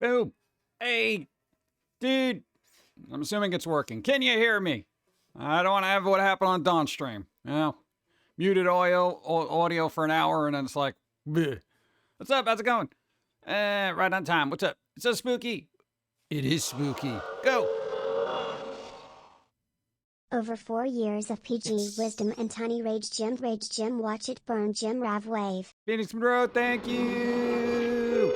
Boom. Hey, dude. I'm assuming it's working. Can you hear me? I don't want to have what happened on Dawn stream. You know, muted audio for an hour, and then it's like, bleh. What's up? How's it going? Right on time. What's up? It's so spooky. It is spooky. Go. Over 4 years of PG wisdom and tiny rage gym, watch it burn, Jim Rav wave. Phoenix Monroe, thank you.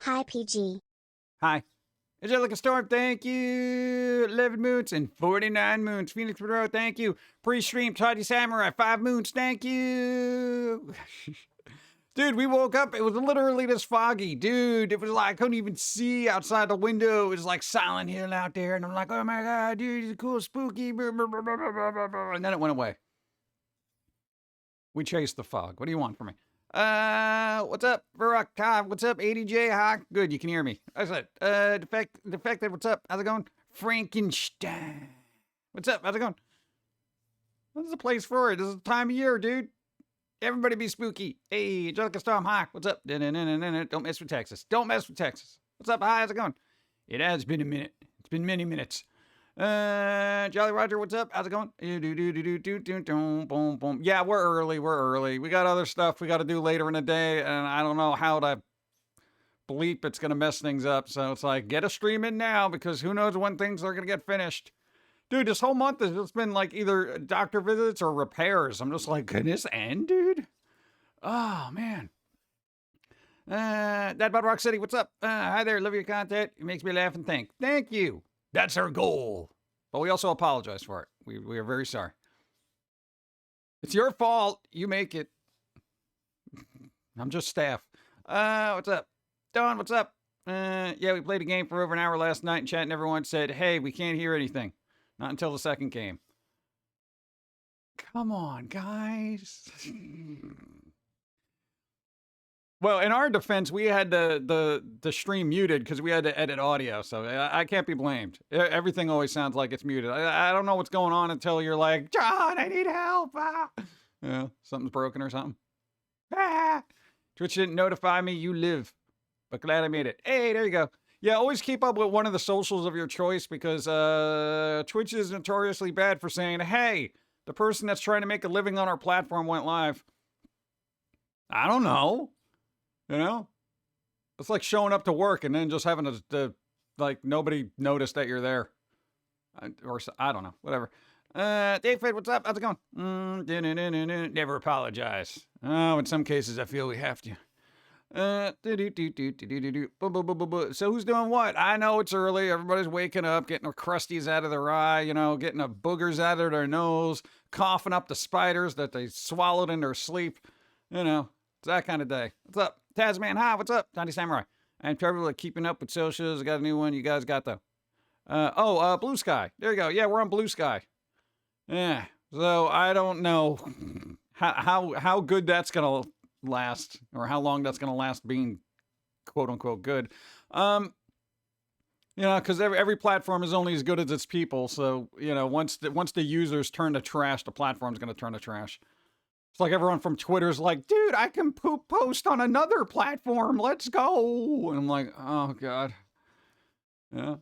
Hi PG. Hi. Angelica Storm, thank you. 11 moons and 49 moons. Phoenix Monroe, thank you. Pre-stream, Tidy Samurai, 5 moons, thank you. Dude, we woke up. It was literally this foggy. Dude, it was like I couldn't even see outside the window. It was like Silent Hill out there. And I'm like, oh my God, dude, it's cool, spooky. And then it went away. We chased the fog. What do you want from me? What's up, Varrock? Hi, what's up, ADJ? Hi, good, you can hear me. I said, Defected, what's up? How's it going? Frankenstein. What's up? How's it going? This is a place for it. This is the time of year, dude. Everybody be spooky. Hey, Angelica Storm, hi, what's up? Don't mess with Texas. Don't mess with Texas. What's up? Hi, how's it going? It has been a minute. It's been many minutes. Jolly Roger, what's up? How's it going? Yeah, we're early. We got other stuff we got to do later in the day, and I don't know how to bleep it's going to mess things up. So it's like, get a stream in now, because who knows when things are going to get finished. Dude, this whole month has just been like either doctor visits or repairs. I'm just like, can this end, dude? Oh, man. That about Rock City, what's up? Hi there, love your content. It makes me laugh and think. Thank you. That's our goal. But we also apologize for it. We are very sorry. It's your fault. You make it. I'm just staff. What's up? Dawn, what's up? Yeah, we played a game for over an hour last night, and chat and everyone said, hey, we can't hear anything. Not until the second game. Come on, guys. Well, in our defense, we had the stream muted because we had to edit audio, so I can't be blamed. Everything always sounds like it's muted. I don't know what's going on until you're like, John, I need help. Ah. Yeah, something's broken or something. Ah. Twitch didn't notify me. You live. But glad I made it. Hey, there you go. Yeah, always keep up with one of the socials of your choice, because Twitch is notoriously bad for saying, hey, the person that's trying to make a living on our platform went live. I don't know. You know? It's like showing up to work and then just having to like, nobody noticed that you're there. Or, I don't know. Whatever. David, what's up? How's it going? Never apologize. Oh, in some cases, I feel we have to. So who's doing what? I know it's early. Everybody's waking up, getting their crusties out of their eye, you know, getting the boogers out of their nose, coughing up the spiders that they swallowed in their sleep. You know, it's that kind of day. What's up? Tasman, hi, what's up? Tiny Samurai. I'm Trevor, keeping up with socials. I got a new one. You guys got the... Blue Sky. There you go. Yeah, we're on Blue Sky. Yeah. So I don't know how good that's going to last, or how long that's going to last being quote unquote good. You know, because every platform is only as good as its people. So, you know, once the users turn to trash, the platform's going to turn to trash. It's like everyone from Twitter's like, dude, I can post on another platform. Let's go. And I'm like, oh, God. Yeah.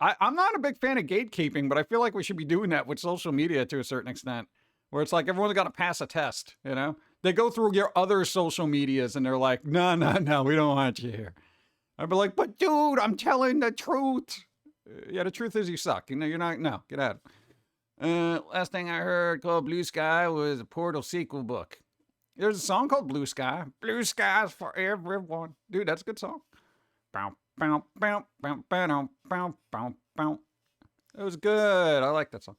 I'm not a big fan of gatekeeping, but I feel like we should be doing that with social media to a certain extent, where it's like everyone's got to pass a test, you know? They go through your other social medias and they're like, no, we don't want you here. I'd be like, but dude, I'm telling the truth. Yeah, the truth is you suck. You know, you're not, no, get out. Last thing I heard called Blue Sky was a Portal sequel book. There's a song called Blue Sky. Blue skies for everyone. Dude, that's a good song. Bow, bow, bow, bow, bow, bow, bow, bow. It was good. I like that song.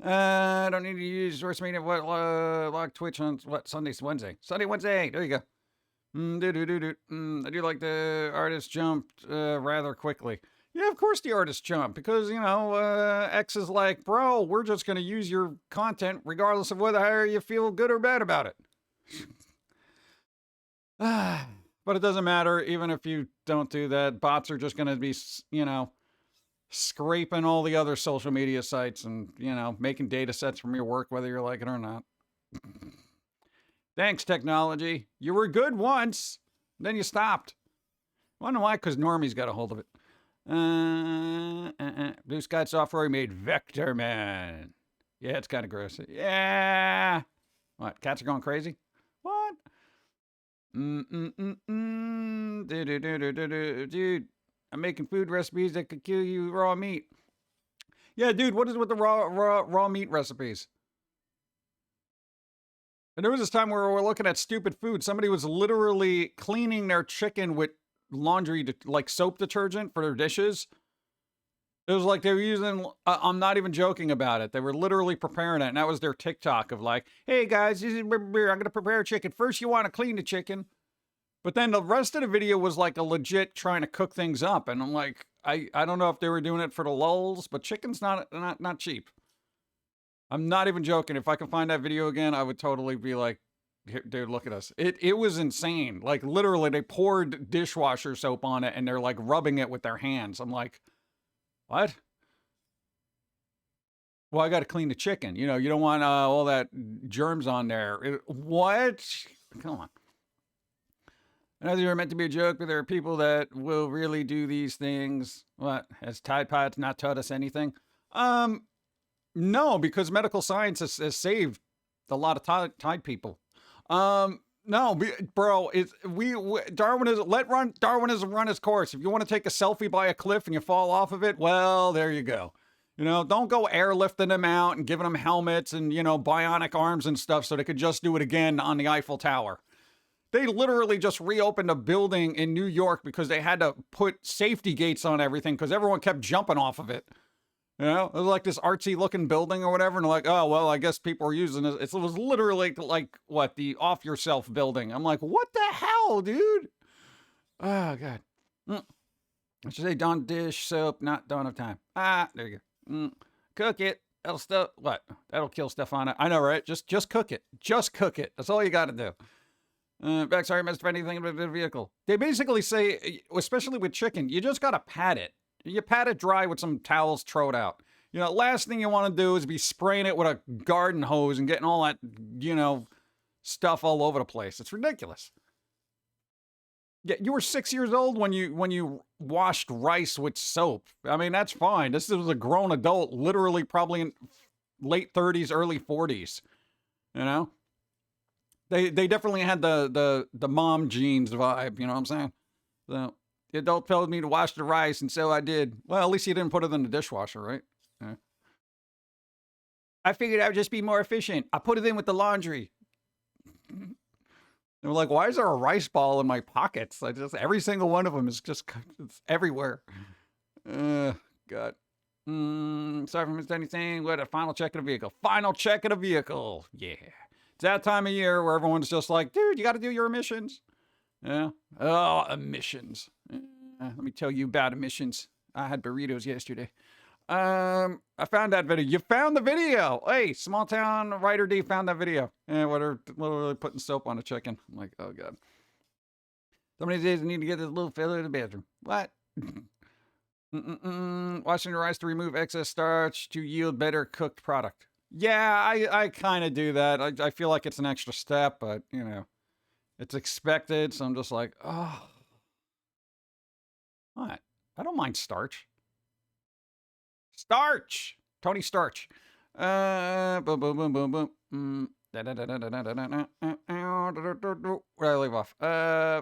I don't need to use source media. What log Twitch on what Wednesday? Sunday, Wednesday. There you go. I do like the artist jumped rather quickly. Yeah, of course the artist jumped, because, you know, X is like, bro, we're just going to use your content regardless of whether you feel good or bad about it. But it doesn't matter, even if you don't do that. Bots are just going to be, you know, scraping all the other social media sites and, you know, making data sets from your work, whether you like it or not. Thanks, technology. You were good once, then you stopped. I wonder why, because Normie's got a hold of it. Blue Sky Software made Vector Man. Yeah, it's kind of gross. Yeah. What? Cats are going crazy? What? Dude, I'm making food recipes that could kill you raw meat. Yeah, dude, what is with the raw meat recipes? And there was this time where we were looking at stupid food. Somebody was literally cleaning their chicken with laundry, like soap detergent for their dishes. It was like they were using, I'm not even joking about it. They were literally preparing it. And that was their TikTok of like, hey guys, I'm going to prepare chicken. First, you want to clean the chicken. But then the rest of the video was like a legit trying to cook things up. And I'm like, I don't know if they were doing it for the lulls, but chicken's not cheap. I'm not even joking. If I can find that video again, I would totally be like, dude, look at us. It was insane. Like literally they poured dishwasher soap on it and they're like rubbing it with their hands. I'm like, what? Well, I got to clean the chicken. You know, you don't want all that germs on there. What? Come on. I know they were meant to be a joke, but there are people that will really do these things. What? Has Tide Pods not taught us anything? No, because medical science has saved a lot of Tide people. No, bro, Darwinism run its course. If you want to take a selfie by a cliff and you fall off of it, well, there you go. You know, don't go airlifting them out and giving them helmets and, you know, bionic arms and stuff so they could just do it again on the Eiffel Tower. They literally just reopened a building in New York because they had to put safety gates on everything because everyone kept jumping off of it. You know, it was like this artsy looking building or whatever. And they're like, oh, well, I guess people are using it. It was literally like, what, the off yourself building. I'm like, what the hell, dude? Oh, God. I should say Dawn dish soap, not Dawn of time. Ah, there you go. Cook it. That'll stuff. What? That'll kill stuff on it. I know, right? Just cook it. Just cook it. That's all you got to do. Back, sorry, I missed anything about the vehicle. They basically say, especially with chicken, you just got to pat it. You pat it dry with some towels, throw it out. You know, last thing you want to do is be spraying it with a garden hose and getting all that, you know, stuff all over the place. It's ridiculous. Yeah, you were 6 years old when you washed rice with soap. I mean, that's fine. This was a grown adult, literally probably in late 30s, early 40s. You know? They definitely had the mom jeans vibe, you know what I'm saying? So the adult told me to wash the rice, and so I did. Well, at least you didn't put it in the dishwasher, right? Yeah. I figured I would just be more efficient. I put it in with the laundry. They were like, why is there a rice ball in my pockets? Every single one of them is just, it's everywhere. God. Sorry if I missed anything. What, a final check of the vehicle. Final check of the vehicle. Yeah. It's that time of year where everyone's just like, dude, you got to do your emissions. Yeah. Oh, emissions. Let me tell you about emissions. I had burritos yesterday. I found that video. You found the video. Hey, small town writer D found that video. And what are literally putting soap on a chicken. I'm like, oh God. So many days I need to get this little fella in the bedroom. What? Washing the rice to remove excess starch to yield better cooked product. Yeah, I kind of do that. I feel like it's an extra step, but you know, it's expected. So I'm just like, oh, what? I don't mind starch. Starch! Tony Starch. Boom, boom, boom, boom, boom. Where did I leave off? I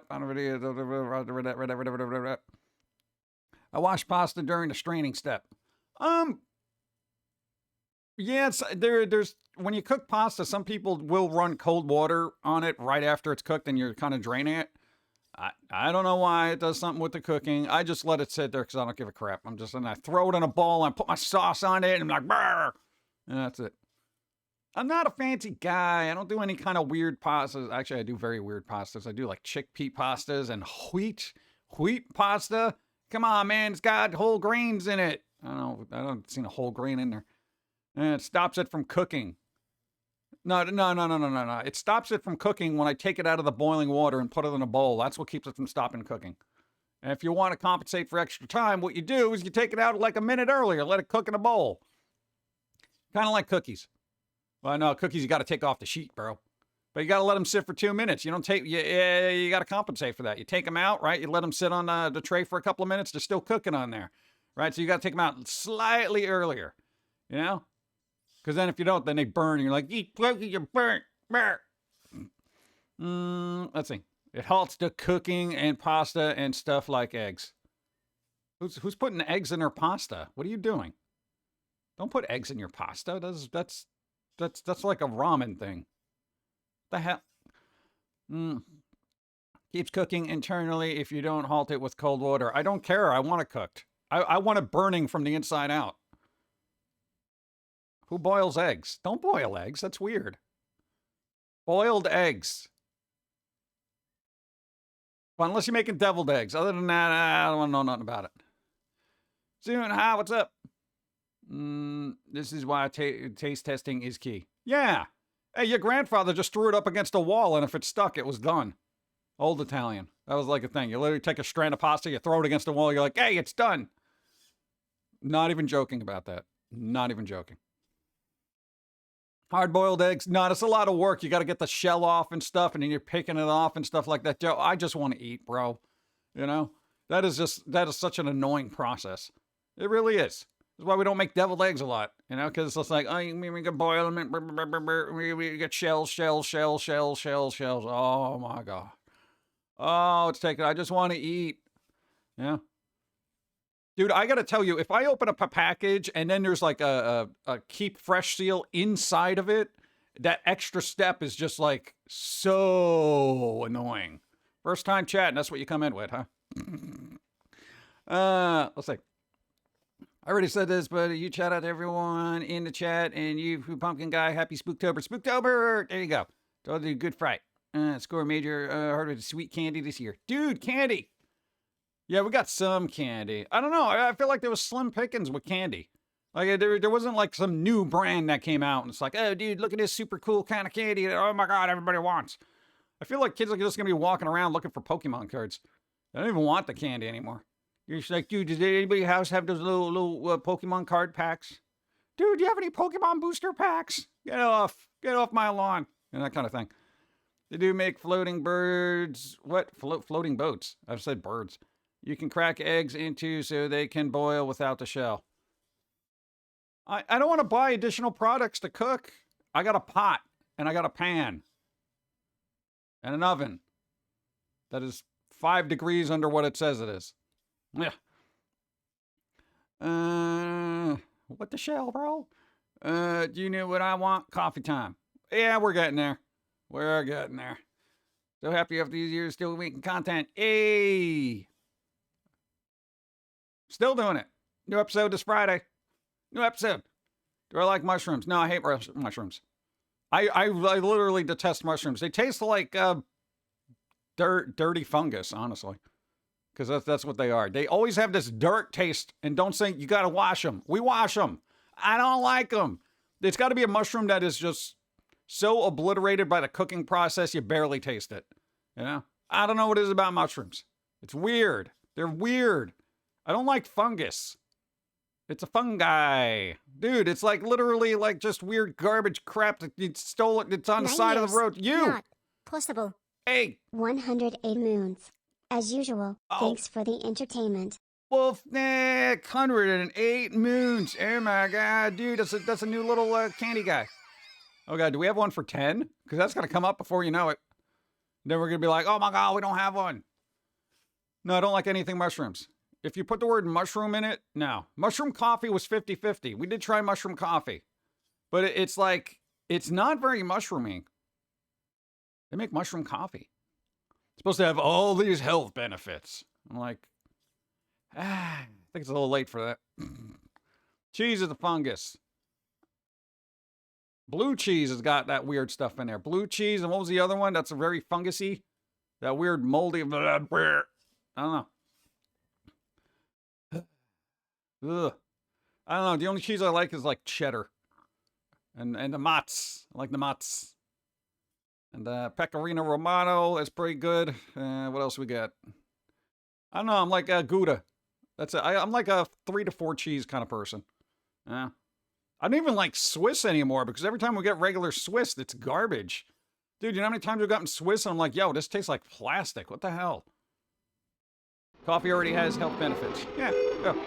wash pasta during the straining step. Yeah, there's when you cook pasta, some people will run cold water on it right after it's cooked and you're kind of draining it. I don't know why it does something with the cooking. I just let it sit there because I don't give a crap. I'm just gonna throw it in a bowl and put my sauce on it and I'm like, brr, and that's it. I'm not a fancy guy. I don't do any kind of weird pastas. Actually, I do very weird pastas. I do like chickpea pastas and wheat pasta. Come on, man, it's got whole grains in it. I don't see a whole grain in there. And it stops it from cooking. No. It stops it from cooking when I take it out of the boiling water and put it in a bowl. That's what keeps it from stopping cooking. And if you want to compensate for extra time, what you do is you take it out like a minute earlier, let it cook in a bowl. Kind of like cookies. Well, no, cookies you got to take off the sheet, bro. But you got to let them sit for 2 minutes. You don't take, you got to compensate for that. You take them out, right? You let them sit on the tray for a couple of minutes. They're still cooking on there, right? So you got to take them out slightly earlier, you know? Because then if you don't, then they burn. And you're like, eat cookie, you're burnt. Let's see. It halts the cooking and pasta and stuff like eggs. Who's putting eggs in their pasta? What are you doing? Don't put eggs in your pasta. That's like a ramen thing. The hell? Keeps cooking internally if you don't halt it with cold water. I don't care. I want it cooked. I want it burning from the inside out. Who boils eggs? Don't boil eggs. That's weird. Boiled eggs. Well, unless you're making deviled eggs. Other than that, I don't want to know nothing about it. Soon, hi, what's up? This is why taste testing is key. Yeah. Hey, your grandfather just threw it up against a wall, and if it stuck, it was done. Old Italian. That was like a thing. You literally take a strand of pasta, you throw it against the wall, you're like, hey, it's done. Not even joking about that. Not even joking. Hard-boiled eggs, no, it's a lot of work. You got to get the shell off and stuff, and then you're picking it off and stuff like that. Joe, I just want to eat, bro. You know? That is such an annoying process. It really is. That's why we don't make deviled eggs a lot, you know, because it's just like, oh, we can boil them, we get shells. Oh, my God. Oh, it's taking, I just want to eat. Yeah. Dude, I got to tell you, if I open up a package and then there's like a keep fresh seal inside of it, that extra step is just like so annoying. First time chatting, that's what you come in with, huh? Let's see. I already said this, but you chat out to everyone in the chat, and you, Pumpkin Guy, happy Spooktober. Spooktober! There you go. Told you, good fright. Score major, heart with sweet candy this year. Dude, candy! Yeah, we got some candy. I don't know. I feel like there was slim pickings with candy. Like, there wasn't like some new brand that came out, and it's like, oh, dude, look at this super cool kind of candy that, oh my God, everybody wants. I feel like kids are just going to be walking around looking for Pokemon cards. They don't even want the candy anymore. You're just like, dude, does anybody house have those little Pokemon card packs? Dude, do you have any Pokemon booster packs? Get off my lawn. And that kind of thing. They do make floating birds. What? Floating boats. I've said birds. You can crack eggs into so they can boil without the shell. I don't want to buy additional products to cook. I got a pot and I got a pan and an oven that is 5 degrees under what it says it is. Yeah. What the shell, bro? Do you know what I want? Coffee time. Yeah, we're getting there. We're getting there. So happy after these years still making content. Hey! Still doing it. New episode this Friday. New episode. Do I like mushrooms? No, I hate mushrooms. I literally detest mushrooms. They taste like dirty fungus, honestly. Because that's what they are. They always have this dirt taste, and don't say you got to wash them. We wash them. I don't like them. It's got to be a mushroom that is just so obliterated by the cooking process you barely taste it. You know? I don't know what it is about mushrooms. It's weird. They're weird. I don't like fungus. It's a fungi. Dude, it's like literally like just weird garbage crap that you stole it. It's on the side of the road. You! Not possible. Hey! 108 moons. As usual, thanks for the entertainment. Wolf, 108 moons. Oh my God, dude, that's a new little candy guy. Oh God, do we have one for 10? Because that's going to come up before you know it. Then we're going to be like, oh my God, we don't have one. No, I don't like anything mushrooms. If you put the word mushroom in it, no. Mushroom coffee was 50-50. We did try mushroom coffee. But it's like, it's not very mushroomy. They make mushroom coffee. It's supposed to have all these health benefits. I'm like, I think it's a little late for that. Cheese is a fungus. Blue cheese has got that weird stuff in there. Blue cheese, and what was the other one? That's a very fungusy. That weird moldy. I don't know. Ugh. I don't know. The only cheese I like is like cheddar. And the Mott's. I like the Mott's. And Pecorino Romano is pretty good. What else we got? I don't know. I'm like Gouda. That's it. I'm like a 3 to 4 cheese kind of person. Yeah. I don't even like Swiss anymore because every time we get regular Swiss, it's garbage. Dude, you know how many times we've gotten Swiss and I'm like, yo, this tastes like plastic. What the hell? Coffee already has health benefits. Yeah. Oh.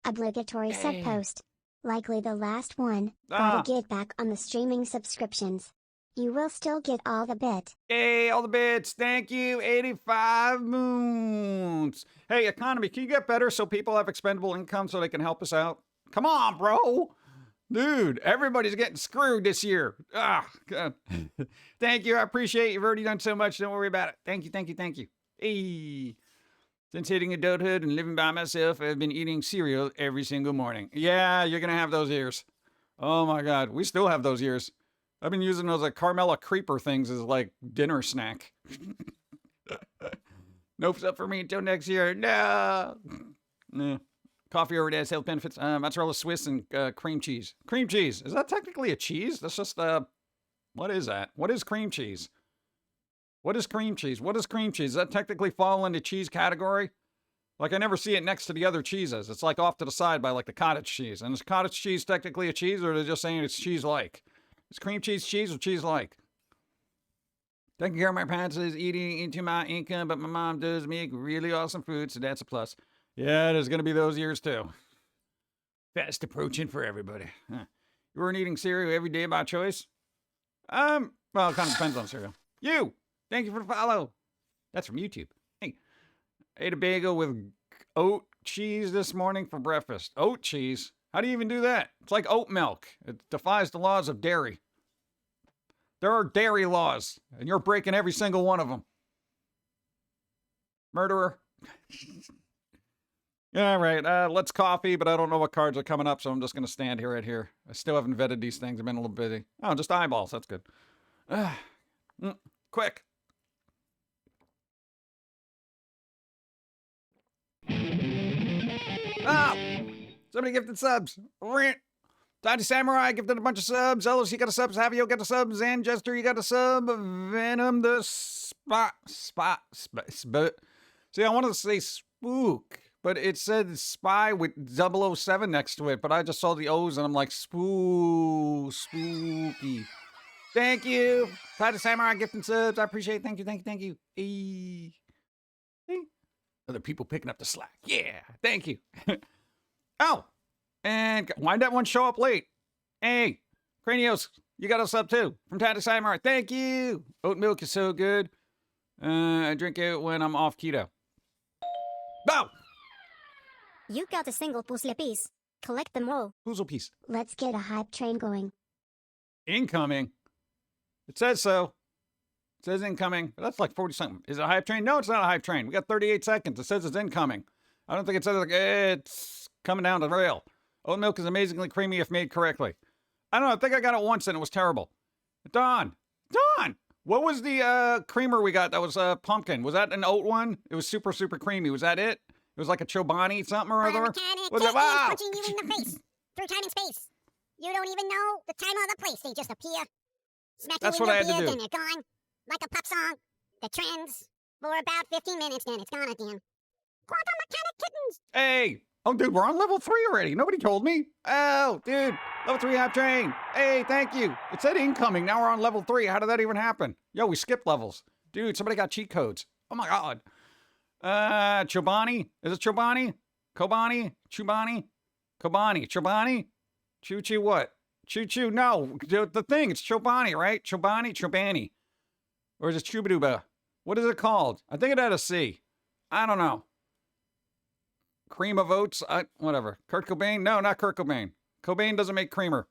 Obligatory sub Hey. post. Likely the last one. Ah. Gotta get back on the streaming subscriptions. You will still get all the bit. Hey, all the bits. Thank you. 85 moons. Hey, economy, can you get better so people have expendable income so they can help us out? Come on, bro. Dude, everybody's getting screwed this year. Ah, God. Thank you. I appreciate it. You've already done so much. Don't worry about it. Thank you, thank you, thank you. Hey. Since hitting adulthood and living by myself, I've been eating cereal every single morning. Yeah, you're going to have those years. Oh my God. We still have those years. I've been using those like Carmella Creeper things as like dinner snack. Nope's up for me until next year. No. Nah. Coffee already has health benefits. Mozzarella Swiss and cream cheese. Cream cheese. Is that technically a cheese? That's just what is that? What is cream cheese? What is cream cheese? What is cream cheese? Does that technically fall into cheese category? Like I never see it next to the other cheeses. It's like off to the side by like the cottage cheese. And is cottage cheese technically a cheese, or are they just saying it's cheese-like? Is cream cheese cheese or cheese-like? Taking care of my parents is eating into my income, but my mom does make really awesome food, so that's a plus. Yeah, there's going to be those years too. Fast approaching for everybody. Huh. You weren't eating cereal every day by choice? Well, it kind of depends on cereal. You! Thank you for the follow. That's from YouTube. Hey. I ate a bagel with oat cheese this morning for breakfast. Oat cheese? How do you even do that? It's like oat milk. It defies the laws of dairy. There are dairy laws, and you're breaking every single one of them. Murderer. Yeah, right. Let's coffee, but I don't know what cards are coming up, so I'm just going to stand here right here. I still haven't vetted these things. I've been a little busy. Oh, just eyeballs. That's good. Quick. Ah! Somebody gifted subs. Rant. Dodgy Samurai gifted a bunch of subs. Ellis, you got a sub. Savio got a sub. Zan Jester, you got a sub. Venom the spot. See, I wanted to say spook, but it said spy with 007 next to it, but I just saw the O's and I'm like, spooky. Thank you. Dodgy Samurai gifting subs. I appreciate it. Thank you, thank you, thank you. Hey. Other people picking up the slack. Yeah, thank you. Oh, and why'd that one show up late? Hey, Cranios, you got a sub too from Tata Samurai. Thank you. Oat milk is so good. I drink it when I'm off keto. Oh! You got a single puzzle piece. Collect them all. Puzzle piece. Let's get a hype train going. Incoming. It says so. It says incoming. But that's like 40 something. Is it a hype train? No, it's not a hype train. We got 38 seconds. It says it's incoming. I don't think it says like it's coming down the rail. Oat milk is amazingly creamy if made correctly. I don't know. I think I got it once and it was terrible. Don! What was the creamer we got that was pumpkin? Was that an oat one? It was super, super creamy. Was that it? It was like a Chobani something or other? Mechanic Was Cat it? Wow! punching you in the face. Through time and space. You don't even know the time or the place. They just appear. Smack That's you in what I your had to beard, do. then they're gone. Like a pop song. The trends. For about 15 minutes, then it's gone again. Quantum mechanic kittens. Hey! Oh, dude, we're on level 3 already. Nobody told me. Oh, dude. Level 3 hype train. Hey, thank you. It said incoming. Now we're on level 3. How did that even happen? Yo, we skipped levels. Dude, somebody got cheat codes. Oh, my God. Chobani? Is it Chobani? Kobani? Chubani? Kobani? Chobani? Choo-choo what? Choo-choo? No. The thing. It's Chobani, right? Chobani? Or is it Chubaduba? What is it called? I think it had a C. I don't know. Cream of oats? Whatever. Kurt Cobain? No, not Kurt Cobain. Cobain doesn't make creamer.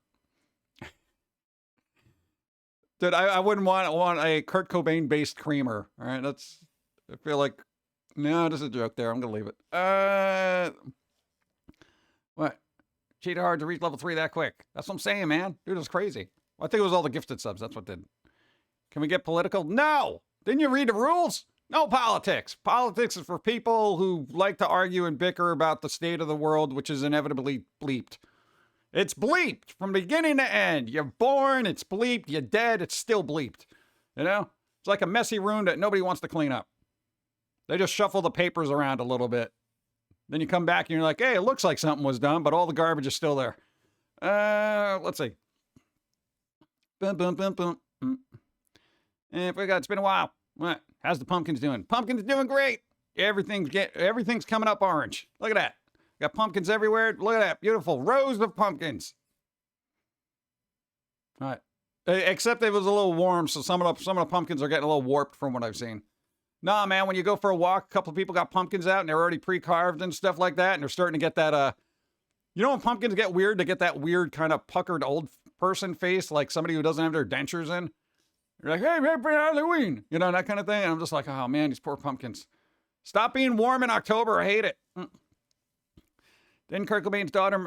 Dude, I wouldn't want a Kurt Cobain-based creamer. All right, that's... I feel like... No, there's a joke there. I'm going to leave it. What? Cheated hard to reach level 3 that quick. That's what I'm saying, man. Dude, it's crazy. I think it was all the gifted subs. That's what did. Can we get political? No! Didn't you read the rules? No politics. Politics is for people who like to argue and bicker about the state of the world, which is inevitably bleeped. It's bleeped from beginning to end. You're born, it's bleeped. You're dead, it's still bleeped. You know? It's like a messy room that nobody wants to clean up. They just shuffle the papers around a little bit. Then you come back and you're like, hey, it looks like something was done, but all the garbage is still there. Let's see. Boom, boom, boom, boom. It's been a while. What? How's the pumpkins doing? Pumpkins doing great. Everything's coming up orange. Look at that. Got pumpkins everywhere. Look at that. Beautiful rows of pumpkins. All right. Except it was a little warm, so some of the pumpkins are getting a little warped from what I've seen. Nah, man, when you go for a walk, a couple of people got pumpkins out and they're already pre-carved and stuff like that, and they're starting to get that, you know when pumpkins get weird, they get that weird kind of puckered old person face, like somebody who doesn't have their dentures in. You're like, hey, happy Halloween, you know, that kind of thing. And I'm just like, oh man, these poor pumpkins. Stop being warm in October, I hate it. Then Kurt Cobain's daughter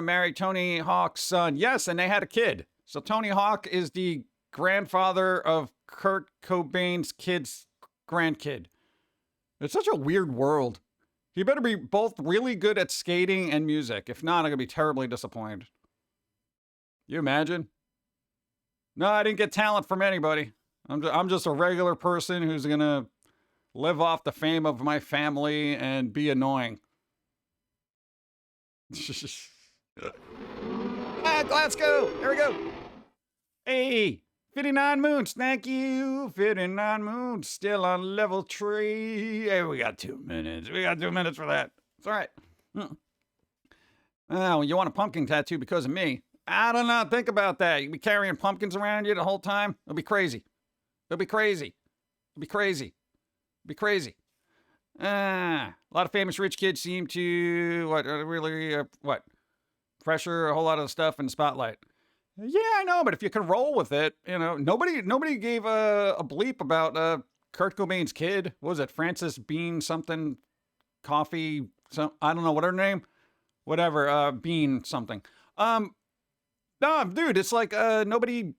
married Tony Hawk's son. Yes, and they had a kid. So Tony Hawk is the grandfather of Kurt Cobain's kid's grandkid. It's such a weird world. He better be both really good at skating and music. If not, I'm going to be terribly disappointed. You imagine? No, I didn't get talent from anybody. I'm just a regular person who's going to live off the fame of my family and be annoying. Glasgow! There we go! Hey! 59 moons, thank you. 59 moons, still on level 3. Hey, we got 2 minutes. We got 2 minutes for that. It's all right. Oh, you want a pumpkin tattoo because of me? I don't know. Think about that. You be carrying pumpkins around you the whole time? It'll be crazy. It'll be crazy. It'll be crazy. It'll be crazy. A lot of famous rich kids seem to, pressure a whole lot of the stuff in the spotlight. Yeah, I know, but if you can roll with it, you know, nobody gave a bleep about Kurt Cobain's kid. What was it? Frances Bean something, coffee, I don't know what her name, whatever, Bean something. No, dude, it's like nobody,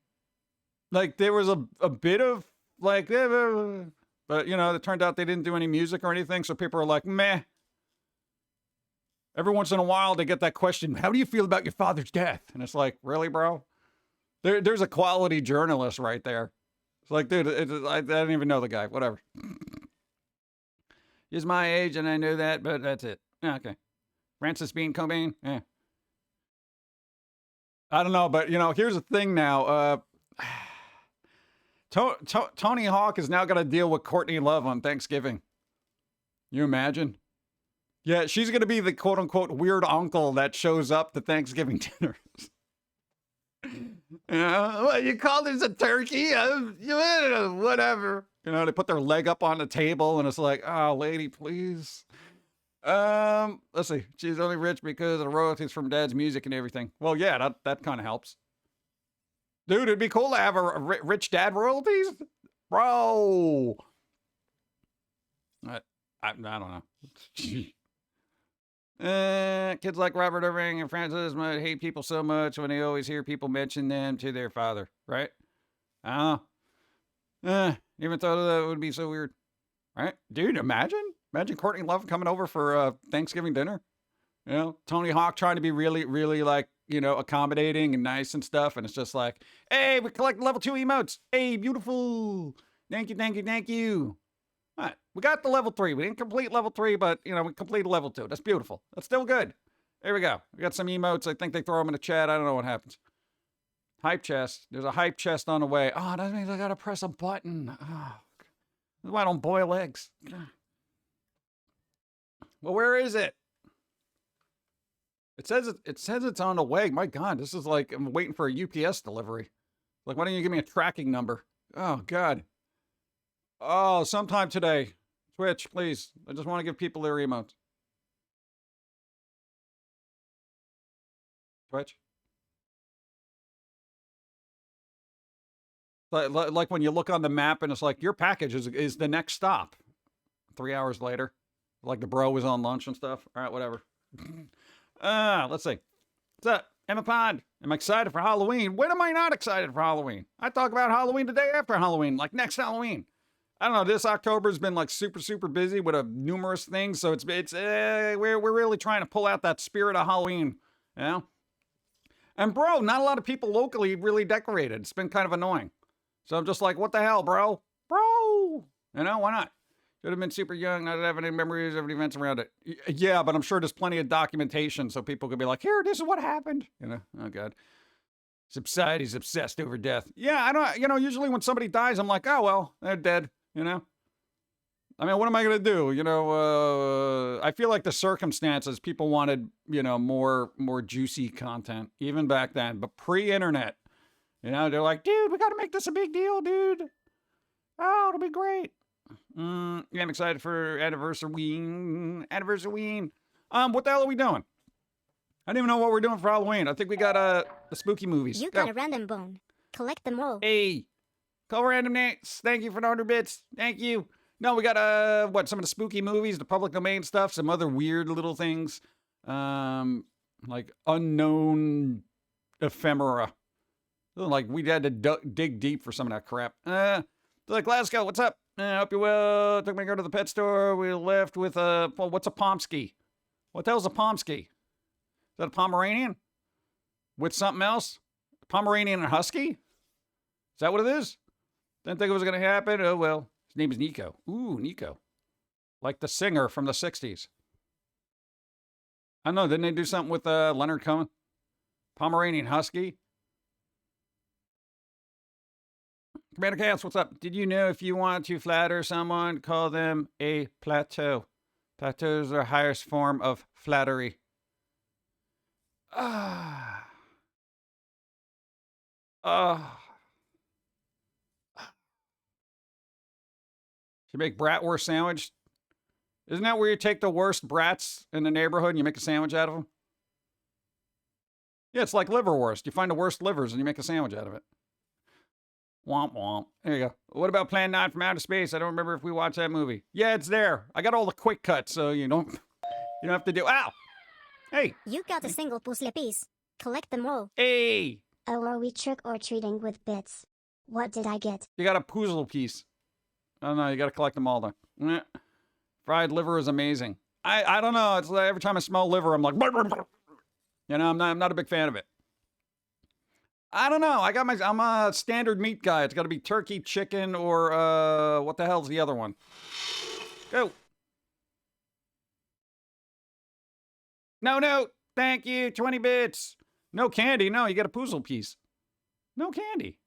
like there was a bit of like, but you know, it turned out they didn't do any music or anything, so people are like, meh. Every once in a while, they get that question, how do you feel about your father's death? And it's like, really, bro? There's a quality journalist right there. It's like, dude, I don't even know the guy. Whatever. He's my age, and I knew that, but that's it. Okay. Frances Bean Cobain? Yeah. I don't know, but, you know, here's the thing now. Tony Hawk is now going to deal with Courtney Love on Thanksgiving. You imagine? Yeah, she's going to be the quote-unquote weird uncle that shows up to Thanksgiving dinners. What, you call this a turkey? Whatever. You know, they put their leg up on the table, and it's like, oh, lady, please. Let's see. She's only rich because of the royalties from dad's music and everything. Well, yeah, that kind of helps. Dude, it'd be cool to have a rich dad royalties. Bro. I don't know. Kids like Robert Irving and Francis might hate people so much when they always hear people mention them to their father, right? I don't know. Even thought that would be so weird, right? Dude, imagine Courtney Love coming over for Thanksgiving dinner. You know, Tony Hawk trying to be really, really like, you know, accommodating and nice and stuff, and it's just like, hey, we collect level 2 emotes. Hey, beautiful. Thank you, thank you, thank you. All right, we got the level 3. We didn't complete level 3, but, you know, we completed level 2. That's beautiful. That's still good. There we go. We got some emotes. I think they throw them in the chat. I don't know what happens. Hype chest. There's a hype chest on the way. Oh, that means I got to press a button. Oh, that's why I don't boil eggs. Well, where is it? It says it's on the way. My God, this is like I'm waiting for a UPS delivery. Like, why don't you give me a tracking number? Oh, God. Oh, sometime today. Twitch, please. I just want to give people their emotes. Twitch. Like when you look on the map and it's like, your package is the next stop. 3 hours later. Like the bro was on lunch and stuff. All right, whatever. Let's see. What's up? Emma Pond. I'm excited for Halloween. When am I not excited for Halloween? I talk about Halloween the day after Halloween, like next Halloween. I don't know. This October's been like super busy with numerous things, so we're really trying to pull out that spirit of Halloween, you know. And bro, not a lot of people locally really decorated. It's been kind of annoying. So I'm just like, what the hell, bro? You know, why not? Should have been super young, not have any memories of the events around it. Yeah, but I'm sure there's plenty of documentation so people could be like, here, this is what happened. You know, oh God. Society's obsessed over death. Yeah, I don't, usually when somebody dies, I'm like, oh, well, they're dead, I mean, what am I going to do? I feel like the circumstances, people wanted, more juicy content, even back then, but pre-internet. They're like, dude, we got to make this a big deal, dude. Oh, it'll be great. Yeah, I'm excited for anniversary. Anniversary. What the hell are we doing? I don't even know what we're doing for Halloween. I think we got the spooky movies. You got a random bone. Collect them all. Hey, call random names. Thank you for the 100 bits. Thank you. No, we got some of the spooky movies, the public domain stuff, some other weird little things, like unknown ephemera. Like we had to dig deep for some of that crap. Like Glasgow, what's up? Hope you're well. Took me to go to the pet store. We left with what's a Pomsky? What the hell's a Pomsky? Is that a Pomeranian? With something else? Pomeranian and Husky? Is that what it is? Didn't think it was going to happen. Oh, well. His name is Nico. Ooh, Nico. Like the singer from the 60s. I don't know. Didn't they do something with Leonard Cohen? Pomeranian Husky? Commander Chaos, what's up? Did you know if you want to flatter someone, call them a plateau? Plateaus are the highest form of flattery. Should make bratwurst sandwich. Isn't that where you take the worst brats in the neighborhood and you make a sandwich out of them? Yeah, it's like liverwurst. You find the worst livers and you make a sandwich out of it. Womp womp. There you go. What about Plan 9 from Outer Space? I don't remember if we watched that movie. Yeah, it's there. I got all the quick cuts, so you don't have to do. Ow! Hey. You got a single puzzle piece. Collect them all. Hey. Oh, are we trick or treating with bits? What did I get? You got a puzzle piece. Oh no, you got to collect them all though. Fried liver is amazing. I don't know. It's like every time I smell liver, I'm like, I'm not a big fan of it. I don't know. I'm a standard meat guy. It's got to be turkey, chicken, or what the hell's the other one? Go. No. Thank you. 20 bits. No candy. No, you get a puzzle piece. No candy.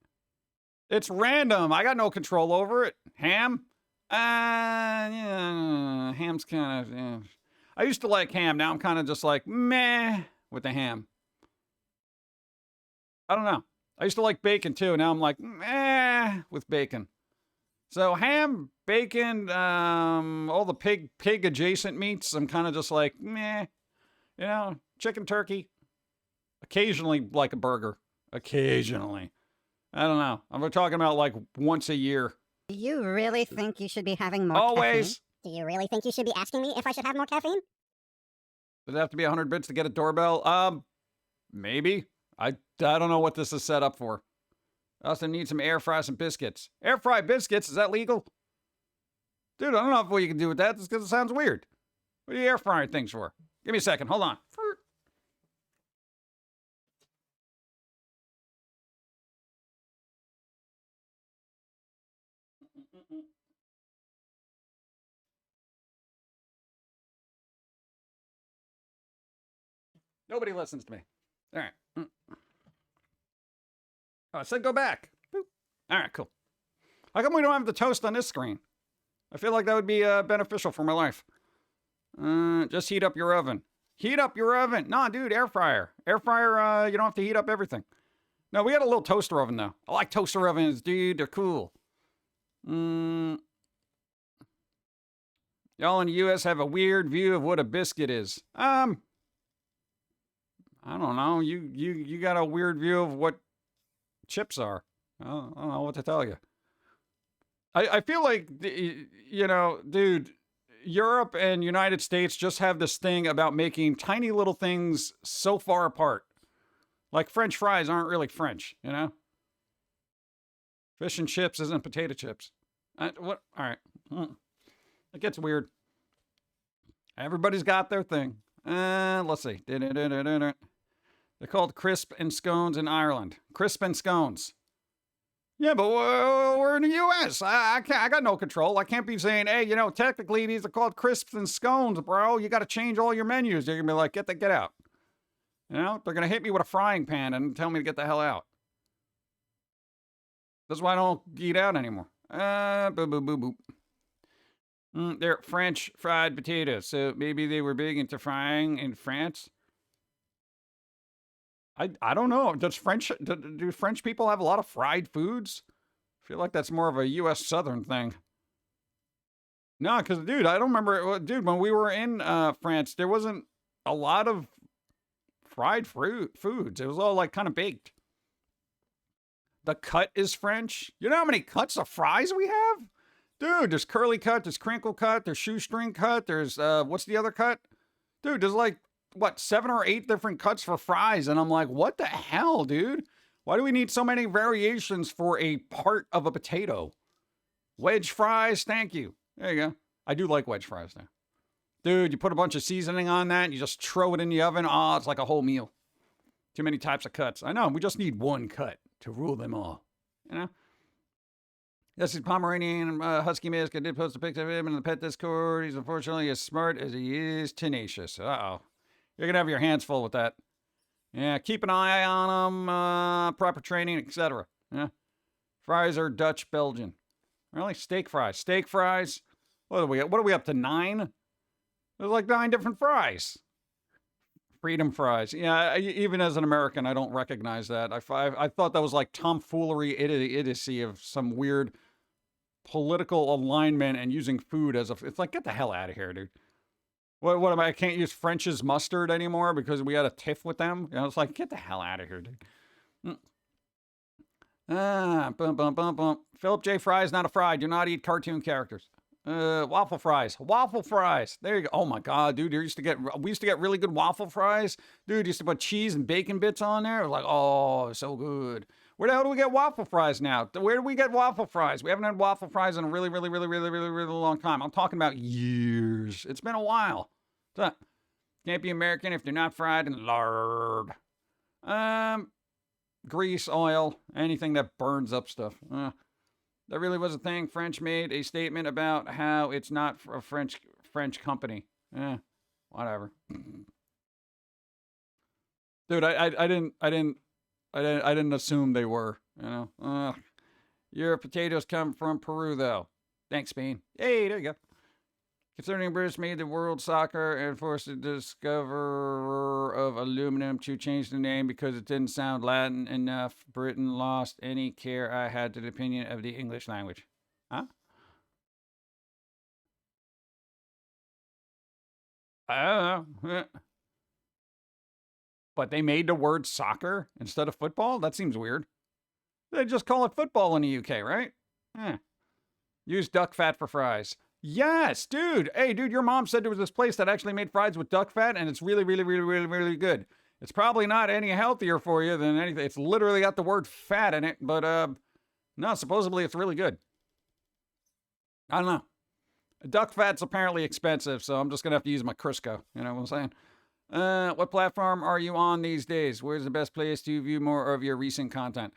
It's random. I got no control over it. Ham? Yeah, ham's kind of, yeah. I used to like ham. Now I'm kind of just like, meh, with the ham. I don't know. I used to like bacon too. Now I'm like, meh, with bacon. So ham, bacon, all the pig adjacent meats, I'm kind of just like, meh. Chicken, turkey. Occasionally like a burger. Occasionally. I don't know. I'm talking about like once a year. Do you really think you should be having more Always. Do you really think you should be asking me if I should have more caffeine? Does it have to be 100 bits to get a doorbell? Maybe. I don't know what this is set up for. I also need some air fries and biscuits. Air fry biscuits? Is that legal? Dude, I don't know what you can do with that. Just because it sounds weird. What are you air frying things for? Give me a second. Hold on. Nobody listens to me. All right. Oh, I said go back. Boop. All right, cool. How come we don't have the toast on this screen? I feel like that would be beneficial for my life. Just heat up your oven. Heat up your oven. Nah, dude, air fryer. Air fryer, you don't have to heat up everything. No, we got a little toaster oven, though. I like toaster ovens, dude. They're cool. Y'all in the U.S. have a weird view of what a biscuit is. I don't know. You got a weird view of what chips are. I don't know what to tell you. I feel like, dude, Europe and United States just have this thing about making tiny little things so far apart. Like French fries aren't really French, Fish and chips isn't potato chips. What? All right. It gets weird. Everybody's got their thing. Let's see. They're called crisp and scones in Ireland. Crisp and scones. Yeah, but we're in the U.S. I got no control. I can't be saying, hey, technically these are called crisps and scones, bro. You got to change all your menus. They're going to be like, get out. They're going to hit me with a frying pan and tell me to get the hell out. That's why I don't eat out anymore. Boop, boop, boop, boop. They're French fried potatoes, so maybe they were big into frying in France. I don't know. Do French people have a lot of fried foods? I feel like that's more of a U.S. Southern thing. No, because, dude, I don't remember. Dude, when we were in France, there wasn't a lot of fried foods. It was all like kind of baked. The cut is French. You know how many cuts of fries we have? Dude, there's curly cut, there's crinkle cut, there's shoestring cut, there's, what's the other cut? Dude, there's like, what, 7 or 8 different cuts for fries. And I'm like, what the hell, dude? Why do we need so many variations for a part of a potato? Wedge fries, thank you. There you go. I do like wedge fries now. Dude, you put a bunch of seasoning on that and you just throw it in the oven. Oh, it's like a whole meal. Too many types of cuts. I know, we just need one cut to rule them all. You know? Yes, he's Pomeranian Husky Mask. I did post a picture of him in the pet Discord. He's unfortunately as smart as he is tenacious. Uh-oh. You're going to have your hands full with that. Yeah, keep an eye on him. Proper training, etc. Yeah. Fries are Dutch Belgian. Really? Steak fries. Steak fries? What are we up to, 9? There's like 9 different fries. Freedom fries. Yeah, even as an American, I don't recognize that. I thought that was like tomfoolery idiocy of some weird political alignment and using food as a... It's like, get the hell out of here, dude. What am I can't use French's mustard anymore because we had a tiff with them? You know, it's like, get the hell out of here, dude. Bum, bum, bum, bum. Philip J. Fry is not a fry. Do not eat cartoon characters. Waffle fries. Waffle fries. There you go. Oh my God, dude. We used to get really good waffle fries. Dude, used to put cheese and bacon bits on there. It was like, oh, so good. Where the hell do we get waffle fries now? Where do we get waffle fries? We haven't had waffle fries in a really long time. I'm talking about years. It's been a while. So, can't be American if they're not fried in lard. Grease, oil, anything that burns up stuff. That really was a thing. French made a statement about how it's not a French company. Whatever. Dude, I didn't assume they were. You know. Your potatoes come from Peru, though. Thanks, Spain. Hey, there you go. Concerning British made the world soccer and forced the discoverer of aluminum to change the name because it didn't sound Latin enough. Britain lost any care I had to the opinion of the English language. Huh? I don't know. But they made the word soccer instead of football? That seems weird. They just call it football in the UK, right? Use duck fat for fries. Yes, dude. Hey, dude, your mom said there was this place that actually made fries with duck fat, and it's really good. It's probably not any healthier for you than anything. It's literally got the word fat in it, but, no, supposedly it's really good. I don't know. Duck fat's apparently expensive, so I'm just going to have to use my Crisco. You know what I'm saying? What platform are you on these days? Where's the best place to view more of your recent content?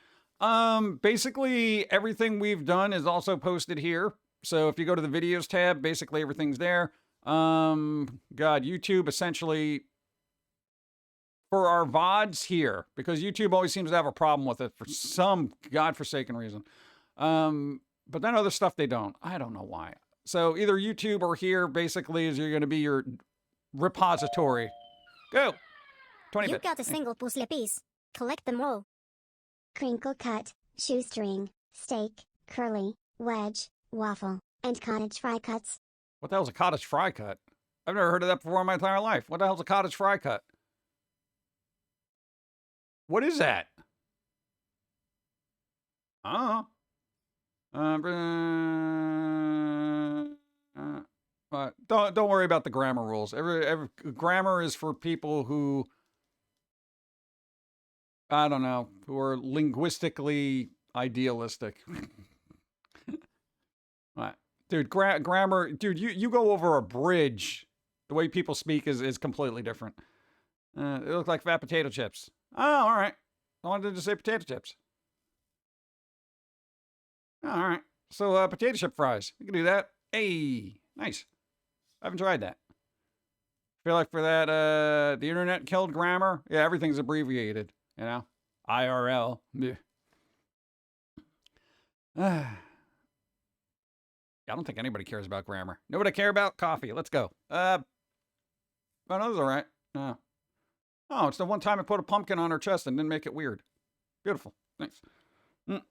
Basically, everything we've done is also posted here. So if you go to the videos tab, basically everything's there. YouTube essentially for our VODs here, because YouTube always seems to have a problem with it for some godforsaken reason. But then other stuff they don't. I don't know why. So either YouTube or here basically is you're going to be your repository. Go. 20 You bit. got a single puzzle piece. Collect them all. Crinkle cut, shoestring, steak, curly, wedge, waffle, and cottage fry cuts. What the hell's a cottage fry cut? I've never heard of that before in my entire life. What the hell's a cottage fry cut? What is that? I don't know. Don't worry about the grammar rules. Every grammar is for people who, I don't know, who are linguistically idealistic. What? Dude, grammar, dude, you go over a bridge. The way people speak is completely different. It looks like fat potato chips. Oh, all right. I wanted to say potato chips. All right. So, potato chip fries. You can do that. Hey, nice. I haven't tried that. Feel like for that, the internet killed grammar. Yeah, everything's abbreviated, you know? IRL. Blech. I don't think anybody cares about grammar. Nobody care about coffee. Let's go. Oh, that was all right. Oh, it's the one time I put a pumpkin on her chest and didn't make it weird. Beautiful. Thanks. Mm.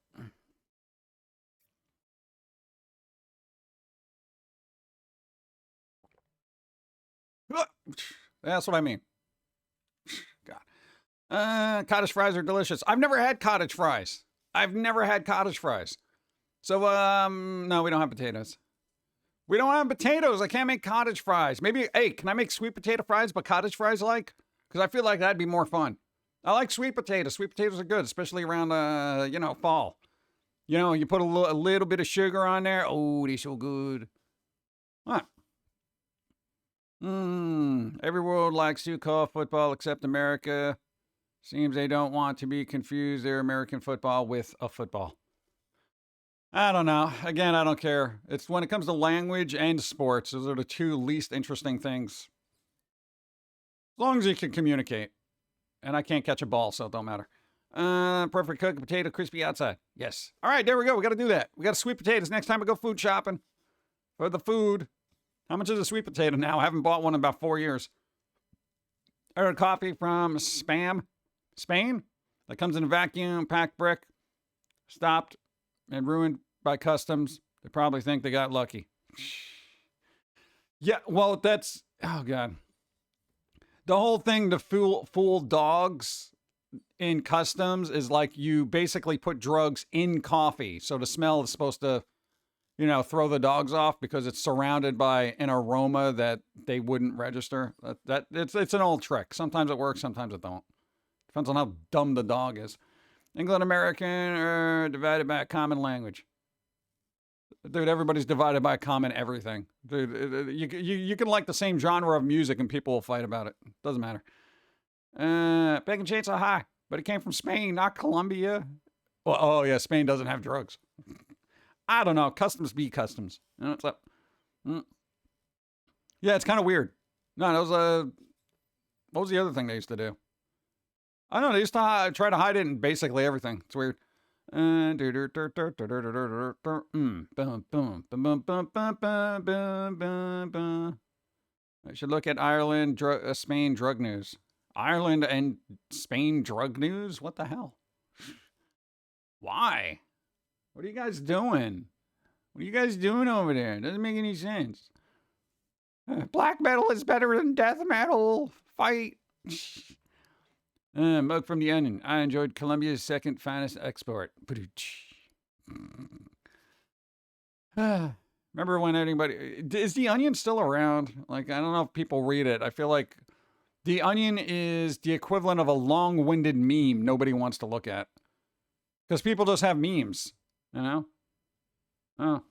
That's what I mean. God. Cottage fries are delicious. I've never had cottage fries. So, no, we don't have potatoes. We don't have potatoes. I can't make cottage fries. Maybe, hey, can I make sweet potato fries, but cottage fries like? Because I feel like that'd be more fun. I like sweet potatoes. Sweet potatoes are good, especially around, fall. You know, you put a little bit of sugar on there. Oh, they're so good. Huh. Every world likes to call football except America. Seems they don't want to be confused their American football with a football. I don't know. Again, I don't care. It's when it comes to language and sports, those are the two least interesting things. As long as you can communicate. And I can't catch a ball, so it don't matter. Perfect cooked potato, crispy outside. Yes. All right, there we go. We got to do that. We got sweet potatoes next time we go food shopping. For the food. How much is a sweet potato now? I haven't bought one in about 4 years. I heard coffee from Spain. That comes in a vacuum, packed brick. Stopped and ruined by customs. They probably think they got lucky. Yeah, well, that's... Oh, God. The whole thing to fool dogs in customs is like you basically put drugs in coffee. So the smell is supposed to, throw the dogs off because it's surrounded by an aroma that they wouldn't register. It's an old trick. Sometimes it works, sometimes it don't. Depends on how dumb the dog is. England, American are divided by a common language. Dude, everybody's divided by a common everything. Dude, you can like the same genre of music and people will fight about it. Doesn't matter. Bacon chainsaw high, but it came from Spain, not Colombia. Well, oh yeah, Spain doesn't have drugs. I don't know. Customs be customs. You know what's up? Yeah, it's kind of weird. No, that was what was the other thing they used to do? I don't know. They used to try to hide it in basically everything. It's weird. I should look at Ireland, Spain drug news. Ireland and Spain drug news? What the hell? Why? What are you guys doing? What are you guys doing over there? It doesn't make any sense. Black metal is better than death metal. Fight. Mug from the Onion. I enjoyed Colombia's second finest export. Remember when anybody... Is the Onion still around? Like, I don't know if people read it. I feel like the Onion is the equivalent of a long-winded meme nobody wants to look at. Because people just have memes, you know? Oh.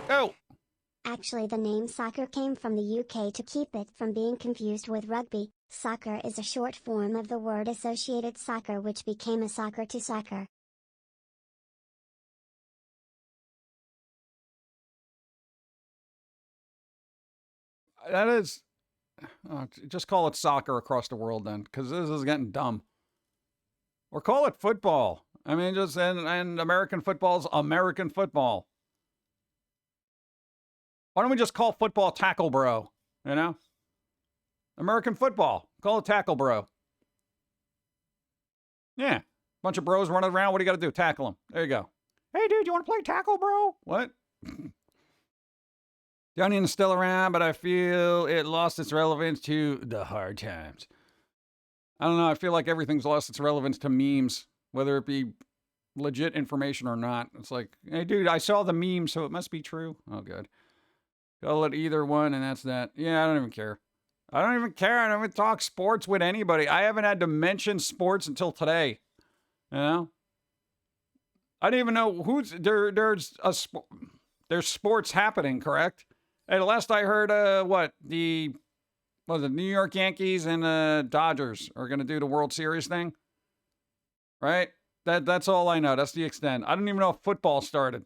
Oh! Actually, the name soccer came from the UK to keep it from being confused with rugby. Soccer is a short form of the word associated soccer, which became a soccer to soccer. That is... just call it soccer across the world then, because this is getting dumb. Or call it football. I mean, and American football's American football. Why don't we just call football tackle bro? You know? American football. Call it tackle bro. Yeah. Bunch of bros running around. What do you got to do? Tackle them. There you go. Hey, dude, you want to play tackle bro? What? The Onion is still around, but I feel it lost its relevance to the hard times. I don't know. I feel like everything's lost its relevance to memes, whether it be legit information or not. It's like, hey, dude, I saw the meme, so it must be true. Oh, good. Call it either one, and that's that. Yeah, I don't even care. I don't even talk sports with anybody. I haven't had to mention sports until today. You know? I didn't even know who's... There's sports happening, correct? Hey, the last I heard, the New York Yankees and the Dodgers are going to do the World Series thing? Right? That's all I know. That's the extent. I don't even know if football started.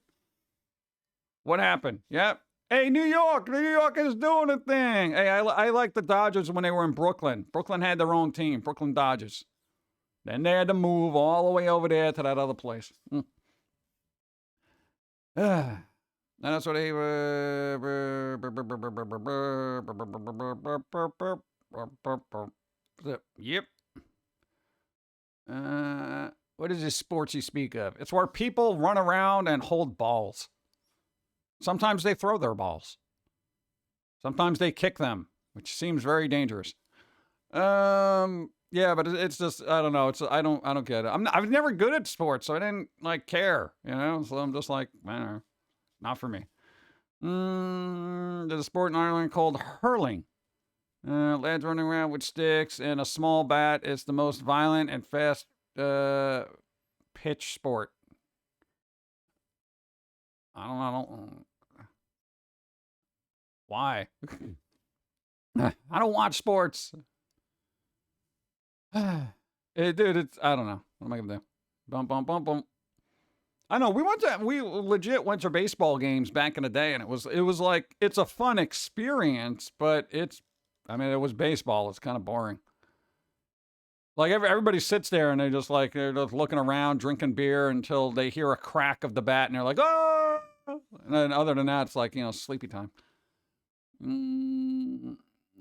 What happened? Yep. Hey, New York is doing a thing. Hey, I like the Dodgers when they were in Brooklyn. Brooklyn had their own team, Brooklyn Dodgers. Then they had to move all the way over there to that other place. And that's what he. Yep. What is this sports you speak of? It's where people run around and hold balls. Sometimes they throw their balls. Sometimes they kick them, which seems very dangerous. Yeah, but it's just I don't know. I don't get it. I'm never good at sports, so I didn't like care, you know. So I'm just like, I don't know, not for me. There's a sport in Ireland called hurling. Lads running around with sticks and a small bat. It's the most violent and fast pitch sport. I don't. Why? I don't watch sports. Dude, it's I don't know. What am I gonna do? Bump, bump, bump, bump. I know we legit went to baseball games back in the day, and it was like it's a fun experience, but it was baseball. It's kind of boring. Like everybody sits there and they're just looking around, drinking beer until they hear a crack of the bat, and they're like, oh. And then other than that, it's like sleepy time.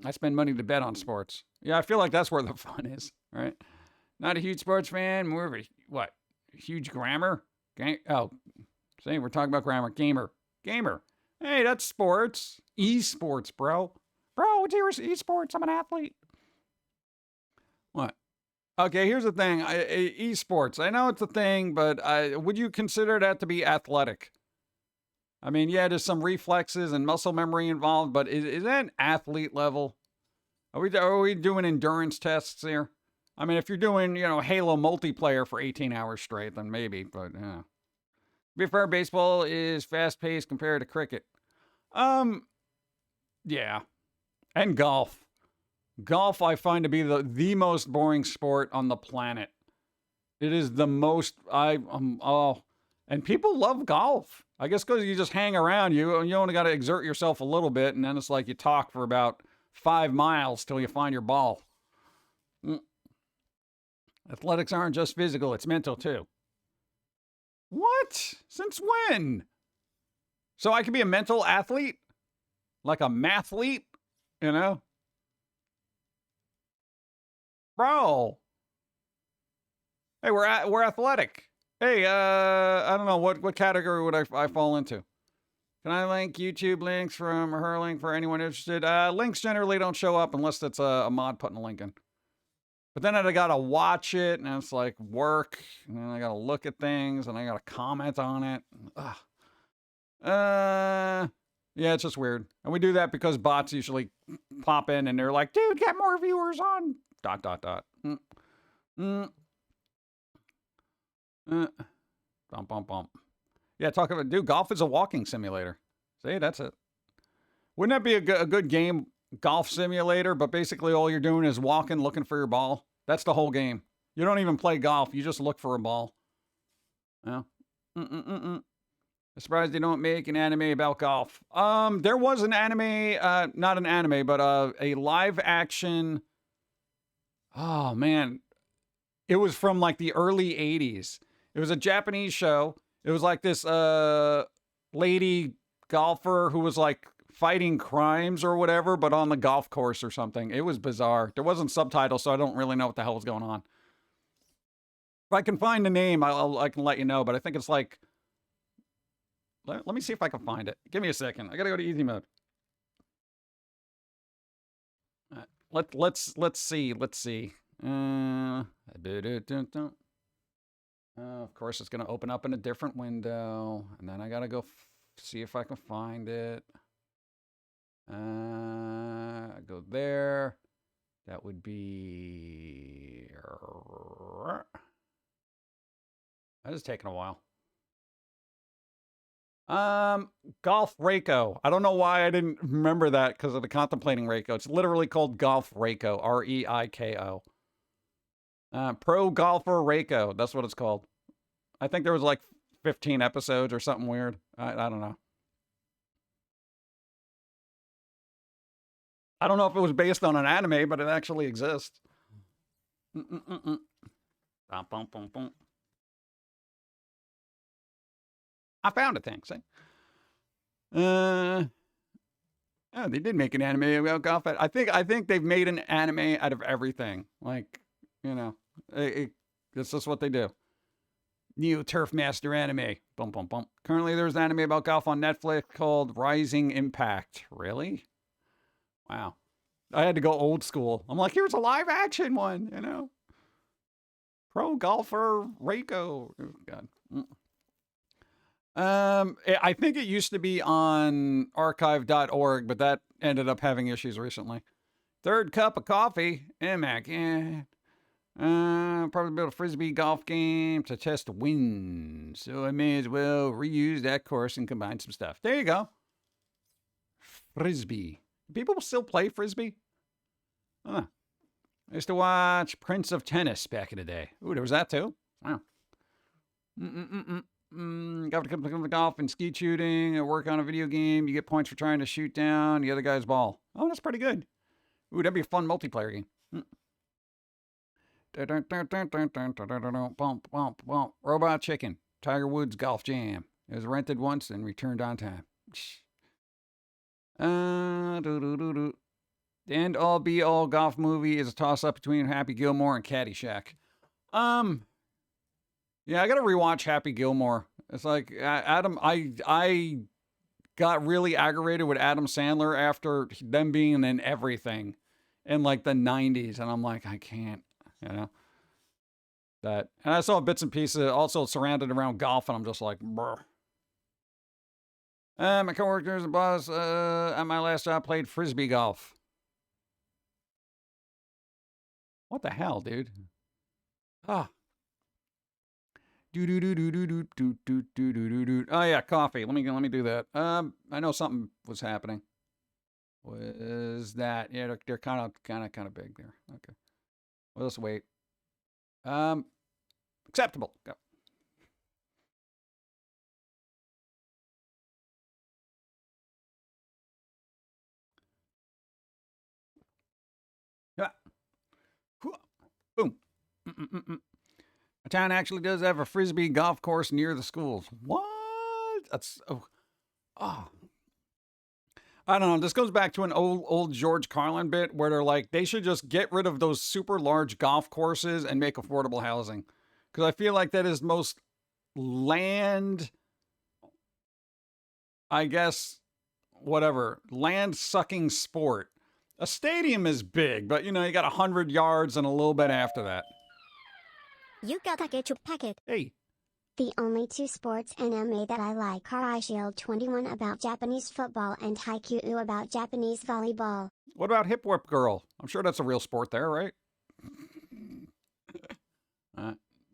I spend money to bet on sports. Yeah, I feel like that's where the fun is, right? Not a huge sports fan, more of a huge grammar. See, we're talking about grammar. Gamer. Hey, that's sports. Esports, bro. Bro, what's your esports? I'm an athlete. What? Okay, here's the thing. Esports. I know it's a thing, but would you consider that to be athletic? I mean, yeah, there's some reflexes and muscle memory involved, but is that athlete level? Are we doing endurance tests here? I mean, if you're doing, Halo multiplayer for 18 hours straight, then maybe, but yeah. To be fair, baseball is fast-paced compared to cricket. Yeah. And golf. Golf I find to be the most boring sport on the planet. It is the most, and people love golf. I guess because you just hang around, you only got to exert yourself a little bit, and then it's like you talk for about 5 miles till you find your ball. Athletics aren't just physical, it's mental too. What? Since when? So I could be a mental athlete? Like a mathlete? Bro. Hey, we're athletic. Hey, I don't know, what category would I fall into? Can I link YouTube links from hurling for anyone interested? Links generally don't show up unless it's a mod putting a link in. But then I gotta watch it, and it's like work, and then I gotta look at things, and I gotta comment on it. Yeah, it's just weird. And we do that because bots usually pop in, and they're like, dude, get more viewers on ... Bump, bump, bump. Yeah, talk about, dude, golf is a walking simulator. See, that's it. Wouldn't that be a good game, golf simulator, but basically all you're doing is walking, looking for your ball? That's the whole game. You don't even play golf. You just look for a ball. Yeah. I'm surprised they don't make an anime about golf. There was an anime, not an anime, but a live action. Oh, man. It was from like the early 80s. It was a Japanese show. It was like this lady golfer who was like fighting crimes or whatever, but on the golf course or something. It was bizarre. There wasn't subtitles, so I don't really know what the hell was going on. If I can find the name, I can let you know, but I think it's like... Let me see if I can find it. Give me a second. I gotta go to easy mode. Let's see. Of course, it's gonna open up in a different window, and then I gotta go see if I can find it. Go there. That would be... That is taking a while. Golf Reiko. I don't know why I didn't remember that because of the contemplating Reiko. It's literally called Golf Reiko. Reiko. Pro Golfer Reiko. That's what it's called. I think there was like 15 episodes or something weird. I don't know. I don't know if it was based on an anime, but it actually exists. Bum, bum, bum, bum. I found it, thanks. Oh, they did make an anime about golf. I think they've made an anime out of everything. Like, you know, it's just what they do. Neo Turf Master anime. Bum, bum, bum. Currently, there's an anime about golf on Netflix called Rising Impact. Really? Wow. I had to go old school. I'm like, here's a live action one, you know? Pro golfer Reiko. Oh, God. I think it used to be on archive.org, but that ended up having issues recently. Third cup of coffee. Mac. Probably build a frisbee golf game to test wind. So I may as well reuse that course and combine some stuff. There you go. Frisbee. People still play frisbee? Huh. I used to watch Prince of Tennis back in the day. Ooh, there was that too. Wow. Got to come to golf and skeet shooting and work on a video game. You get points for trying to shoot down the other guy's ball. Oh, that's pretty good. Ooh, that'd be a fun multiplayer game. Robot Chicken. Tiger Woods Golf Jam. It was rented once and returned on time. The end all be all golf movie is a toss up between Happy Gilmore and Caddyshack. Yeah, I gotta rewatch Happy Gilmore. It's like Adam. I got really aggravated with Adam Sandler after them being in everything in like the 90s, and I'm like, I can't, you know. That, and I saw bits and pieces also surrounded around golf, and I'm just like, brr. My coworkers and boss at my last job played frisbee golf. What the hell, dude? Ah. Oh yeah, coffee. Let me do that. I know something was happening. Was that? Yeah, they're kind of big there. Okay. Well, let's wait. Acceptable. Go. Yeah. Boom. A town actually does have a frisbee golf course near the schools. What? That's oh. I don't know. This goes back to an old George Carlin bit where they're like, they should just get rid of those super large golf courses and make affordable housing. Because I feel like that is most land, I guess, whatever, land sucking sport. A stadium is big, but you know, you got 100 yards and a little bit after that. You gotta get your packet. Hey. The only two sports anime that I like are iShield 21 about Japanese football and Haikyuu about Japanese volleyball. What about Hip Whip Girl? I'm sure that's a real sport there, right?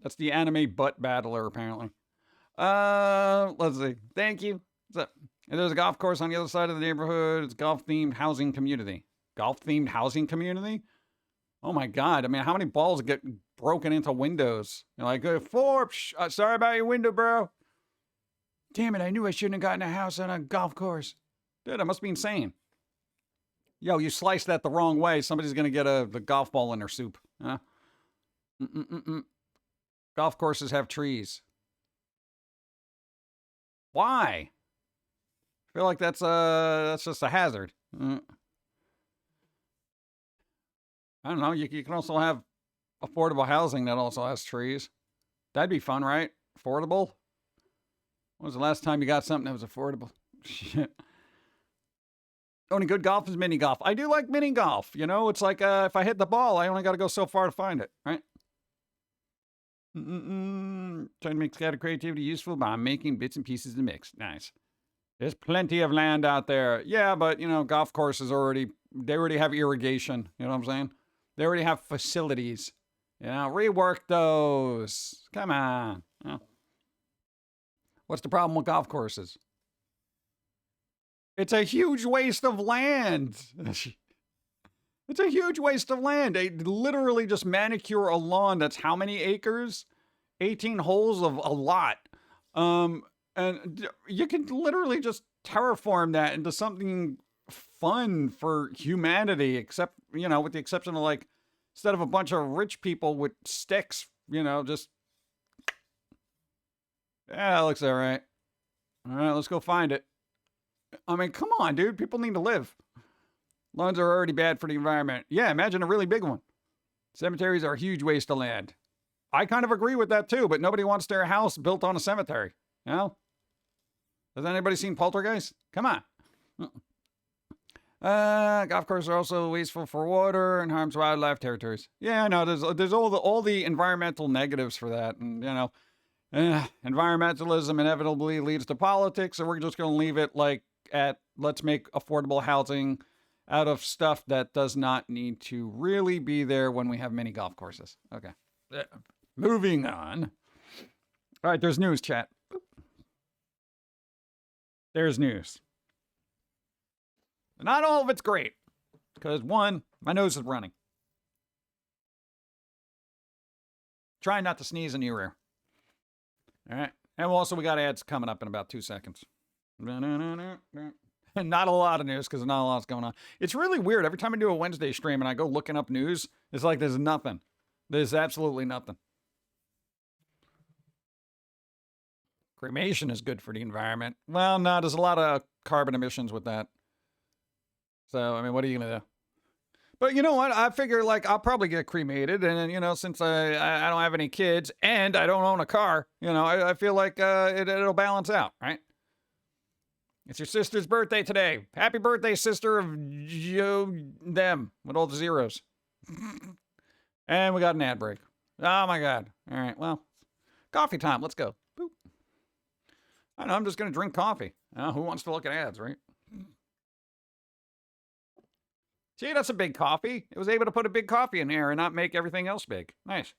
That's the anime butt battler, apparently. Let's see. Thank you. And there's a golf course on the other side of the neighborhood. It's a golf-themed housing community. Golf-themed housing community? Oh my God. I mean, how many balls get broken into windows? You're like, Forbes, sorry about your window, bro. Damn it, I knew I shouldn't have gotten a house on a golf course. Dude, that must be insane. Yo, you sliced that the wrong way. Somebody's going to get the golf ball in their soup. Huh? Golf courses have trees. Why? I feel like that's just a hazard. I don't know. You can also have affordable housing that also has trees. That'd be fun, right? Affordable? When was the last time you got something that was affordable? Shit. Only good golf is mini golf. I do like mini golf. You know, it's like if I hit the ball, I only got to go so far to find it, right? Trying to make scattered creativity useful by making bits and pieces to mix. Nice. There's plenty of land out there. Yeah, but, you know, golf courses they already have irrigation. You know what I'm saying? They already have facilities. You know, rework those. Come on. You know. What's the problem with golf courses? It's a huge waste of land. It's a huge waste of land. They literally just manicure a lawn that's how many acres? 18 holes of a lot. And you can literally just terraform that into something fun for humanity, except, you know, with the exception of like, instead of a bunch of rich people with sticks you know, just, yeah, it looks all right. All right, let's go find it. I mean, come on, dude. People need to live. Lawns are already bad for the environment. Yeah, imagine a really big one. Cemeteries are a huge waste of land. I kind of agree with that too, but nobody wants their house built on a cemetery. You know? Has anybody seen Poltergeist? Come on. Golf courses are also wasteful for water and harms wildlife territories. Yeah, I know. There's all the environmental negatives for that, and you know, environmentalism inevitably leads to politics, so we're just going to leave it like at let's make affordable housing out of stuff that does not need to really be there when we have many golf courses. Okay. Moving on. All right, there's news, chat. There's news. Not all of it's great. Because, one, my nose is running. Try not to sneeze in your ear. All right. And also, we got ads coming up in about 2 seconds. And not a lot of news because not a lot's going on. It's really weird. Every time I do a Wednesday stream and I go looking up news, it's like there's nothing. There's absolutely nothing. Cremation is good for the environment. Well, no, there's a lot of carbon emissions with that. So, I mean, what are you going to do? But you know what? I figure, like, I'll probably get cremated. And, you know, since I don't have any kids and I don't own a car, you know, I feel like it'll balance out, right? It's your sister's birthday today. Happy birthday, sister of them, with all the zeros. And we got an ad break. Oh, my God. All right, well, coffee time. Let's go. Boop. I know, I'm just going to drink coffee. Who wants to look at ads, right? See, that's a big coffee. It was able to put a big coffee in here and not make everything else big. Nice.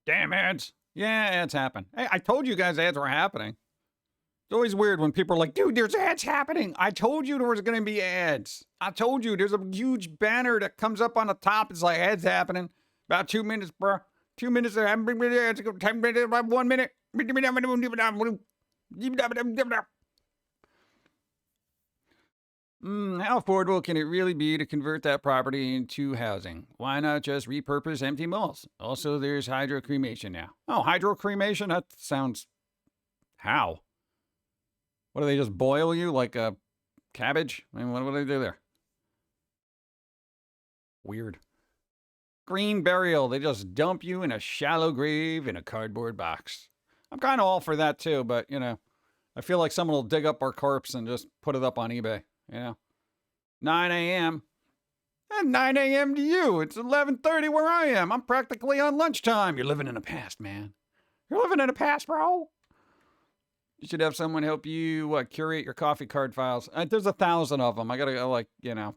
Damn ads. Yeah, ads happen. Hey, I told you guys ads were happening. It's always weird when people are like, dude, there's ads happening. I told you there was going to be ads. I told you there's a huge banner that comes up on the top. It's like ads happening. About 2 minutes, bro. 2 minutes. 10 minutes, 1 minute. How affordable can it really be to convert that property into housing? Why not just repurpose empty malls? Also, there's hydrocremation now. Oh, hydrocremation? That sounds... How? What do they just boil you like a cabbage? I mean, what do they do there? Weird. Green burial. They just dump you in a shallow grave in a cardboard box. I'm kind of all for that too, but, you know, I feel like someone will dig up our corpse and just put it up on eBay. You know, 9 a.m. And 9 a.m. to you. It's 11:30 where I am. I'm practically on lunchtime. You're living in the past, man. You're living in the past, bro. You should have someone help you curate your coffee card files. There's 1,000 of them. I gotta like, you know,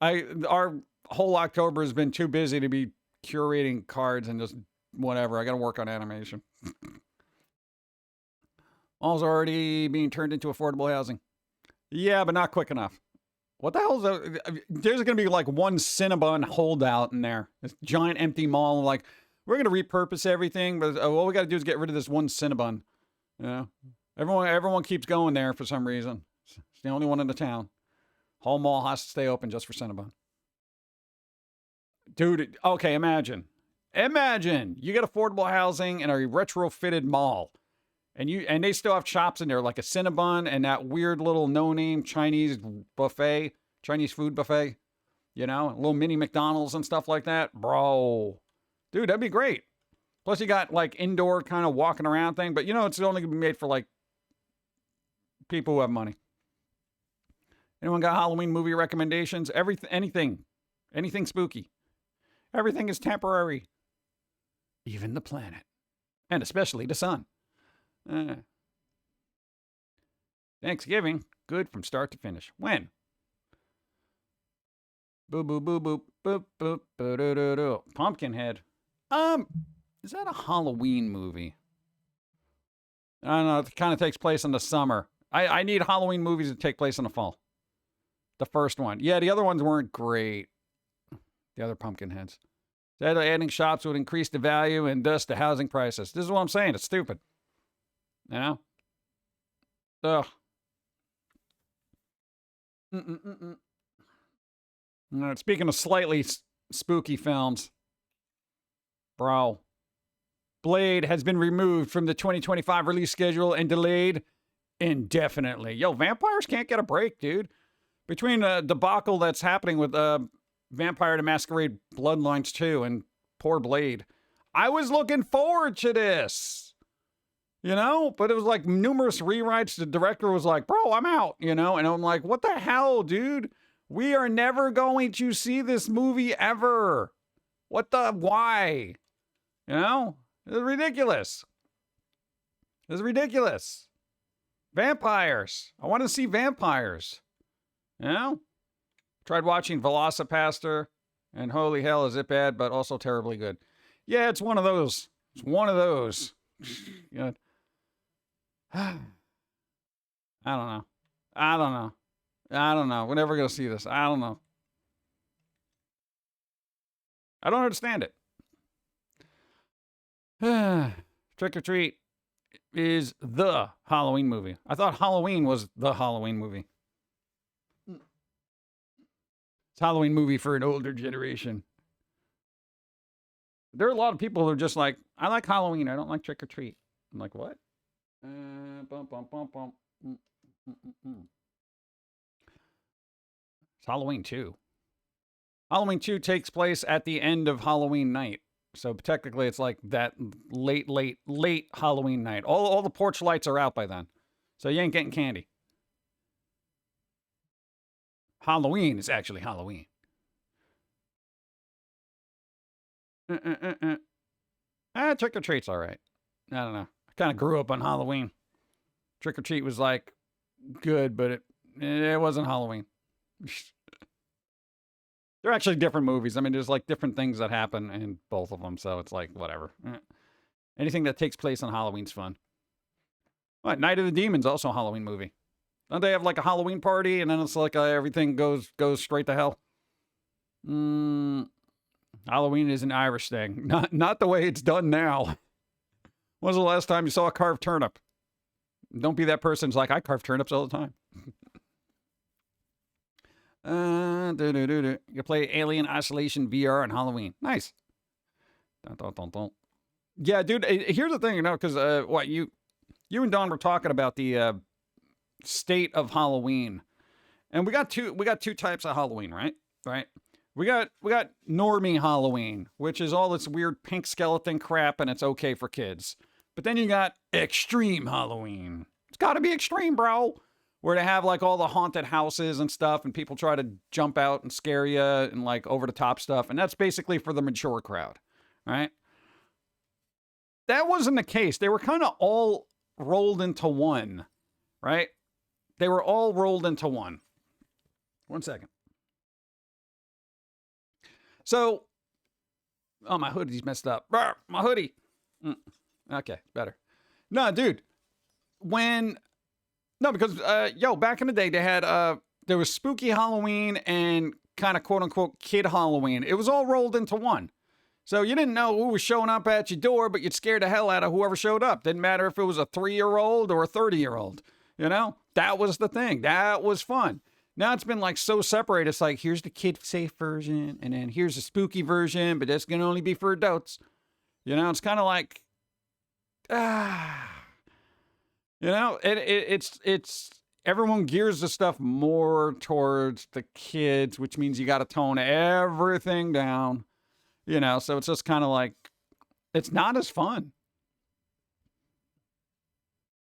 our whole October has been too busy to be curating cards and just whatever. I gotta work on animation. All's already being turned into affordable housing. Yeah, but not quick enough. What the hell is that? There's going to be like one Cinnabon holdout in there. This giant empty mall. Like, we're going to repurpose everything, but all we got to do is get rid of this one Cinnabon. You know? Everyone keeps going there for some reason. It's the only one in the town. Whole mall has to stay open just for Cinnabon. Dude, okay, imagine. Imagine you get affordable housing in a retrofitted mall. And they still have shops in there like a Cinnabon and that weird little no-name Chinese buffet, Chinese food buffet, you know, little mini McDonald's and stuff like that. Bro, dude, that'd be great. Plus you got like indoor kind of walking around thing, but you know, it's only gonna be made for like people who have money. Anyone got Halloween movie recommendations? Anything spooky. Everything is temporary. Even the planet. And especially the sun. Thanksgiving, good from start to finish. When? Boop boop boop boop boop boop boop doo doo doo. Pumpkinhead. Is that a Halloween movie? I don't know. It kind of takes place in the summer. I need Halloween movies that take place in the fall. The first one. Yeah, the other ones weren't great. The other Pumpkinheads. Instead of adding shops would increase the value and thus the housing prices. This is what I'm saying. It's stupid. You know? Ugh. All right, speaking of slightly spooky films, bro, Blade has been removed from the 2025 release schedule and delayed indefinitely. Yo, vampires can't get a break, dude. Between the debacle that's happening with Vampire the Masquerade Bloodlines 2 and poor Blade, I was looking forward to this. You know, but it was like numerous rewrites. The director was like, bro, I'm out, you know? And I'm like, what the hell, dude? We are never going to see this movie ever. Why? You know? It's ridiculous. It's ridiculous. Vampires. I want to see vampires. You know? Tried watching Velocipaster, and holy hell, is it bad, but also terribly good. Yeah, it's one of those. It's one of those. You know? I don't know. I don't know. We're never going to see this. I don't know. I don't understand it. Trick or Treat is the Halloween movie. I thought Halloween was the Halloween movie. It's a Halloween movie for an older generation. There are a lot of people who are just like, I like Halloween. I don't like Trick or Treat. I'm like, what? It's Halloween 2. Halloween 2 takes place at the end of Halloween night. So technically it's like that late Halloween night. All the porch lights are out by then. So you ain't getting candy. Halloween is actually Halloween. Trick or Treat's all right. I don't know. I kind of grew up on Halloween. Trick or Treat was like good, but it wasn't Halloween. They're actually different movies. I mean, there's like different things that happen in both of them, so it's like whatever. Anything that takes place on Halloween's fun. What? Night of the Demons, also a Halloween movie. Don't they have like a Halloween party and then it's like everything goes straight to hell? Halloween is an Irish thing, not the way it's done now. When was the last time you saw a carved turnip? Don't be that person who's like, I carve turnips all the time. You play Alien Isolation VR on Halloween. Nice. Yeah, dude. Here's the thing, you know, because what you and Don were talking about the state of Halloween, and we got two types of Halloween, right? Right. We got normie Halloween, which is all this weird pink skeleton crap, and it's okay for kids. But then you got extreme Halloween. It's got to be extreme, bro. Where they have like all the haunted houses and stuff, and people try to jump out and scare you and like over the top stuff. And that's basically for the mature crowd, right? That wasn't the case. They were kind of all rolled into one, right? They were all rolled into one. 1 second. So, oh, my hoodie's messed up. My hoodie. Okay, better. No, dude. Because back in the day, they had, there was spooky Halloween and kind of quote unquote kid Halloween. It was all rolled into one. So you didn't know who was showing up at your door, but you'd scare the hell out of whoever showed up. Didn't matter if it was a 3-year-old or a 30-year-old. You know, that was the thing. That was fun. Now it's been like so separated. It's like, here's the kid safe version, and then here's the spooky version, but that's going to only be for adults. You know, it's kind of like, you know, it's everyone gears the stuff more towards the kids, which means you got to tone everything down, you know, so it's just kind of like, it's not as fun.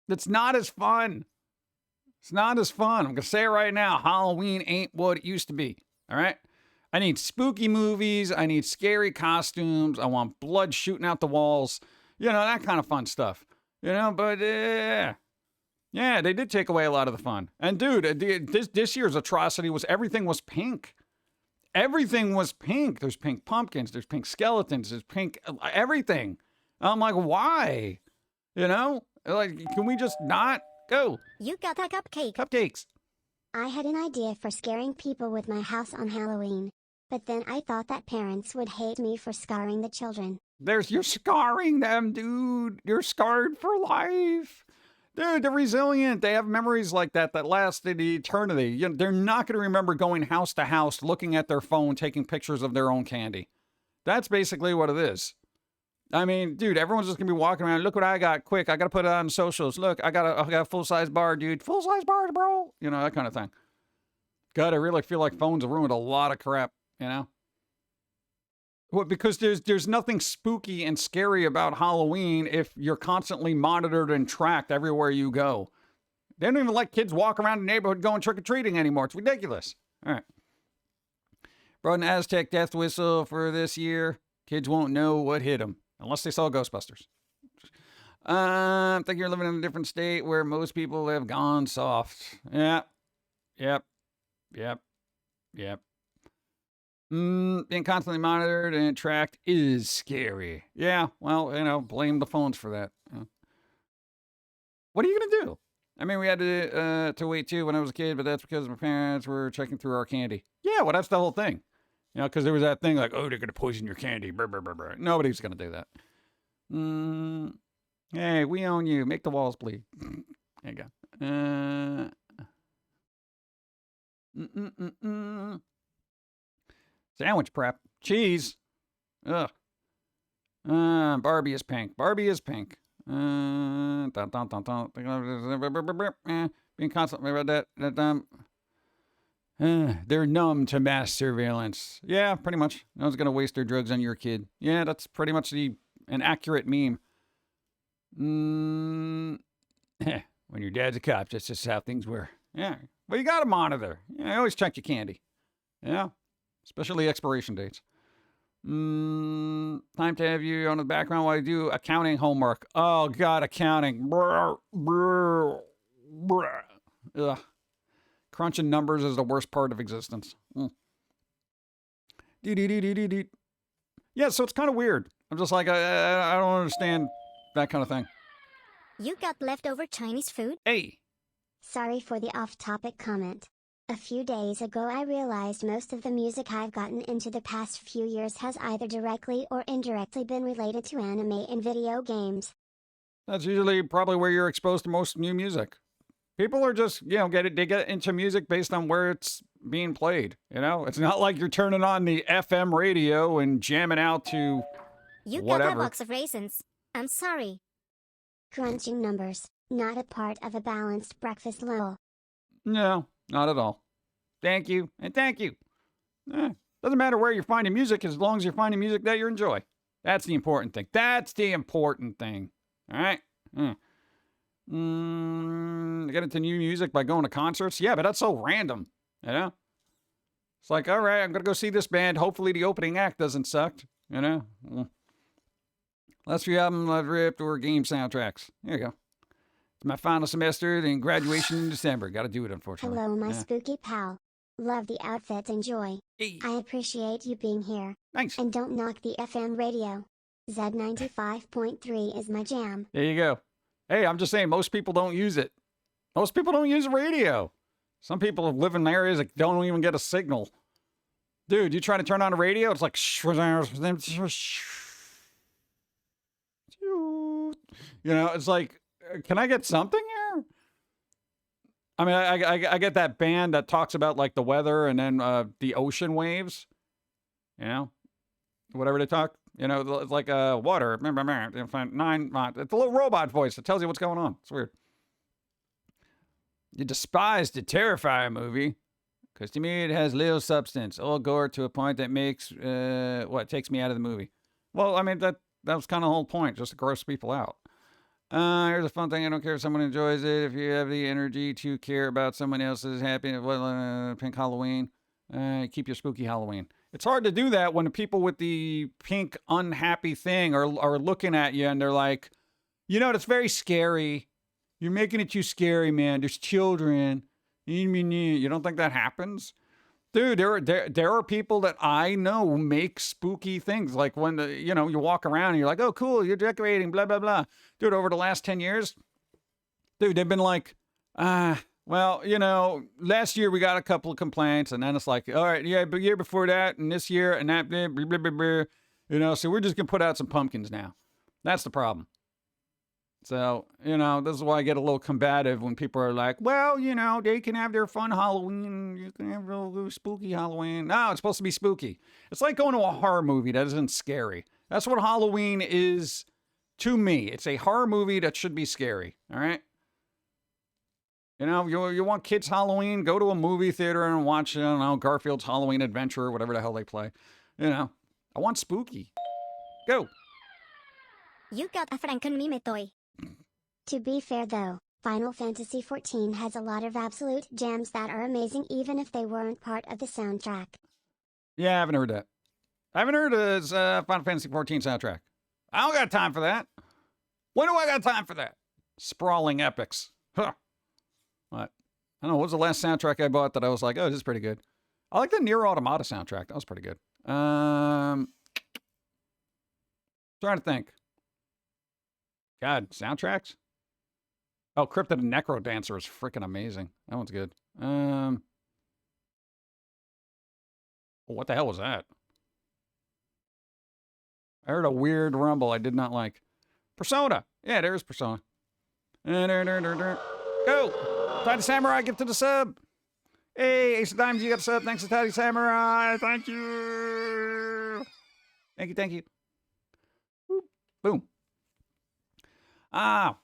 It's not as fun. It's not as fun. I'm going to say it right now. Halloween ain't what it used to be. All right. I need spooky movies. I need scary costumes. I want blood shooting out the walls. You know, that kind of fun stuff. You know, but yeah, they did take away a lot of the fun. And dude, this year's atrocity was everything was pink. Everything was pink. There's pink pumpkins. There's pink skeletons. There's pink everything. I'm like, why? You know, like, can we just not go? You got a cupcake. Cupcakes. I had an idea for scaring people with my house on Halloween, But then I thought that parents would hate me for scarring the children. You're scarring them, dude. You're scarred for life. Dude, they're resilient. They have memories like that last in eternity. They're not going to remember going house to house, looking at their phone, taking pictures of their own candy. That's basically what it is. I mean, dude, everyone's just going to be walking around. Look what I got. Quick, I got to put it on socials. Look, I got a full-size bar, dude. Full-size bar, bro. You know, that kind of thing. God, I really feel like phones have ruined a lot of crap, you know? Well, because there's nothing spooky and scary about Halloween if you're constantly monitored and tracked everywhere you go. They don't even let kids walk around the neighborhood going trick-or-treating anymore. It's ridiculous. All right. Brought an Aztec death whistle for this year. Kids won't know what hit them unless they saw Ghostbusters. I think you're living in a different state where most people have gone soft. Yeah. Yep. Being constantly monitored and tracked is scary. Yeah, well, you know, blame the phones for that. What are you going to do? I mean, we had to wait too when I was a kid, but that's because my parents were checking through our candy. Yeah, well, that's the whole thing. You know, because there was that thing like, oh, they're going to poison your candy. Brr, brr, brr, brr. Nobody's going to do that. Hey, we own you. Make the walls bleed. There you go. Sandwich prep. Cheese. Ugh. Barbie is pink. Barbie is pink. Being constantly about that. They're numb to mass surveillance. Yeah, pretty much. No one's going to waste their drugs on your kid. Yeah, that's pretty much an accurate meme. When your dad's a cop, that's just how things were. Yeah. Well, you got to monitor. Yeah, always check your candy. Yeah. Especially expiration dates. Time to have you on the background while you do accounting homework. Oh, God, accounting. Brr, brr, brr. Ugh. Crunching numbers is the worst part of existence. Yeah, so it's kind of weird. I'm just like, I don't understand that kind of thing. You got leftover Chinese food? Hey. Sorry for the off-topic comment. A few days ago I realized most of the music I've gotten into the past few years has either directly or indirectly been related to anime and video games. That's usually probably where you're exposed to most new music. People are just, you know, they get into music based on where it's being played, you know? It's not like you're turning on the FM radio and jamming out to You whatever. got my box of raisins. I'm sorry. Crunching numbers, not a part of a balanced breakfast lol. No, not at all. Thank you, and thank you. Doesn't matter where you're finding music as long as you're finding music that you enjoy. That's the important thing. That's the important thing. All right? Get into new music by going to concerts? Yeah, but that's so random, you know? It's like, all right, I'm going to go see this band. Hopefully the opening act doesn't suck, you know? Last few albums I've ripped or game soundtracks. There you go. It's my final semester, then graduation in December. Got to do it, unfortunately. Hello, my spooky pal. Love the outfits, enjoy. Hey. I appreciate you being here. Thanks. And don't knock the FM radio. Z95.3 is my jam. There you go. Hey, I'm just saying, most people don't use it. Most people don't use radio. Some people live in areas that don't even get a signal. Dude, you try to turn on a radio, it's like... You know, it's like, can I get something here? I mean, I get that band that talks about, like, the weather and then the ocean waves. You know? Whatever they talk. You know, it's like water. It's a little robot voice that tells you what's going on. It's weird. You despise the Terrifier movie. Because to me, it has little substance. All gore to a point that makes, takes me out of the movie. Well, I mean, that was kind of the whole point, just to gross people out. Here's a fun thing. I don't care if someone enjoys it. If you have the energy to care about someone else's happiness, pink Halloween, keep your spooky Halloween. It's hard to do that when the people with the pink unhappy thing are looking at you and they're like, you know, that's very scary. You're making it too scary, man. There's children. You don't think that happens? Dude, there are people that I know make spooky things. Like when you walk around and you're like, oh, cool, you're decorating, blah, blah, blah. Dude, over the last 10 years, dude, they've been like, Well, last year we got a couple of complaints, and then it's like, all right, yeah, but year before that, and this year, and that, blah, blah, blah, blah, so we're just going to put out some pumpkins now. That's the problem. So, this is why I get a little combative when people are like, well, they can have their fun Halloween, you can have real spooky Halloween. No, it's supposed to be spooky. It's like going to a horror movie that isn't scary. That's what Halloween is to me. It's a horror movie that should be scary, all right? You want kids' Halloween, go to a movie theater and watch, Garfield's Halloween Adventure or whatever the hell they play. I want spooky. Go. You got a Franken meme toy. To be fair though, Final Fantasy XIV has a lot of absolute gems that are amazing even if they weren't part of the soundtrack. Yeah, I haven't heard that. I haven't heard of Final Fantasy XIV soundtrack. I don't got time for that. When do I got time for that? Sprawling epics. Huh. What? I don't know. What was the last soundtrack I bought that I was like, oh, this is pretty good? I like the Nier Automata soundtrack. That was pretty good. Trying to think. God, soundtracks? Oh, Cryptid and Necro Dancer is freaking amazing. That one's good. What the hell was that? I heard a weird rumble I did not like. Persona. Yeah, there's Persona. Go. Tidy Samurai, give to the sub. Hey, Ace of Diamonds, you got a sub. Thanks to Tidy Samurai. Thank you. Thank you. Boom.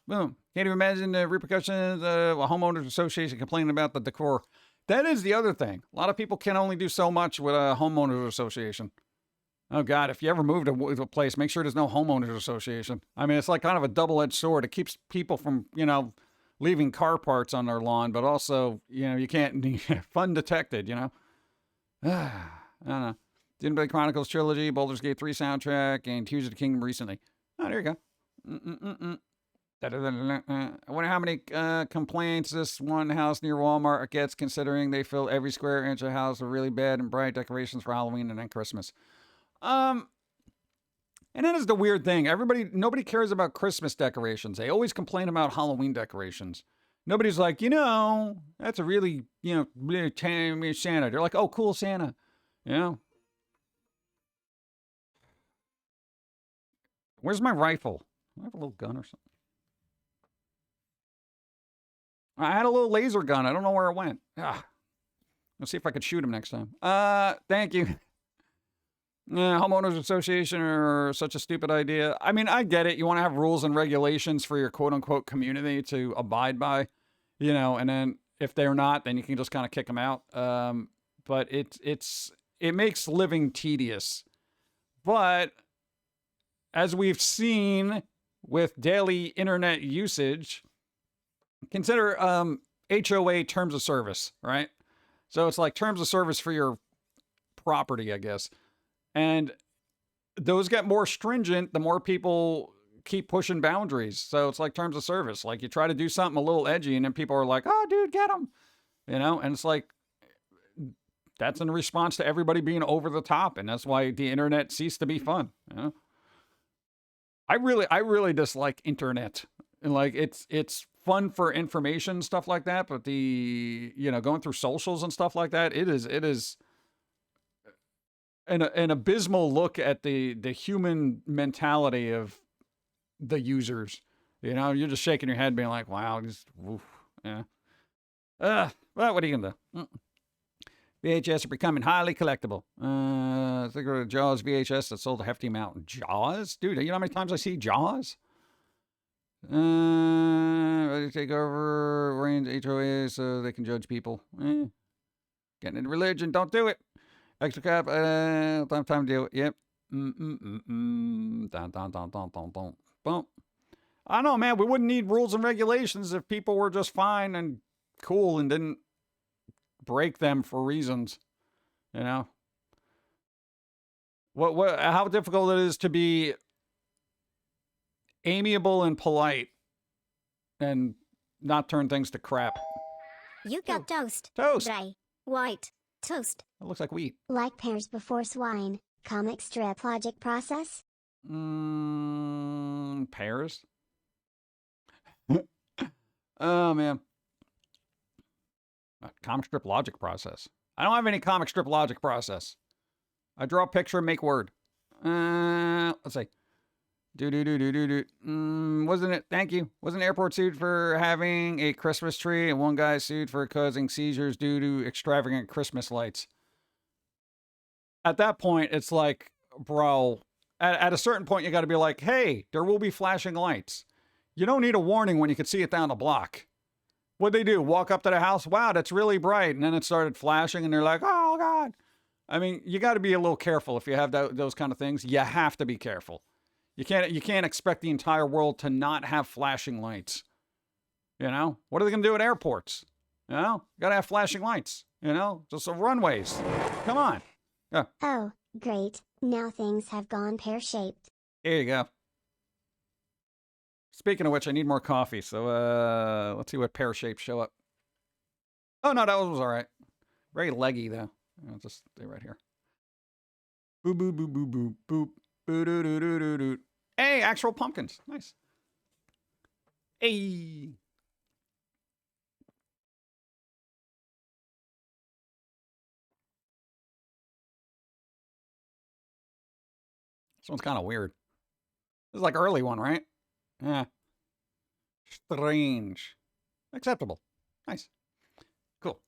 Boom. Can't even imagine the repercussions of a homeowners association complaining about the decor. That is the other thing. A lot of people can only do so much with a homeowners association. Oh, God, if you ever move to a place, make sure there's no homeowners association. I mean, it's like kind of a double-edged sword. It keeps people from, leaving car parts on their lawn, but also, you can't, fun detected, I don't know. Didn't Blade Chronicles trilogy, Baldur's Gate 3 soundtrack, and Tears of the Kingdom recently. Oh, there you go. I wonder how many complaints this one house near Walmart gets, considering they fill every square inch of the house with really bad and bright decorations for Halloween and then Christmas. And that is the weird thing. Nobody cares about Christmas decorations. They always complain about Halloween decorations. Nobody's like, that's a really, really Santa. They're like, oh, cool Santa. Where's my rifle? I have a little gun or something. I had a little laser gun. I don't know where it went. Let's see if I could shoot him next time. Thank you. Homeowners Association are such a stupid idea. I mean, I get it. You want to have rules and regulations for your quote-unquote community to abide by, and then if they're not, then you can just kind of kick them out. But it makes living tedious. But as we've seen with daily internet usage, consider HOA terms of service, right? So it's like terms of service for your property, I guess. And those get more stringent the more people keep pushing boundaries. So it's like terms of service. Like you try to do something a little edgy and then people are like, oh, dude, get them. And it's like, that's in response to everybody being over the top. And that's why the internet ceased to be fun. I really dislike internet. And like, it's fun for information, stuff like that. But going through socials and stuff like that, it is an abysmal look at the human mentality of the users. You're just shaking your head being like, wow, just, oof, yeah. Well, what are you going to do? VHS are becoming highly collectible. I think of Jaws VHS that sold a hefty amount. Jaws? Dude, you know how many times I see Jaws? Ready to take over range HOA so they can judge people. Getting into religion, don't do it. Extra cap, time to deal with. Yep. Dun, dun, dun, dun, dun, dun. Boom. I don't know, man. We wouldn't need rules and regulations if people were just fine and cool and didn't break them for reasons. How difficult it is to be amiable and polite and not turn things to crap. You got toast. Toast. Dry. White. Toast. It looks like wheat. Like pears before swine, comic strip logic process? Pears? Oh, man. Comic strip logic process. I don't have any comic strip logic process. I draw a picture and make word. Let's see. Wasn't it? Thank you. Wasn't airport sued for having a Christmas tree, and one guy sued for causing seizures due to extravagant Christmas lights. At that point, it's like, bro, at a certain point, you got to be like, hey, there will be flashing lights. You don't need a warning when you can see it down the block. What'd they do? Walk up to the house? Wow, that's really bright. And then it started flashing, and they're like, oh, God. I mean, you got to be a little careful if you have those kind of things. You have to be careful. You can't expect the entire world to not have flashing lights. You know? What are they going to do at airports? You know? You got to have flashing lights. You know? Just the runways. Come on. Yeah. Oh, great. Now things have gone pear-shaped. Here you go. Speaking of which, I need more coffee. So let's see what pear shapes show up. Oh, no, that was all right. Very leggy, though. I'll just stay right here. Boop, boop, boop, boop, boop, boop. Boo, doo, doo, doo, doo, doo. Hey, actual pumpkins. Nice. Hey. This one's kind of weird. This is like early one, right? Yeah. Strange. Acceptable. Nice. Cool.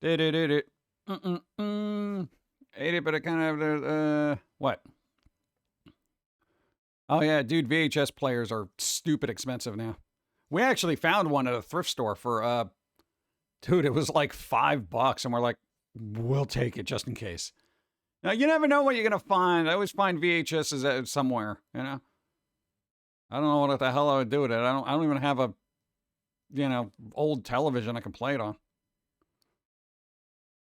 Ate it, but I kind of, what? Oh, yeah, dude, VHS players are stupid expensive now. We actually found one at a thrift store for, dude, it was like $5, and we're like, we'll take it just in case. Now, you never know what you're going to find. I always find VHSs somewhere, you know? I don't know what the hell I would do with it. I don't even have a, old television I can play it on.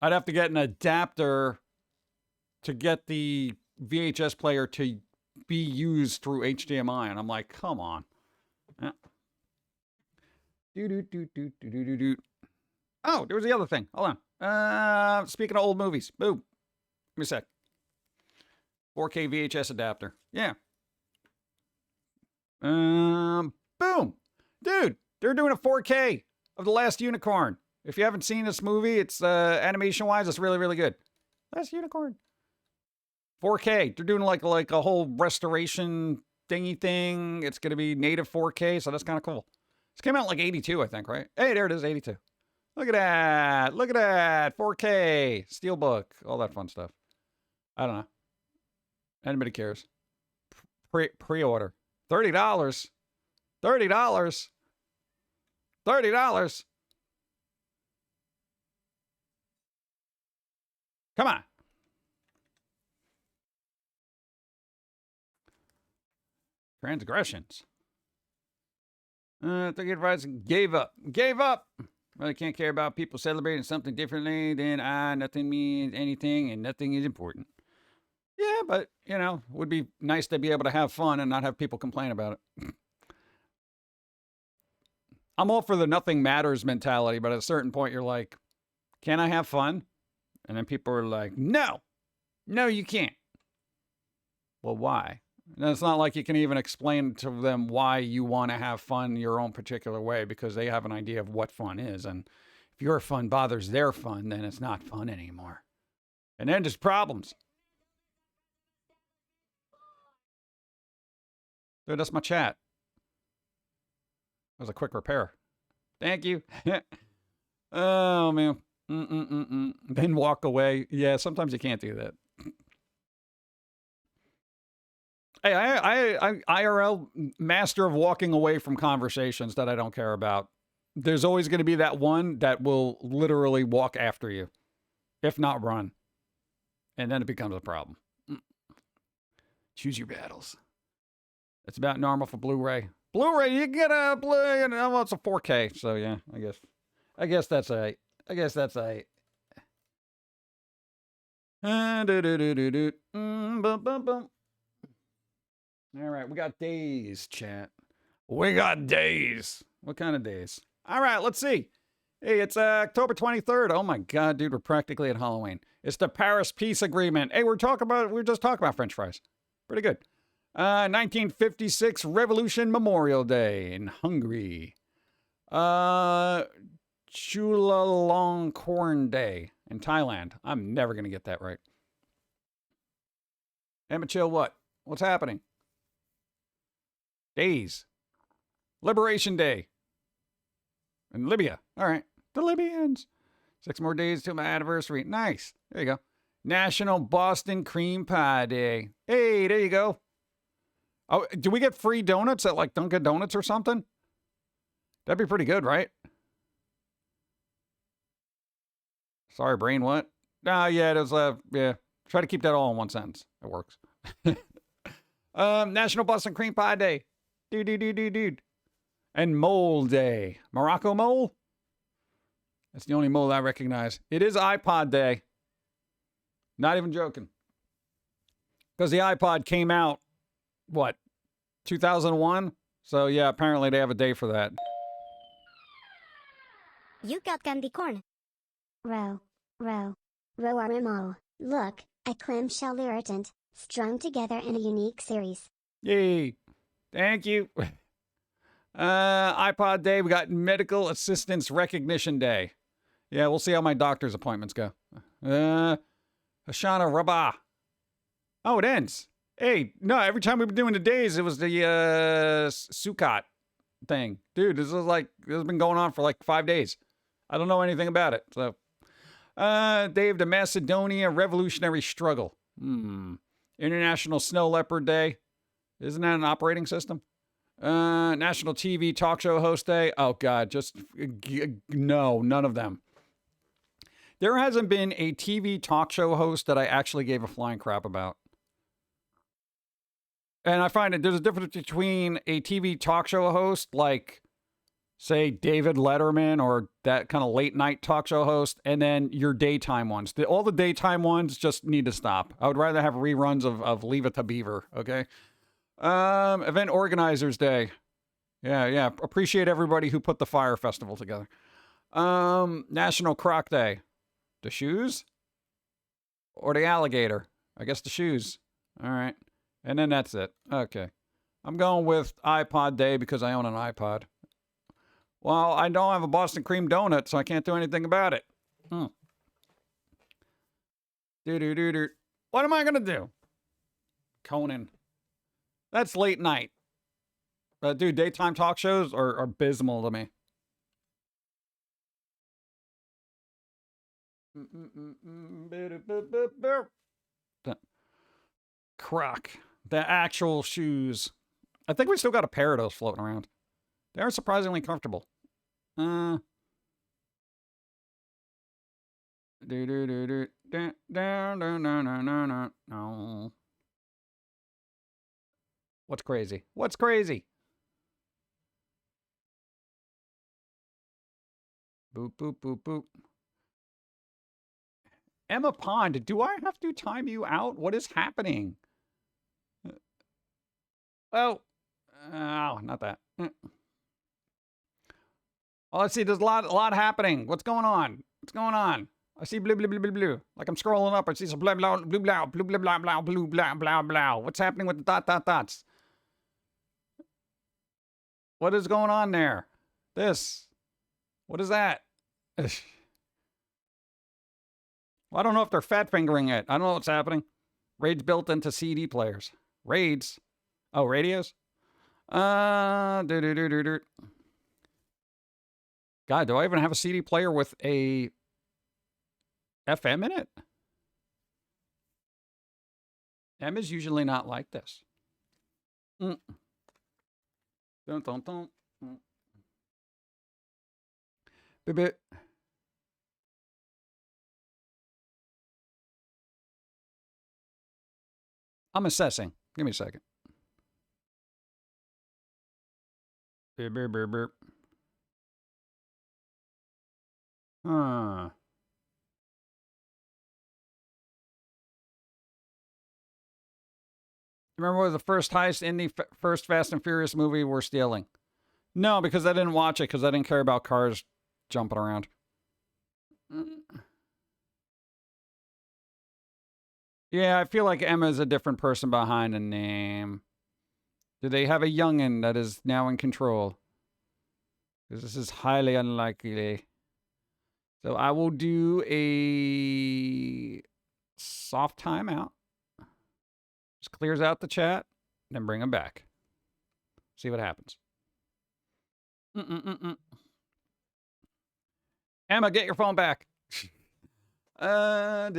I'd have to get an adapter to get the VHS player to be used through HDMI. And I'm like, come on. Yeah. Oh, there was the other thing. Hold on. Speaking of old movies. Boom. Give me a sec. 4K VHS adapter. Yeah. Boom. Dude, they're doing a 4K of The Last Unicorn. If you haven't seen this movie, it's animation-wise, it's really, really good. Last Unicorn. 4K. They're doing like a whole restoration thingy thing. It's going to be native 4K, so that's kind of cool. This came out in like 82, I think, right? Hey, there it is, 82. Look at that. Look at that. 4K. Steelbook. All that fun stuff. I don't know. Anybody cares. Pre-order. $30. $30. $30. Come on. Transgressions. I think advice gave up. Gave up. Really can't care about people celebrating something differently than nothing means anything and nothing is important. Yeah, but, it would be nice to be able to have fun and not have people complain about it. I'm all for the nothing matters mentality, but at a certain point you're like, can I have fun? And then people are like, no, you can't. Well, why? And it's not like you can even explain to them why you want to have fun your own particular way because they have an idea of what fun is. And if your fun bothers their fun, then it's not fun anymore. And then there's problems. Dude, that's my chat. That was a quick repair. Thank you. Oh, man. Then walk away. Yeah, sometimes you can't do that. Hey, I IRL master of walking away from conversations that I don't care about. There's always going to be that one that will literally walk after you, if not run. And then it becomes a problem. Choose your battles. It's about normal for Blu-ray. Blu-ray, you get a Blu-ray, well, it's a 4K, so yeah, I guess that's a. All right, we got days, chat. We got days. What kind of days? All right, let's see. Hey, it's October 23rd. Oh my God, dude, we're practically at Halloween. It's the Paris Peace Agreement. Hey, we're just talking about French fries. Pretty good. 1956 Revolution Memorial Day in Hungary. Chulalongkorn Day in Thailand. I'm never going to get that right. Emma Chill, what? What's happening? Days. Liberation Day. In Libya. All right. The Libyans. 6 more days till my anniversary. Nice. There you go. National Boston Cream Pie Day. Hey, there you go. Oh, do we get free donuts at like Dunkin' Donuts or something? That'd be pretty good, right? Sorry, brain, what? Yeah, it was, yeah. Try to keep that all in one sentence. It works. National Boston Cream Pie Day. Dude. And Mole Day. Morocco mole? That's the only mole I recognize. It is iPod Day. Not even joking. Because the iPod came out, what, 2001? So, yeah, apparently they have a day for that. You got candy corn. Roarimo. Look, a clamshell irritant, strung together in a unique series. Yay. Thank you. iPod Day. We got Medical Assistance Recognition Day. Yeah, we'll see how my doctor's appointments go. Hashanah Rabbah. Oh, it ends. Hey, no, every time we've been doing the days, it was the Sukkot thing. Dude, this has been going on for like 5 days. I don't know anything about it. So, Day of the Macedonia Revolutionary Struggle. International Snow Leopard Day. Isn't that an operating system? National TV Talk Show Host Day. Oh, God, just no, none of them. There hasn't been a TV talk show host that I actually gave a flying crap about. And I find that there's a difference between a TV talk show host like, say, David Letterman or that kind of late night talk show host, and then your daytime ones. All the daytime ones just need to stop. I would rather have reruns of Leave It to Beaver, okay? Event Organizers Day. Yeah. Appreciate everybody who put the Fire Festival together. National Croc Day. The shoes? Or the alligator? I guess the shoes. All right. And then that's it. Okay. I'm going with iPod Day because I own an iPod. Well, I don't have a Boston cream donut, so I can't do anything about it. What am I going to do? Conan. That's late night. Dude, daytime talk shows are abysmal to me. Croc. The actual shoes. I think we still got a pair of those floating around. They're surprisingly comfortable. What's crazy? What's crazy? Boop, boop, boop, boop. Emma Pond, do I have to time you out? What is happening? Oh, not that. Oh, let's see. There's a lot happening. What's going on? What's going on? I see blue, blue, blue, blue, blue. Like I'm scrolling up. I see some blah, blah, blue, blah, blue, blah, blah, blah, blue, blah, blah, blah. What's happening with the dots? What is going on there? This. What is that? Well, I don't know if they're fat fingering it. I don't know what's happening. Raids built into CD players. Raids. Oh, radios? God, do I even have a CD player with a FM in it? M is usually not like this. Dun, dun, dun. Bit. I'm assessing. Give me a second. Burp, burp, burp, burp. Remember what was the first heist in the first Fast and Furious movie we're stealing? No, because I didn't watch it because I didn't care about cars jumping around. Yeah, I feel like Emma's a different person behind the name. Do they have a youngin that is now in control? Because this is highly unlikely. So I will do a soft timeout. Just clears out the chat, then bring them back. See what happens. Emma, get your phone back. Summon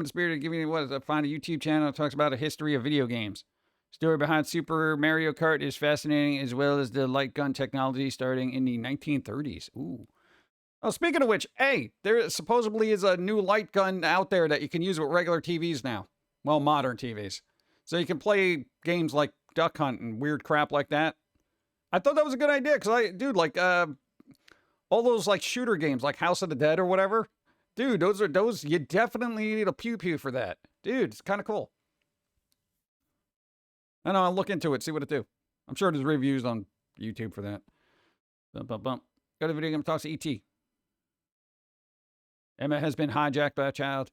Spirit giving me what is that? Find a YouTube channel that talks about a history of video games. Story behind Super Mario Kart is fascinating, as well as the light gun technology starting in the 1930s. Ooh. Oh, speaking of which, hey, there supposedly is a new light gun out there that you can use with regular TVs now. Well, modern TVs. So you can play games like Duck Hunt and weird crap like that. I thought that was a good idea because dude, all those like shooter games like House of the Dead or whatever. Dude, those you definitely need a pew pew for that. Dude, it's kind of cool. I know, I'll look into it, see what it do. I'm sure there's reviews on YouTube for that. Bump, bump, bump. Go to Video Game Talks to ET. Emma has been hijacked by a child.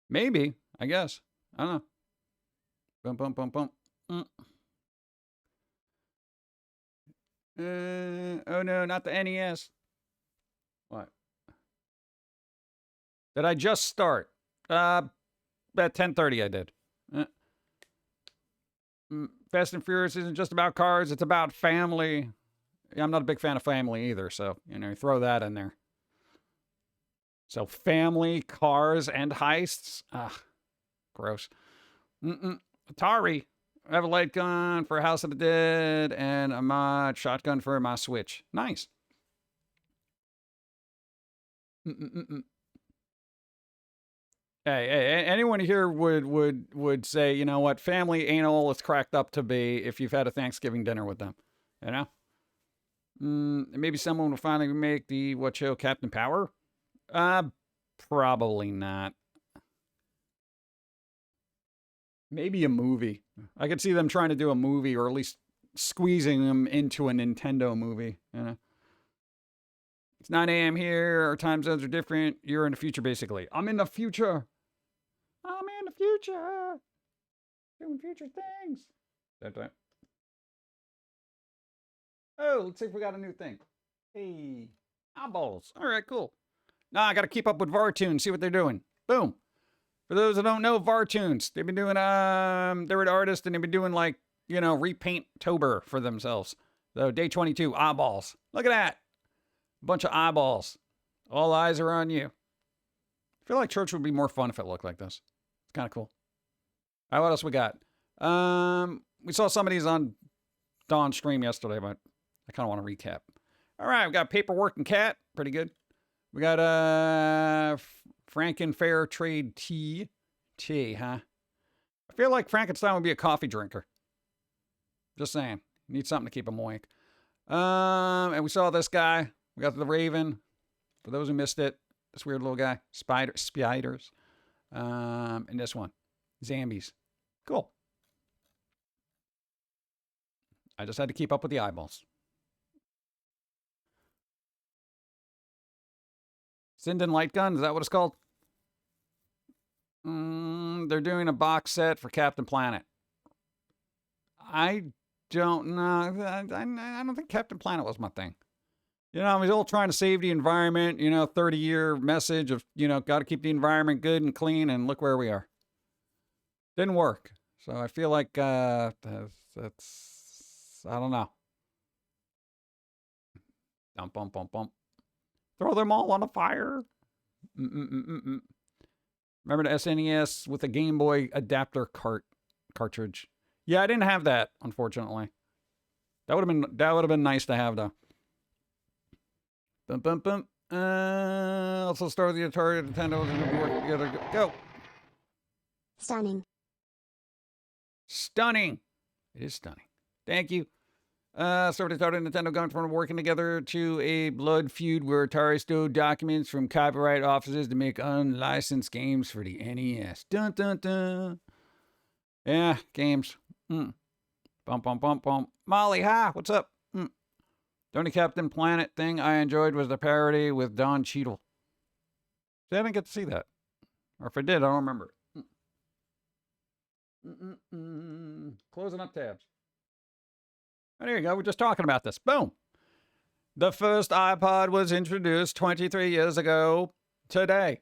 Maybe, I guess. I don't know. Bump, bump, bump, bump. Oh no, not the NES. What? Did I just start? At 10:30 I did. Fast and Furious isn't just about cars, it's about family. I'm not a big fan of family either, so, throw that in there. So family, cars, and heists? Ugh, gross. Atari. I have a light gun for House of the Dead and a mod shotgun for my Switch. Nice. Hey, anyone here would say, you know what, family ain't all it's cracked up to be if you've had a Thanksgiving dinner with them, you know? Maybe someone will finally make the, what show, Captain Power? Probably not. Maybe a movie. I could see them trying to do a movie, or at least squeezing them into a Nintendo movie, you know? It's 9 a.m. here. Our time zones are different. You're in the future, basically. I'm in the future. I'm in the future. Doing future things. That time. Oh, let's see if we got a new thing. Hey, eyeballs. All right, cool. Now I got to keep up with Vartoon, see what they're doing. Boom. For those that don't know, Vartoons, they've been doing, they're an artist and they've been doing repaint-tober for themselves. So day 22, eyeballs. Look at that. Bunch of eyeballs. All eyes are on you. I feel like church would be more fun if it looked like this. It's kind of cool. All right, what else we got? We saw some of these on Dawn's stream yesterday, but I kind of want to recap. All right, we got Paperwork and Cat. Pretty good. We got Franken Fair Trade Tea. Tea, huh? I feel like Frankenstein would be a coffee drinker. Just saying. Need something to keep him awake. And we saw this guy. We got the Raven. For those who missed it, this weird little guy. Spiders. And this one. Zambies. Cool. I just had to keep up with the eyeballs. Sinden Light Gun, is that what it's called? They're doing a box set for Captain Planet. I don't know. I don't think Captain Planet was my thing. He's all trying to save the environment, 30-year message of, got to keep the environment good and clean, and look where we are. Didn't work. So I feel like that's, I don't know. Bump, bump, bump, bump. Throw them all on a fire. Remember the SNES with a Game Boy adapter cartridge? Yeah, I didn't have that, unfortunately. That would have been nice to have, though. Bump, bump, bump. Also start with the Atari, Nintendo, work together. Go. Stunning. Stunning. It is stunning. Thank you. Sort of Atari, Nintendo going from working together to a blood feud where Atari stole documents from copyright offices to make unlicensed games for the NES. Dun dun dun. Yeah, games. Bump, bump, bump, bump. Molly, hi, what's up? The only Captain Planet thing I enjoyed was the parody with Don Cheadle. See, I didn't get to see that. Or if I did, I don't remember it. Closing up tabs. Oh, there you go. We're just talking about this. Boom. The first iPod was introduced 23 years ago today.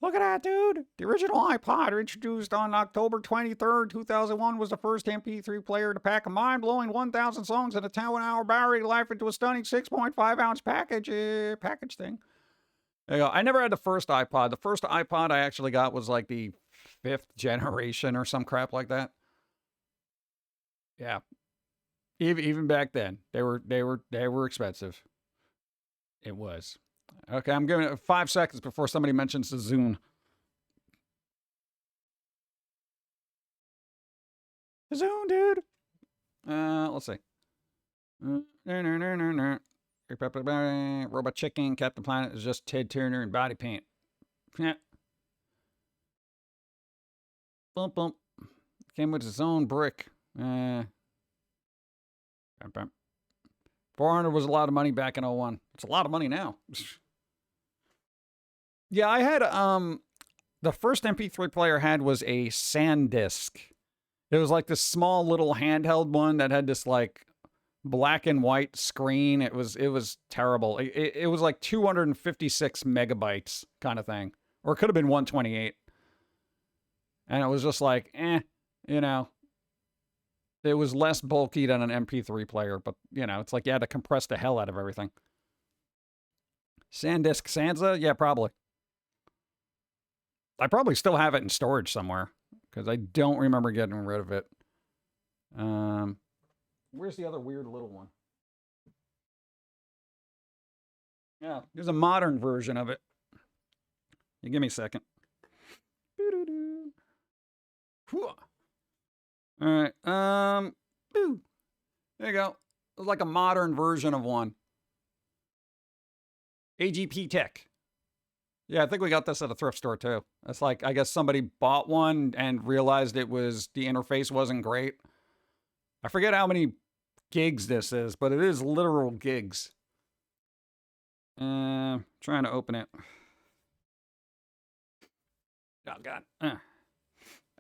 Look at that, dude. The original iPod, introduced on October 23rd, 2001, was the first MP3 player to pack a mind-blowing 1,000 songs and a 10-hour battery life into a stunning 6.5-ounce package thing. There you go. I never had the first iPod. The first iPod I actually got was like the 5th generation or some crap like that. Yeah. Even back then, they were expensive. It was. Okay, I'm giving it 5 seconds before somebody mentions the Zune. The Zune, dude. Let's see. Robot Chicken, Captain Planet is just Ted Turner and body paint. Yeah. Bump bump. Came with its own brick. 400 was a lot of money back in 01. It's a lot of money now. Yeah, I had the first MP3 player I had was a SanDisk. It was like this small little handheld one that had this like black and white screen. It was terrible. It was like 256 megabytes kind of thing, or it could have been 128. And it was just like, you know. It was less bulky than an MP3 player, but, you know, it's like you had to compress the hell out of everything. SanDisk Sansa? Yeah, probably. I probably still have it in storage somewhere, because I don't remember getting rid of it. Where's the other weird little one? Yeah, there's a modern version of it. You give me a second. Whew. All right. There you go. It was like a modern version of one. AGP Tech. Yeah, I think we got this at a thrift store too. It's like, I guess somebody bought one and realized the interface wasn't great. I forget how many gigs this is, but it is literal gigs. Trying to open it. Oh, God.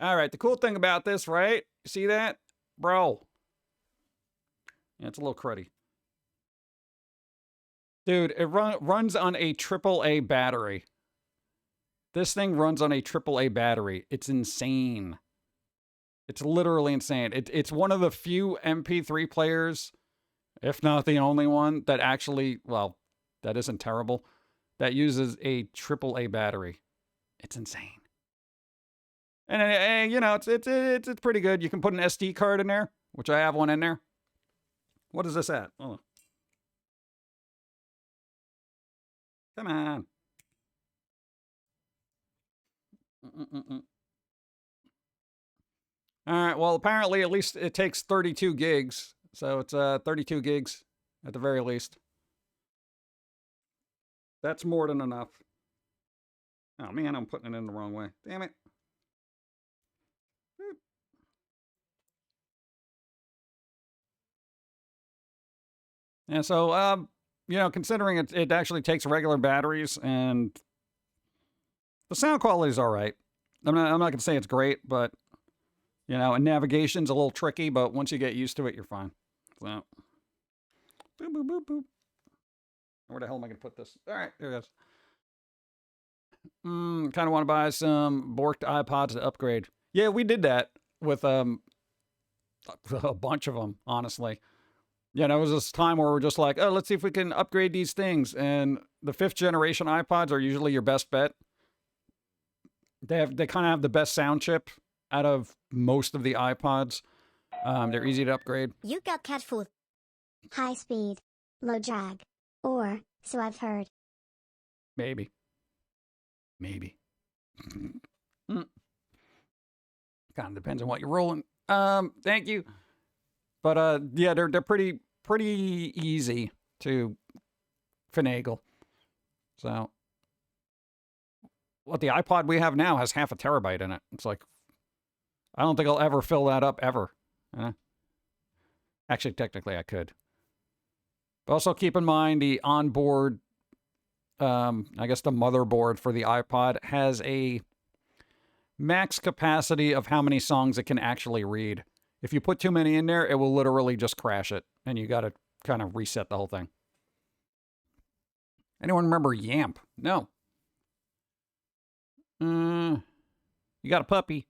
All right, the cool thing about this, right? See that? Bro. Yeah, it's a little cruddy. Dude, it runs on a AAA battery. This thing runs on a AAA battery. It's insane. It's literally insane. It's one of the few MP3 players, if not the only one, that actually, well, that isn't terrible, that uses a AAA battery. It's insane. And you know, it's pretty good. You can put an SD card in there, which I have one in there. What is this at? Oh. Come on. All right, well, apparently at least it takes 32 gigs. So it's 32 gigs at the very least. That's more than enough. Oh, man, I'm putting it in the wrong way. Damn it. And so, you know, considering it actually takes regular batteries and the sound quality is all right. I'm not going to say it's great, but, you know, and navigation's a little tricky, but once you get used to it, you're fine. So, boop, boop, boop, boop. Where the hell am I going to put this? All right, there it goes. Kind of want to buy some borked iPods to upgrade. Yeah, we did that with a bunch of them, honestly. Yeah, there was this time where we're just like, oh, let's see if we can upgrade these things. And the 5th generation iPods are usually your best bet. They kind of have the best sound chip out of most of the iPods. They're easy to upgrade. You got cat food. High speed, low drag, or so I've heard. Maybe. Kind of depends on what you're rolling. Thank you. But yeah, they're pretty easy to finagle. So, what the iPod we have now has half a terabyte in it. It's like, I don't think I'll ever fill that up ever. Actually, technically, I could. But also keep in mind the onboard, I guess the motherboard for the iPod has a max capacity of how many songs it can actually read. If you put too many in there, it will literally just crash it, and you got to kind of reset the whole thing. Anyone remember Yamp? No. You got a puppy.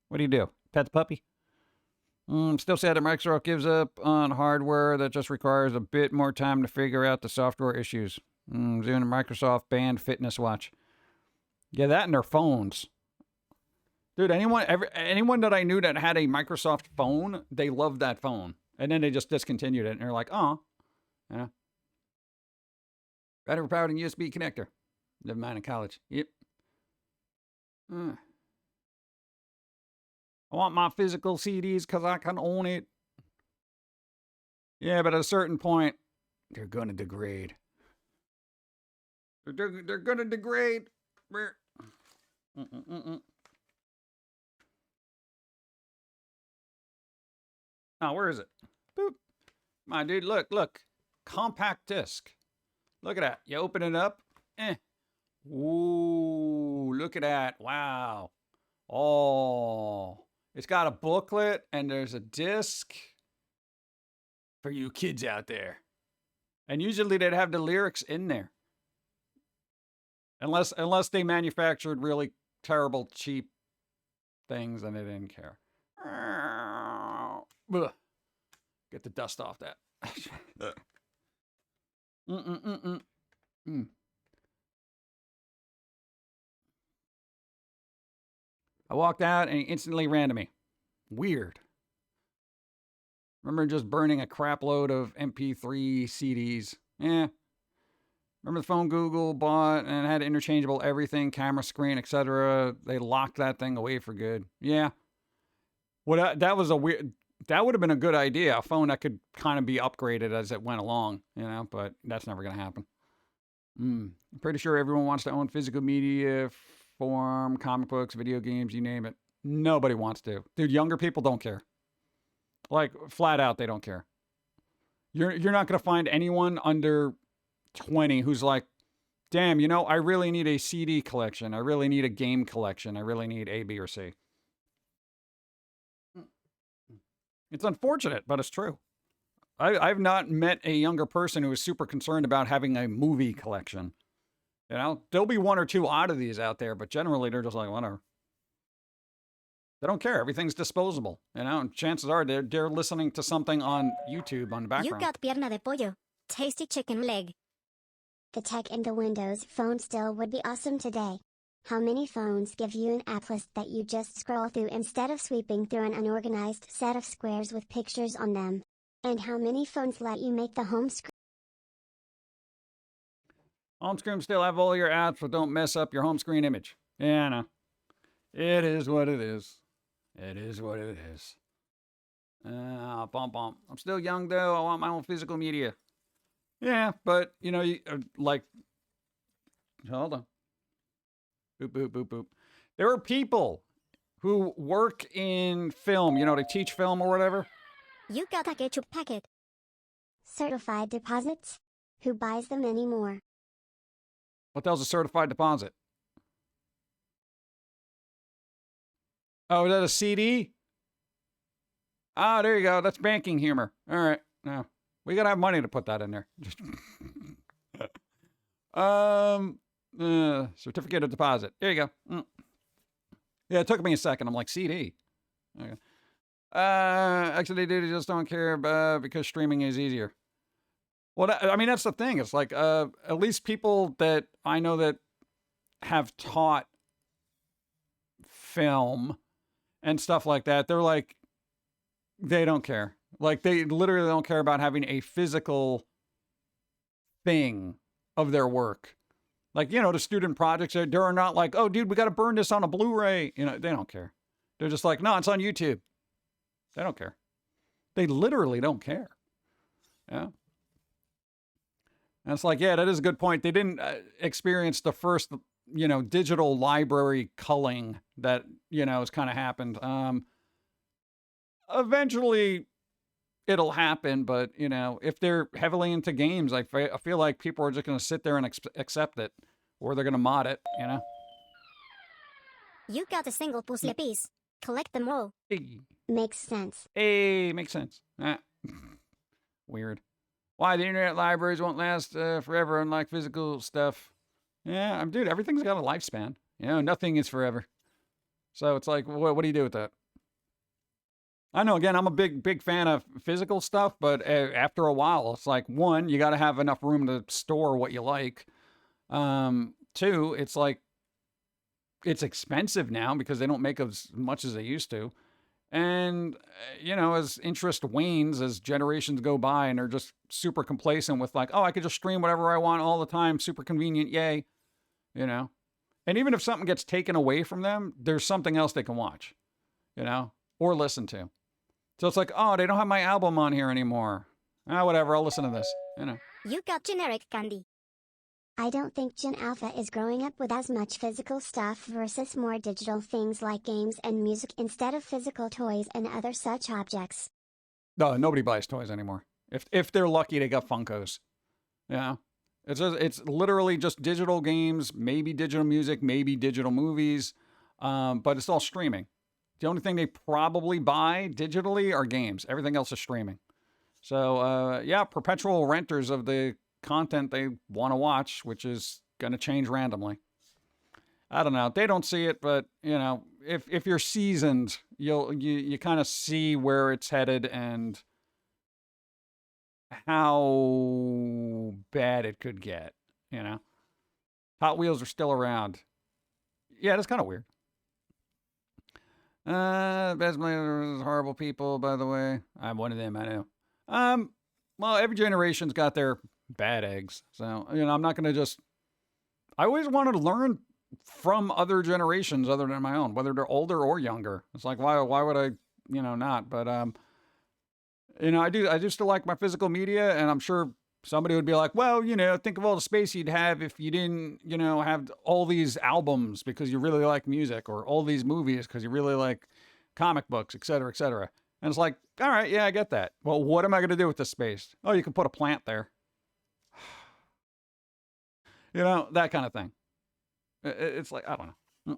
What do? Pet the puppy? Still sad that Microsoft gives up on hardware that just requires a bit more time to figure out the software issues. Doing a Microsoft banned fitness watch. Yeah, that and their phones. Dude, anyone that I knew that had a Microsoft phone, they loved that phone. And then they just discontinued it. And they're like, oh. Yeah. Battery powered and USB connector. Never mind in college. Yep. I want my physical CDs because I can own it. Yeah, but at a certain point, they're going to degrade. They're going to degrade. Oh, where is it? Boop. My dude, look. Compact disc. Look at that. You open it up. Ooh, look at that. Wow. Oh. It's got a booklet and there's a disc for you kids out there. And usually they'd have the lyrics in there. Unless they manufactured really terrible, cheap things and they didn't care. Get the dust off that. I walked out and he instantly ran to me. Weird. Remember just burning a crap load of MP3 CDs. Remember the phone Google bought and had interchangeable everything, camera, screen, etc. They locked that thing away for good. Yeah. Well, that was a weird... That would have been a good idea. A phone that could kind of be upgraded as it went along, but that's never going to happen. I'm pretty sure everyone wants to own physical media form, comic books, video games, you name it. Nobody wants to. Dude, younger people don't care. Like, flat out, they don't care. You're not going to find anyone under 20 who's like, damn, I really need a CD collection. I really need a game collection. I really need A, B, or C. It's unfortunate, but it's true. I've not met a younger person who is super concerned about having a movie collection. There'll be one or two oddities out there, but generally they're just like, whatever. They don't care. Everything's disposable. And chances are they're listening to something on YouTube on the background. You got pierna de pollo. Tasty chicken leg. The tech in the Windows Phone still would be awesome today. How many phones give you an app list that you just scroll through instead of sweeping through an unorganized set of squares with pictures on them? And how many phones let you make the home screen? Home screen still have all your apps, but don't mess up your home screen image. Yeah, I know. It is what it is. It is what it is. Bump. I'm still young, though. I want my own physical media. Yeah, but, hold on. Boop. There are people who work in film, they teach film or whatever. You got a ketchup packet. Certified deposits? Who buys them anymore? What the hell's a certified deposit? Oh, is that a CD? Ah, there you go. That's banking humor. All right. Now, we got to have money to put that in there. Certificate of deposit. There you go. Yeah, it took me a second. I'm like, CD. Okay. Actually, dude, I just don't care because streaming is easier. Well, that's the thing. It's like, at least people that I know that have taught film and stuff like that, they're like, they don't care. Like, they literally don't care about having a physical thing of their work. Like, the student projects, they're not like, oh, dude, we got to burn this on a Blu-ray. They don't care. They're just like, no, it's on YouTube. They don't care. They literally don't care. Yeah. And it's like, yeah, that is a good point. They didn't experience the first, digital library culling that, has kind of happened. Eventually, it'll happen, but, if they're heavily into games, I feel like people are just going to sit there and accept it, or they're going to mod it, You got a single puzzle piece. Collect them all. Hey. Makes sense. Hey, makes sense. Weird. Why the internet libraries won't last forever, unlike physical stuff. Yeah, dude, everything's got a lifespan. You know, nothing is forever. So it's like, what do you do with that? I know, again, I'm a big fan of physical stuff, but after a while, it's like, one, you got to have enough room to store what you like. Two, it's like, it's expensive now because they don't make as much as they used to. And, you know, as interest wanes, as generations go by and they're just super complacent with like, oh, I could just stream whatever I want all the time, super convenient, yay, you know. And even if something gets taken away from them, there's something else they can watch, you know, or listen to. So it's like, oh, they don't have my album on here anymore. Ah, whatever, I'll listen to this, you know. You got generic candy. I don't think Gen Alpha is growing up with as much physical stuff versus more digital things like games and music instead of physical toys and other such objects. No, nobody buys toys anymore. If they're lucky, they got Funkos. You know, it's literally just digital games, maybe digital music, maybe digital movies, but it's all streaming. The only thing they probably buy digitally are games. Everything else is streaming. So yeah, perpetual renters of the content they want to watch, which is going to change randomly. I don't know. They don't see it, but you know, if you're seasoned, you kind of see where it's headed and how bad it could get. You know, Hot Wheels are still around. Yeah, that's kind of weird. Best players, horrible people, by the way. I'm one of them, I know. Well, every generation's got their bad eggs. So, you know, I'm not going to just. I always wanted to learn from other generations other than my own, whether they're older or younger. It's like, why would I, you know, not? But, you know, I do still like my physical media, and I'm sure somebody would be like, well, you know, think of all the space you'd have if you didn't, you know, have all these albums because you really like music, or all these movies because you really like comic books, et cetera, et cetera. And it's like, all right, yeah, I get that. Well, what am I going to do with this space? Oh, you can put a plant there. You know, that kind of thing. It's like, I don't know.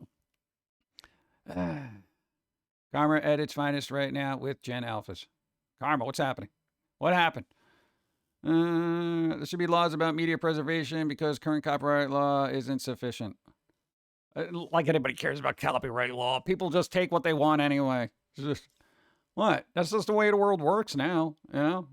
Karma at its finest right now with Gen Alphas. Karma, what's happening? What happened? There should be laws about media preservation because current copyright law is insufficient. Like anybody cares about copyright law. People just take what they want anyway. Just, what? That's just the way the world works now, you know?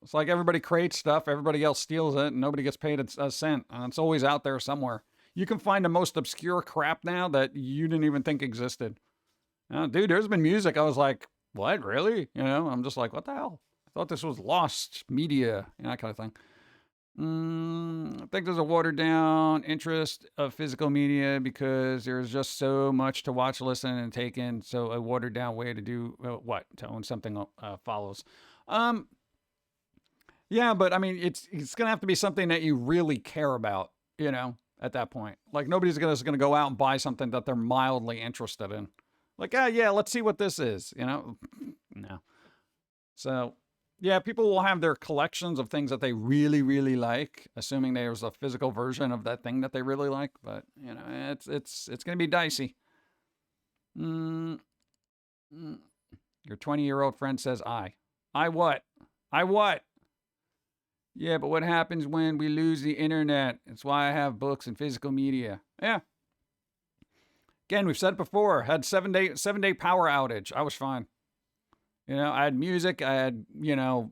It's like everybody creates stuff, everybody else steals it, and nobody gets paid a cent. And it's always out there somewhere. You can find the most obscure crap now that you didn't even think existed. Dude, there's been music. I was like, what, really? You know, I'm just like, what the hell? I thought this was lost media, you know, that kind of thing. I think there's a watered down interest of physical media because there's just so much to watch, listen, and take in. So a watered down way to do what? To own something follows. Yeah, but I mean, it's gonna have to be something that you really care about, you know, at that point. Like nobody's gonna go out and buy something that they're mildly interested in. Like, yeah, let's see what this is, you know? No. So, yeah, people will have their collections of things that they really, really like, assuming there's a physical version of that thing that they really like. But you know, it's gonna be dicey. Your 20-year-old friend says, I what? I what? Yeah, but what happens when we lose the internet? It's why I have books and physical media. Yeah. Again, we've said it before. Had 7-day power outage. I was fine. You know, I had music. I had, you know,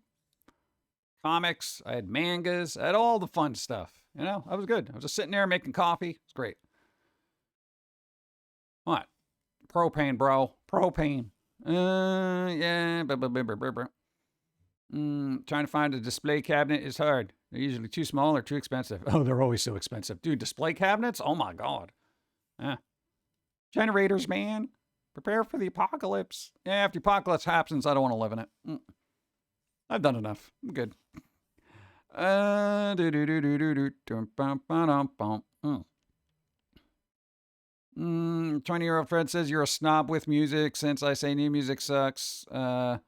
comics. I had mangas. I had all the fun stuff. You know, I was good. I was just sitting there making coffee. It's great. What? Propane, bro. Propane. Yeah. Trying to find a display cabinet is hard. They're usually too small or too expensive. Oh, they're always so expensive. Dude, display cabinets? Oh my God. Generators, man. Prepare for the apocalypse. Yeah, if the apocalypse happens, I don't want to live in it. I've done enough. I'm good. 20-year-old Fred says you're a snob with music since I say new music sucks. And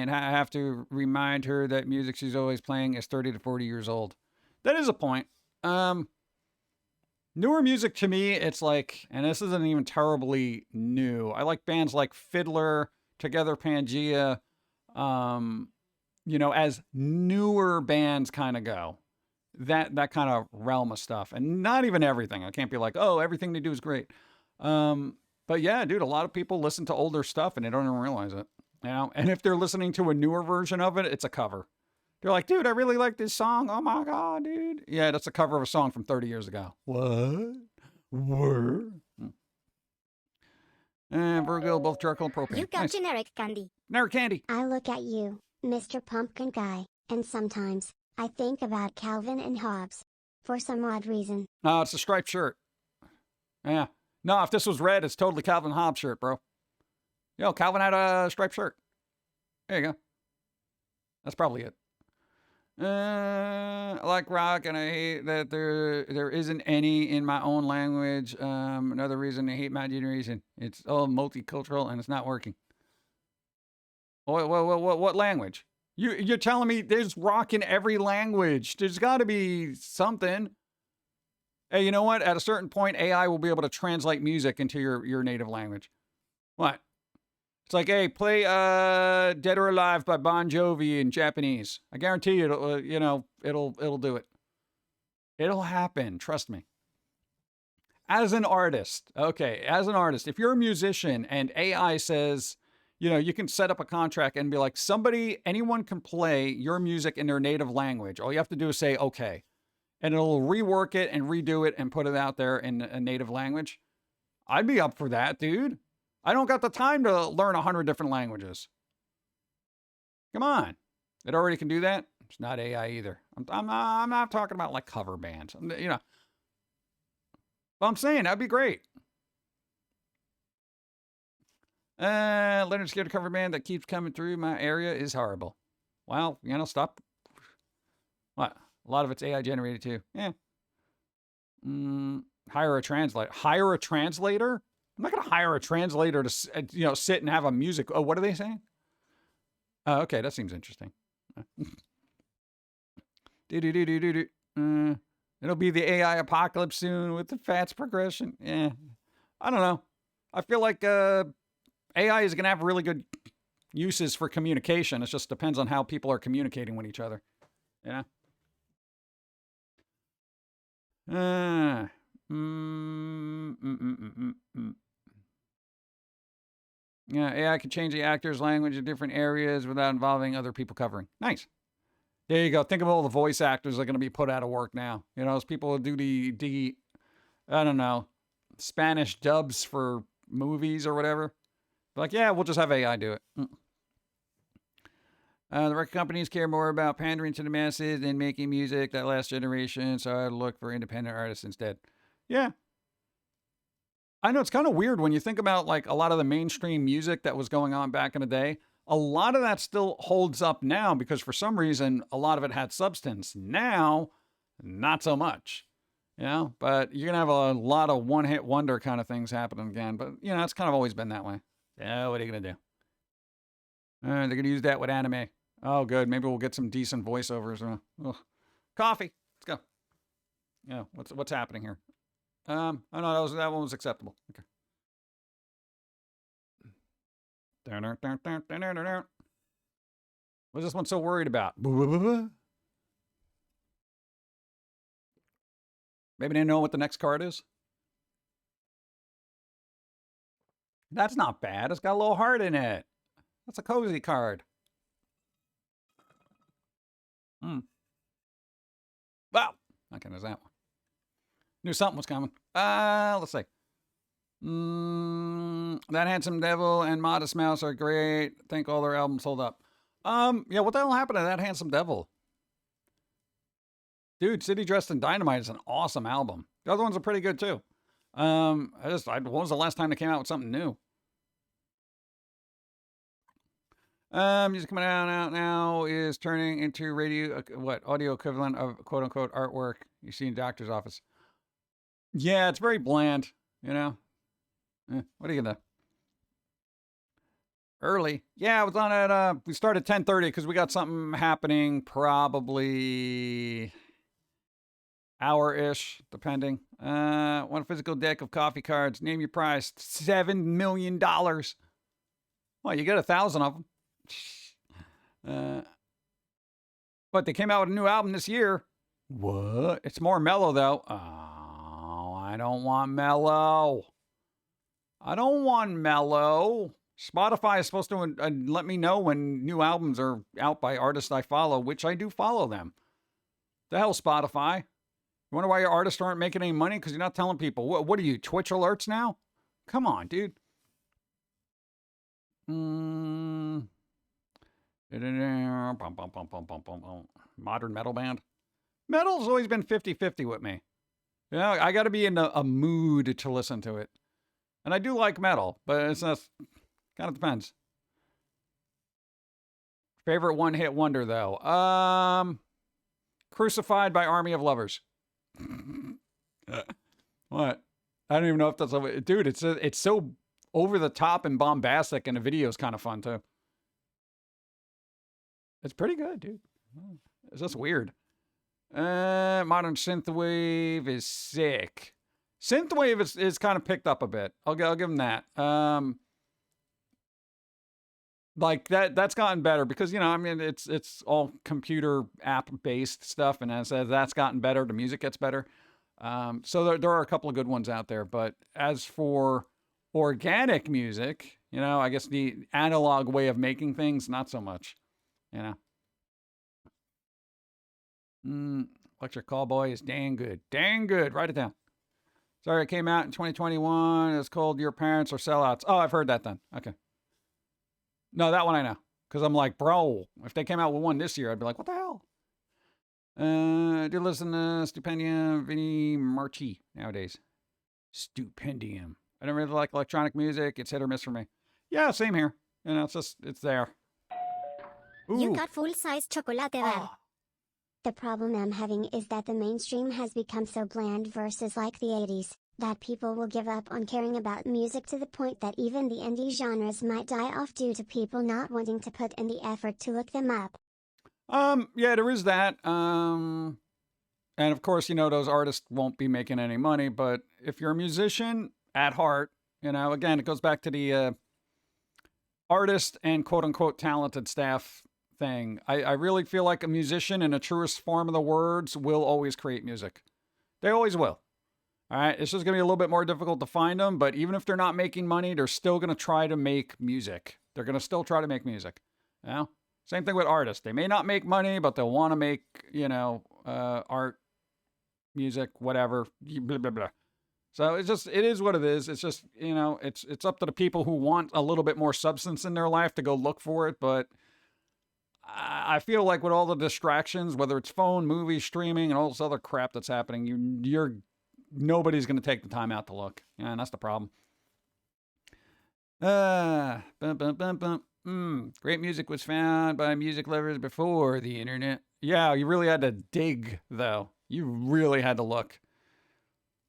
I have to remind her that music she's always playing is 30 to 40 years old. That is a point. Newer music to me, it's like, and this isn't even terribly new. I like bands like Fiddler, Together Pangea, as newer bands kind of go. That kind of realm of stuff. And not even everything. I can't be like, oh, everything they do is great. But yeah, dude, a lot of people listen to older stuff and they don't even realize it. And if they're listening to a newer version of it, it's a cover. They're like, dude, I really like this song. Oh my God, dude. Yeah, that's a cover of a song from 30 years ago. What? Where? And Virgil, both charcoal and propane. You got Nice. generic candy. Generic candy. I look at you, Mr. Pumpkin Guy, and sometimes, I think about Calvin and Hobbes. For some odd reason. No, it's a striped shirt. Yeah. No, if this was red, it's totally Calvin Hobbes shirt, bro. Yo, Calvin had a striped shirt. There you go. That's probably it. I like rock, and I hate that there isn't any in my own language. Another reason I hate my generation. It's all multicultural, and it's not working. What language? You're telling me there's rock in every language. There's got to be something. Hey, you know what? At a certain point, AI will be able to translate music into your native language. What? It's like, hey, play "Dead or Alive" by Bon Jovi in Japanese. I guarantee you, it'll do it. It'll happen. Trust me. As an artist, if you're a musician and AI says, you can set up a contract and be like, anyone can play your music in their native language. All you have to do is say, okay. And it'll rework it and redo it and put it out there in a native language. I'd be up for that, dude. I don't got the time to learn 100 different languages. Come on. It already can do that. It's not AI either. I'm not talking about like cover bands. But I'm saying that'd be great. Leonard Scared cover band that keeps coming through my area is horrible. Well, stop. What? A lot of it's AI generated too. Yeah. Hire a translator. Hire a translator? I'm not going to hire a translator to, sit and have a music. Oh, what are they saying? Oh, okay. That seems interesting. It'll be the AI apocalypse soon with the FATS progression. Yeah. I don't know. I feel like AI is going to have really good uses for communication. It just depends on how people are communicating with each other. Yeah. Yeah, AI can change the actor's language in different areas without involving other people covering. Nice. There you go. Think of all the voice actors that are going to be put out of work now. Those people who do the I don't know, Spanish dubs for movies or whatever. Like, yeah, we'll just have AI do it. The record companies care more about pandering to the masses than making music that last generation, so I look for independent artists instead. Yeah. I know it's kind of weird when you think about like a lot of the mainstream music that was going on back in the day. A lot of that still holds up now because for some reason, a lot of it had substance. Now, not so much. But you're going to have a lot of one-hit wonder kind of things happening again. But, it's kind of always been that way. Yeah, what are you going to do? They're going to use that with anime. Oh, good. Maybe we'll get some decent voiceovers. Coffee. Let's go. Yeah, what's happening here? Oh no, that one was acceptable. Okay. What's this one so worried about? Maybe they know what the next card is. That's not bad. It's got a little heart in it. That's a cozy card. Wow. Okay, there's that one. Knew something was coming. Let's see. That Handsome Devil and Modest Mouse are great. I think all their albums hold up. Yeah, what the hell happened to That Handsome Devil? Dude, City Dressed in Dynamite is an awesome album. The other ones are pretty good too. When was the last time they came out with something new? Music coming out now is turning into audio equivalent of quote unquote artwork you see in doctor's office. Yeah, it's very bland, what are you gonna do? Early. Yeah, I was on at, we started 10:30 because we got something happening probably hour-ish, depending. One physical deck of coffee cards. Name your price. $7 million. Well, you get 1,000 of them. But they came out with a new album this year. What? It's more mellow, though. Oh, I don't want mellow. I don't want mellow. Spotify is supposed to let me know when new albums are out by artists I follow, which I do follow them. The hell, Spotify? You wonder why your artists aren't making any money? Because you're not telling people. What are you, Twitch alerts now? Come on, dude. Modern metal band. Metal's always been 50-50 with me. You know, I got to be in a mood to listen to it. And I do like metal, but it's not, kind of depends. Favorite one-hit wonder, though. Crucified by Army of Lovers. What? I don't even know if that's a... Dude, it's so over the top and bombastic, and the video is kind of fun, too. It's pretty good, dude. It's just weird. Modern synthwave is sick. Synthwave is kind of picked up a bit. I'll give them that. Like that's gotten better because, you know, I mean, it's all computer app based stuff, and as that's gotten better, the music gets better. So there are a couple of good ones out there, but as for organic music, you know, I guess the analog way of making things, not so much, you know. Electric Callboy is dang good. Dang good. Write it down. Sorry, it came out in 2021. It's called Your Parents Are Sellouts. Oh, I've heard that then. Okay. No, that one I know. Because I'm like, bro, if they came out with one this year, I'd be like, what the hell? Do listen to Stupendium, Vinnie Marchi nowadays. Stupendium. I don't really like electronic music. It's hit or miss for me. Yeah, same here. You know, it's there. Ooh. You got full-size chocolate there. The problem I'm having is that the mainstream has become so bland versus like the 80s, that people will give up on caring about music to the point that even the indie genres might die off due to people not wanting to put in the effort to look them up. Yeah, there is that. And of course, you know, those artists won't be making any money, but if you're a musician at heart, you know, again, it goes back to the artist and quote unquote talented staff thing. I really feel like a musician in the truest form of the words will always create music. They always will. All right. It's just going to be a little bit more difficult to find them, but even if they're not making money, they're still going to try to make music. They're going to still try to make music. You know? Same thing with artists. They may not make money, but they'll want to make, you know, art, music, whatever, blah, blah, blah. So it is what it is. It's just, you know, it's up to the people who want a little bit more substance in their life to go look for it. But I feel like with all the distractions, whether it's phone, movie, streaming, and all this other crap that's happening, nobody's going to take the time out to look. Yeah, and that's the problem. Great music was found by music lovers before the internet. Yeah, you really had to dig, though. You really had to look.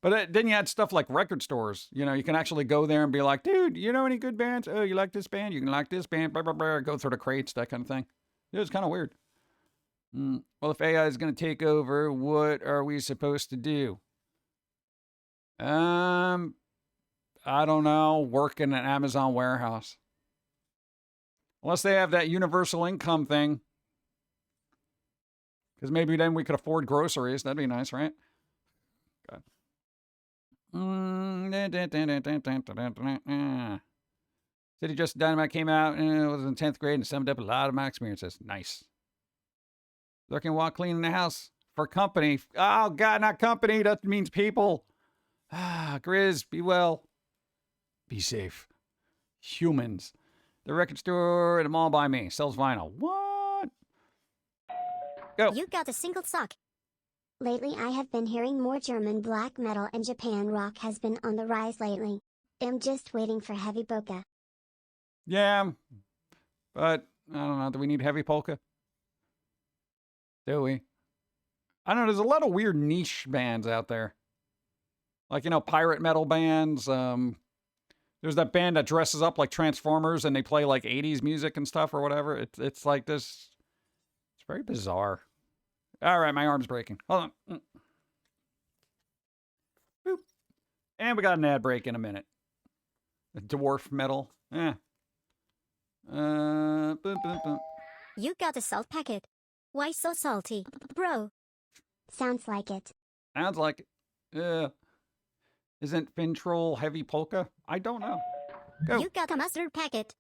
But then you had stuff like record stores. You know, you can actually go there and be like, dude, you know any good bands? Oh, you like this band? You can like this band. Blah, blah, blah. Go through the crates, that kind of thing. It was kind of weird. Well, if AI is going to take over, what are we supposed to do? I don't know. Work in an Amazon warehouse. Unless they have that universal income thing. Because maybe then we could afford groceries. That'd be nice, right? God. City Just Dynamite came out and it was in 10th grade and summed up a lot of my experiences. Nice. Lurking while cleaning the house for company. Oh, God, not company. That means people. Grizz, be well. Be safe. Humans. The record store at the mall by me sells vinyl. What? Go. You got a single sock. Lately I have been hearing more German black metal, and Japan rock has been on the rise lately. I'm just waiting for heavy polka. Yeah, but I don't know. Do we need heavy polka? Do we? I don't know. There's a lot of weird niche bands out there. Like, you know, pirate metal bands. There's that band that dresses up like Transformers and they play like 80s music and stuff or whatever. It's like this. It's very bizarre. All right, my arm's breaking. Hold on. Boop. And we got an ad break in a minute. Dwarf metal. Boom, boom, boom. You got a salt packet. Why so salty, bro? Sounds like it. Sounds like it. Isn't Fintroll heavy polka? I don't know. Go. You got a mustard packet.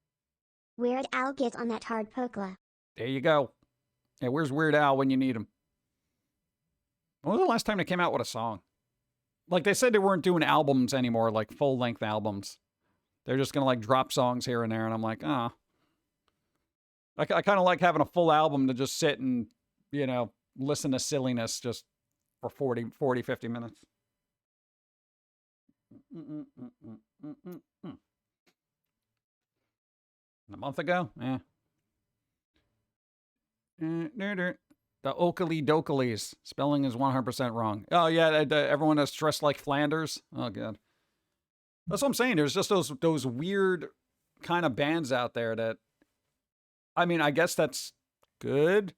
Weird Al gets on that hard pokla. There you go. Yeah, where's Weird Al when you need him? When was the last time they came out with a song? Like, they said they weren't doing albums anymore, like full-length albums. They're just going to, like, drop songs here and there, and I'm like, ah. I kind of like having a full album to just sit and, you know, listen to silliness just for 40, 50 minutes. A month ago? Yeah. The Oakley Dokleys. Spelling is 100% wrong. Oh, yeah, everyone that's dressed like Flanders. Oh, God. That's what I'm saying. There's just those weird kind of bands out there that, I mean, I guess that's good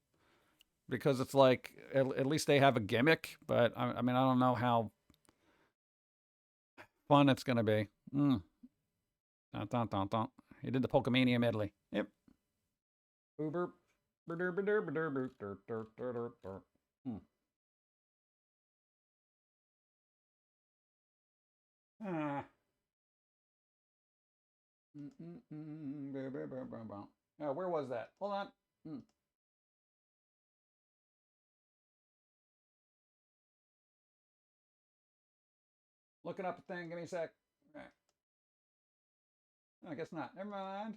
because it's like, at least they have a gimmick, but I mean, I don't know how fun it's going to be. Dun, dun, dun, dun. He did the Pokemania medley. Yep. Uber. Where was that? Hold on. Looking up a thing. Give me a sec. Right. I guess not. Never mind.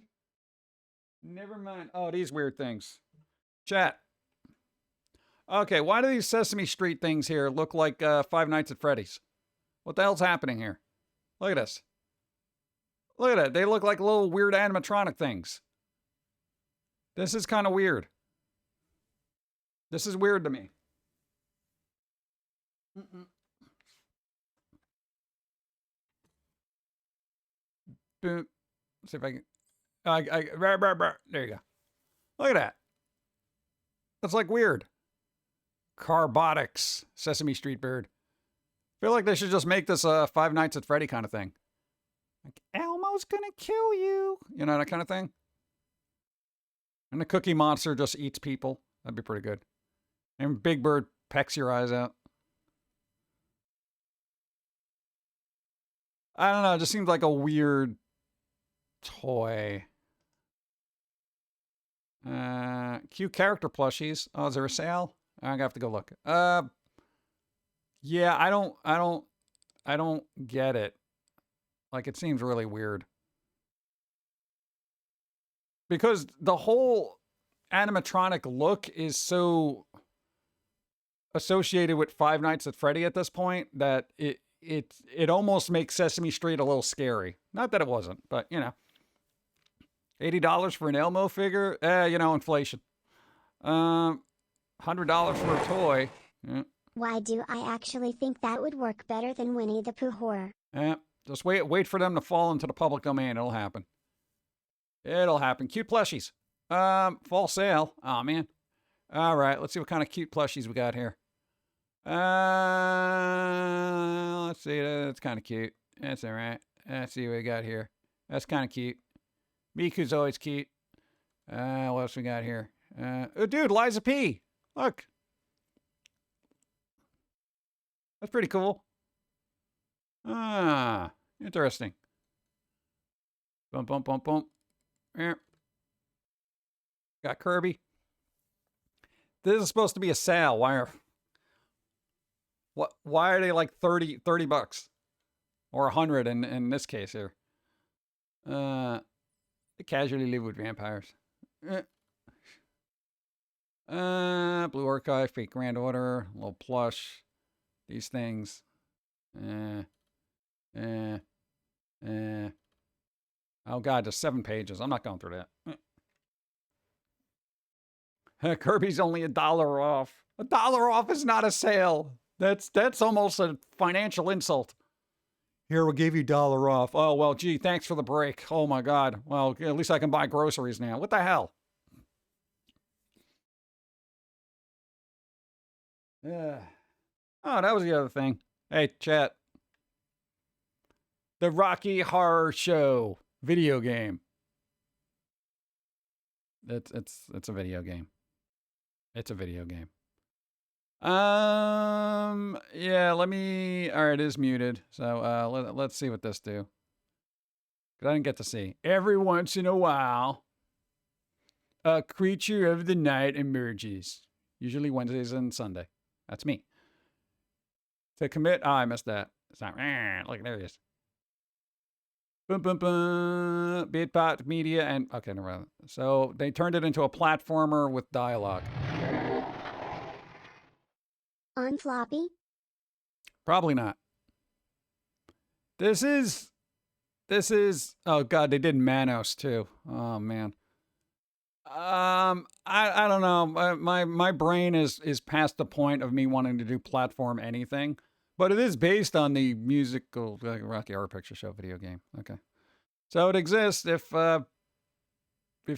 Never mind. Oh, these weird things. Chat. Okay, why do these Sesame Street things here look like Five Nights at Freddy's? What the hell's happening here? Look at this. Look at it. They look like little weird animatronic things. This is kind of weird. This is weird to me. Boom. Let's see if I can. There you go. Look at that. That's like weird. Carbotics. Sesame Street bird. Feel like they should just make this a Five Nights at Freddy kind of thing. Like, Elmo's gonna kill you. You know, that kind of thing. And the Cookie Monster just eats people. That'd be pretty good. And Big Bird pecks your eyes out. I don't know. It just seems like a weird toy. Cute character plushies. Oh, is there a sale? I'm gonna have to go look. Yeah, I don't get it. Like, it seems really weird. Because the whole animatronic look is so associated with Five Nights at Freddy at this point that it almost makes Sesame Street a little scary. Not that it wasn't, but you know. $80 for an Elmo figure? You know, inflation. $100 for a toy. Yeah. Why do I actually think that would work better than Winnie the Pooh horror? Just wait for them to fall into the public domain. It'll happen. It'll happen. Cute plushies. Fall sale. Oh, man. All right, let's see what kind of cute plushies we got here. Let's see. That's kind of cute. That's all right. Let's see what we got here. That's kind of cute. Miku's always cute. What else we got here? Oh, dude, Liza P. Look. That's pretty cool. Ah, interesting. Bump, bump, bump, bump. Yeah. Got Kirby. This is supposed to be a sale. Why are they like 30 bucks? Or 100 in this case here. They casually live with vampires. Blue Archive, Fake Granddaughter, little plush. These things. Oh God, just 7 pages. I'm not going through that. Kirby's only $1 off. $1 off is not a sale. That's almost a financial insult. Here, we'll give you $1 off. Oh, well, gee, thanks for the break. Oh, my God. Well, at least I can buy groceries now. What the hell? Yeah. Oh, that was the other thing. Hey, chat. The Rocky Horror Show video game. It's a video game. It's a video game. Yeah, let me. All right, it is muted. So let's see what this do. 'Cause I didn't get to see. Every once in a while, a creature of the night emerges. Usually Wednesdays and Sunday. That's me. To commit. Oh, I missed that. It's not. Look, there it is. Boom, boom, boom. Bitbot Media and. Okay, never mind. So they turned it into a platformer with dialogue. On floppy? Probably not. This is. Oh God, they did Manos too. Oh man. I don't know. My brain is past the point of me wanting to do platform anything, but it is based on the musical Rocky Horror Picture Show video game. Okay, so it exists if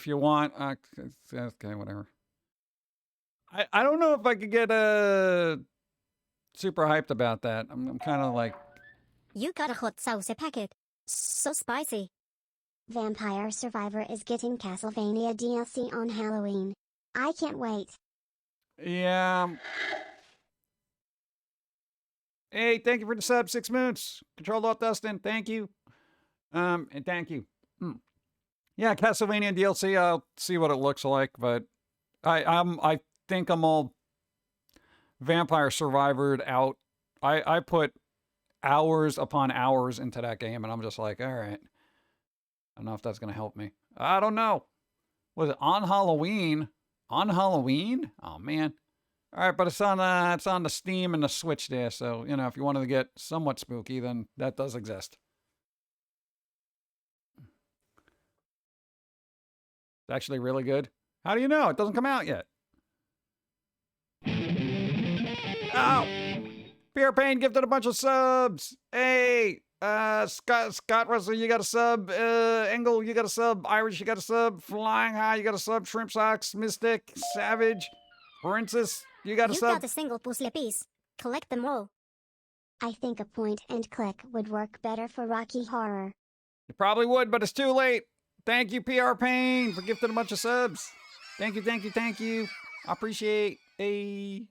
you want. Okay, whatever. I don't know if I could get super hyped about that. I'm kind of like. You got a hot sauce packet. So spicy. Vampire Survivor is getting Castlevania DLC on Halloween. I can't wait. Yeah. Hey, thank you for the sub, 6 Moons. Control Alt Dustin, thank you. And thank you. Yeah, Castlevania DLC, I'll see what it looks like, but I think I'm all Vampire Survivored out. I put hours upon hours into that game, and I'm just like, all right. I don't know if that's going to help me. I don't know. Was it on Halloween? On Halloween? Oh, man. All right, but it's on the Steam and the Switch there, so, you know, if you wanted to get somewhat spooky, then that does exist. It's actually really good. How do you know? It doesn't come out yet. Oh! Fear Pain gifted a bunch of subs. Hey! Scott Russell, you got a sub. Engel, you got a sub. Irish, you got a sub. Flying High, you got a sub. Shrimp Socks, Mystic, Savage, Princess, you got a You sub. got a single puzzle piece. Collect them all. I think a point and click would work better for Rocky Horror. You probably would, but it's too late. Thank you, PR Pain, for gifting a bunch of subs. Thank you, thank you, thank you. I appreciate. Hey.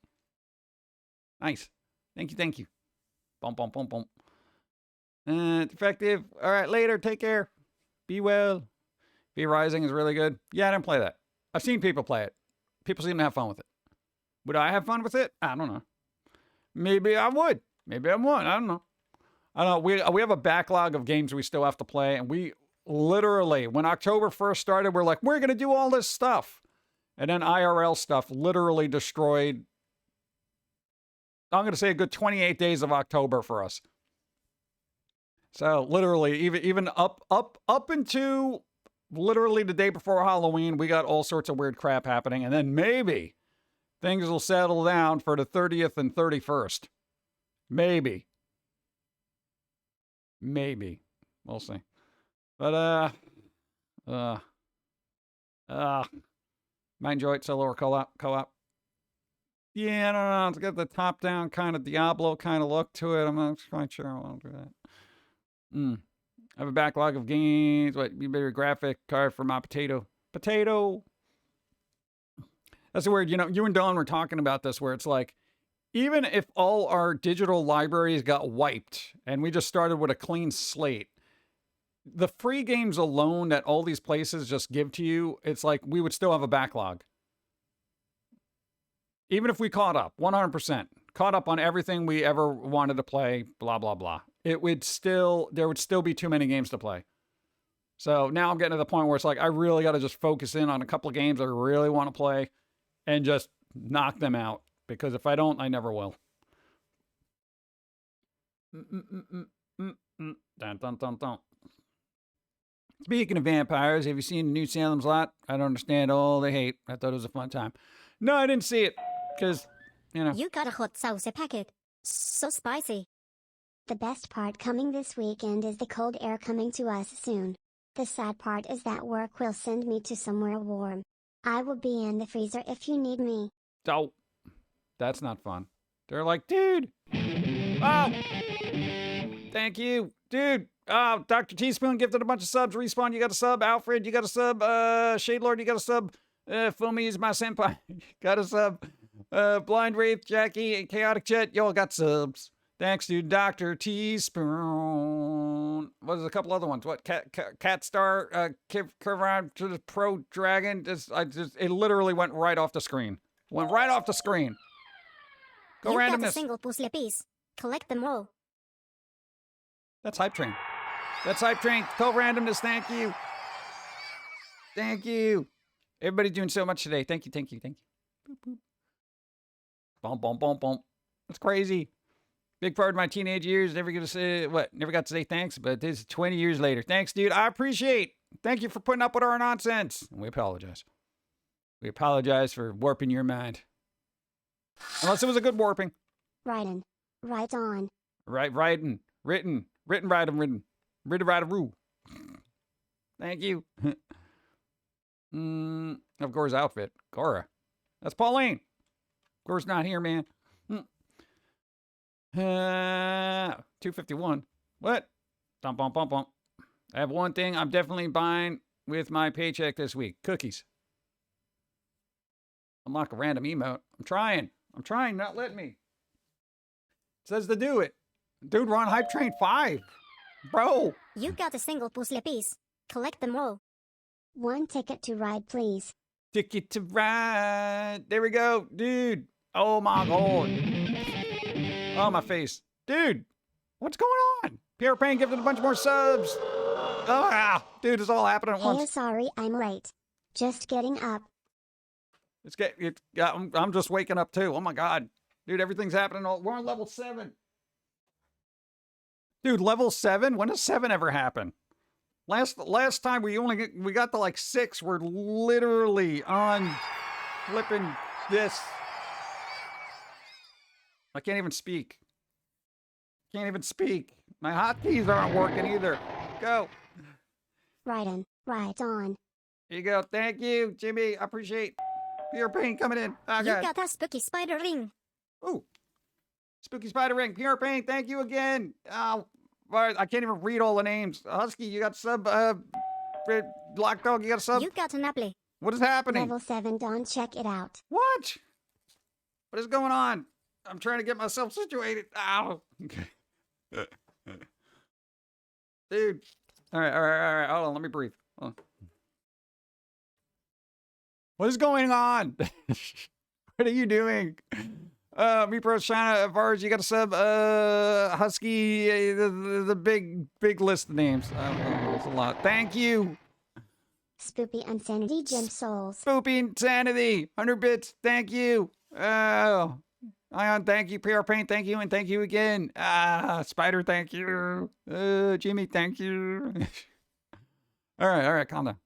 Nice. Thank you, thank you. Bump, bump, bump, bump. Defective. All right, later. Take care. Be well. Be Rising is really good. Yeah, I didn't play that. I've seen people play it. People seem to have fun with it. Would I have fun with it? I don't know. Maybe I would. Maybe I won't. I don't know. I don't know. We have a backlog of games we still have to play, and we literally, when October 1st started, we're like, we're going to do all this stuff. And then IRL stuff literally destroyed, I'm going to say a good 28 days of October for us. So literally, even up into literally the day before Halloween, we got all sorts of weird crap happening. And then maybe things will settle down for the 30th and 31st. Maybe. We'll see. But, might enjoy it solo or co-op. Yeah, I don't know. It's got the top-down kind of Diablo kind of look to it. I'm not quite sure I want to do that. I have a backlog of games. What, you better graphic card for my potato. That's weird. You know, you and Dawn were talking about this where it's like, even if all our digital libraries got wiped and we just started with a clean slate, the free games alone that all these places just give to you, it's like we would still have a backlog. Even if we caught up, 100%. Caught up on everything we ever wanted to play, blah, blah, blah. There would still be too many games to play. So now I'm getting to the point where it's like, I really got to just focus in on a couple of games I really want to play and just knock them out. Because if I don't, I never will. Dun, dun, dun, dun. Speaking of vampires, have you seen New Salem's Lot? I don't understand all the hate. I thought it was a fun time. No, I didn't see it. Because, you know. You got a hot sauce packet. So spicy. The best part coming this weekend is the cold air coming to us soon. The sad part is that work will send me to somewhere warm. I will be in the freezer if you need me. Oh, that's not fun. They're like, dude. Oh, thank you. Dude. Oh, Dr. Teaspoon gifted a bunch of subs. Respawn, you got a sub. Alfred, you got a sub. Shade Lord, you got a sub. Foamy is my senpai. Got a sub. Blind Wraith, Jackie, and Chaotic Jet, y'all got subs. Thanks to Dr. Teaspoon. What is a couple other ones? What? Cat Star, curve around to the Pro Dragon. It literally went right off the screen. Went right off the screen. Go You got a randomness. single puzzle piece. Collect them all. That's Hype Train. That's Hype Train. Go randomness. Thank you. Thank you. Everybody doing so much today. Thank you. Thank you. Thank you. Boop, boop. Bump, bump, bump, bump. That's crazy. Big part of my teenage years. Never got to say thanks, but this is 20 years later. Thanks, dude. I appreciate. Thank you for putting up with our nonsense. And we apologize. We apologize for warping your mind. Unless it was a good warping. Right on. Written, roo. Thank you. Of course, outfit. Cora. That's Pauline. Of course, not here, man. 251. What? Bump, bump, bump, bump. I have one thing I'm definitely buying with my paycheck this week. Cookies. Unlock a random emote. I'm trying, not letting me. It says to do it. Dude, we're on Hype Train 5. Bro. You got a single puzzle piece. Collect them all. One ticket to ride, please. Ticket to ride. There we go. Dude. Oh my God. Oh, my face. Dude. What's going on? Pierre Payne gifted a bunch more subs. Oh, dude, it's all happening at Hey, once. sorry, I'm late. Just getting up. I'm just waking up too. Oh my God. Dude, everything's happening. We're on level 7. Dude, level 7? When does 7 ever happen? Last time we got to like 6. We're literally on flipping this. I can't even speak. My hotkeys aren't working either. Go. Right on. Here you go. Thank you, Jimmy. I appreciate Pure Pain coming in. Oh, You God. got a spooky spider ring. Ooh. Spooky Spider Ring. Pure Pain, thank you again. Oh, I can't even read all the names. Husky, you got sub. Black Dog, you got a sub. You got an apple. What is happening? Level 7, Dawn, check it out. What? What is going on? I'm trying to get myself situated. Ow. Okay. Dude. All right. Hold on. Let me breathe. Hold on. What is going on? What are you doing? Me Pro China, as far as you got a sub, Husky, the big list of names. That's a lot. Thank you. Spoopy Insanity Gem Souls. Spoopy Insanity, 100 bits. Thank you. Oh, Ion, thank you. PR Paint, thank you, and thank you again. Spider, thank you. Jimmy, thank you. All right, calm down.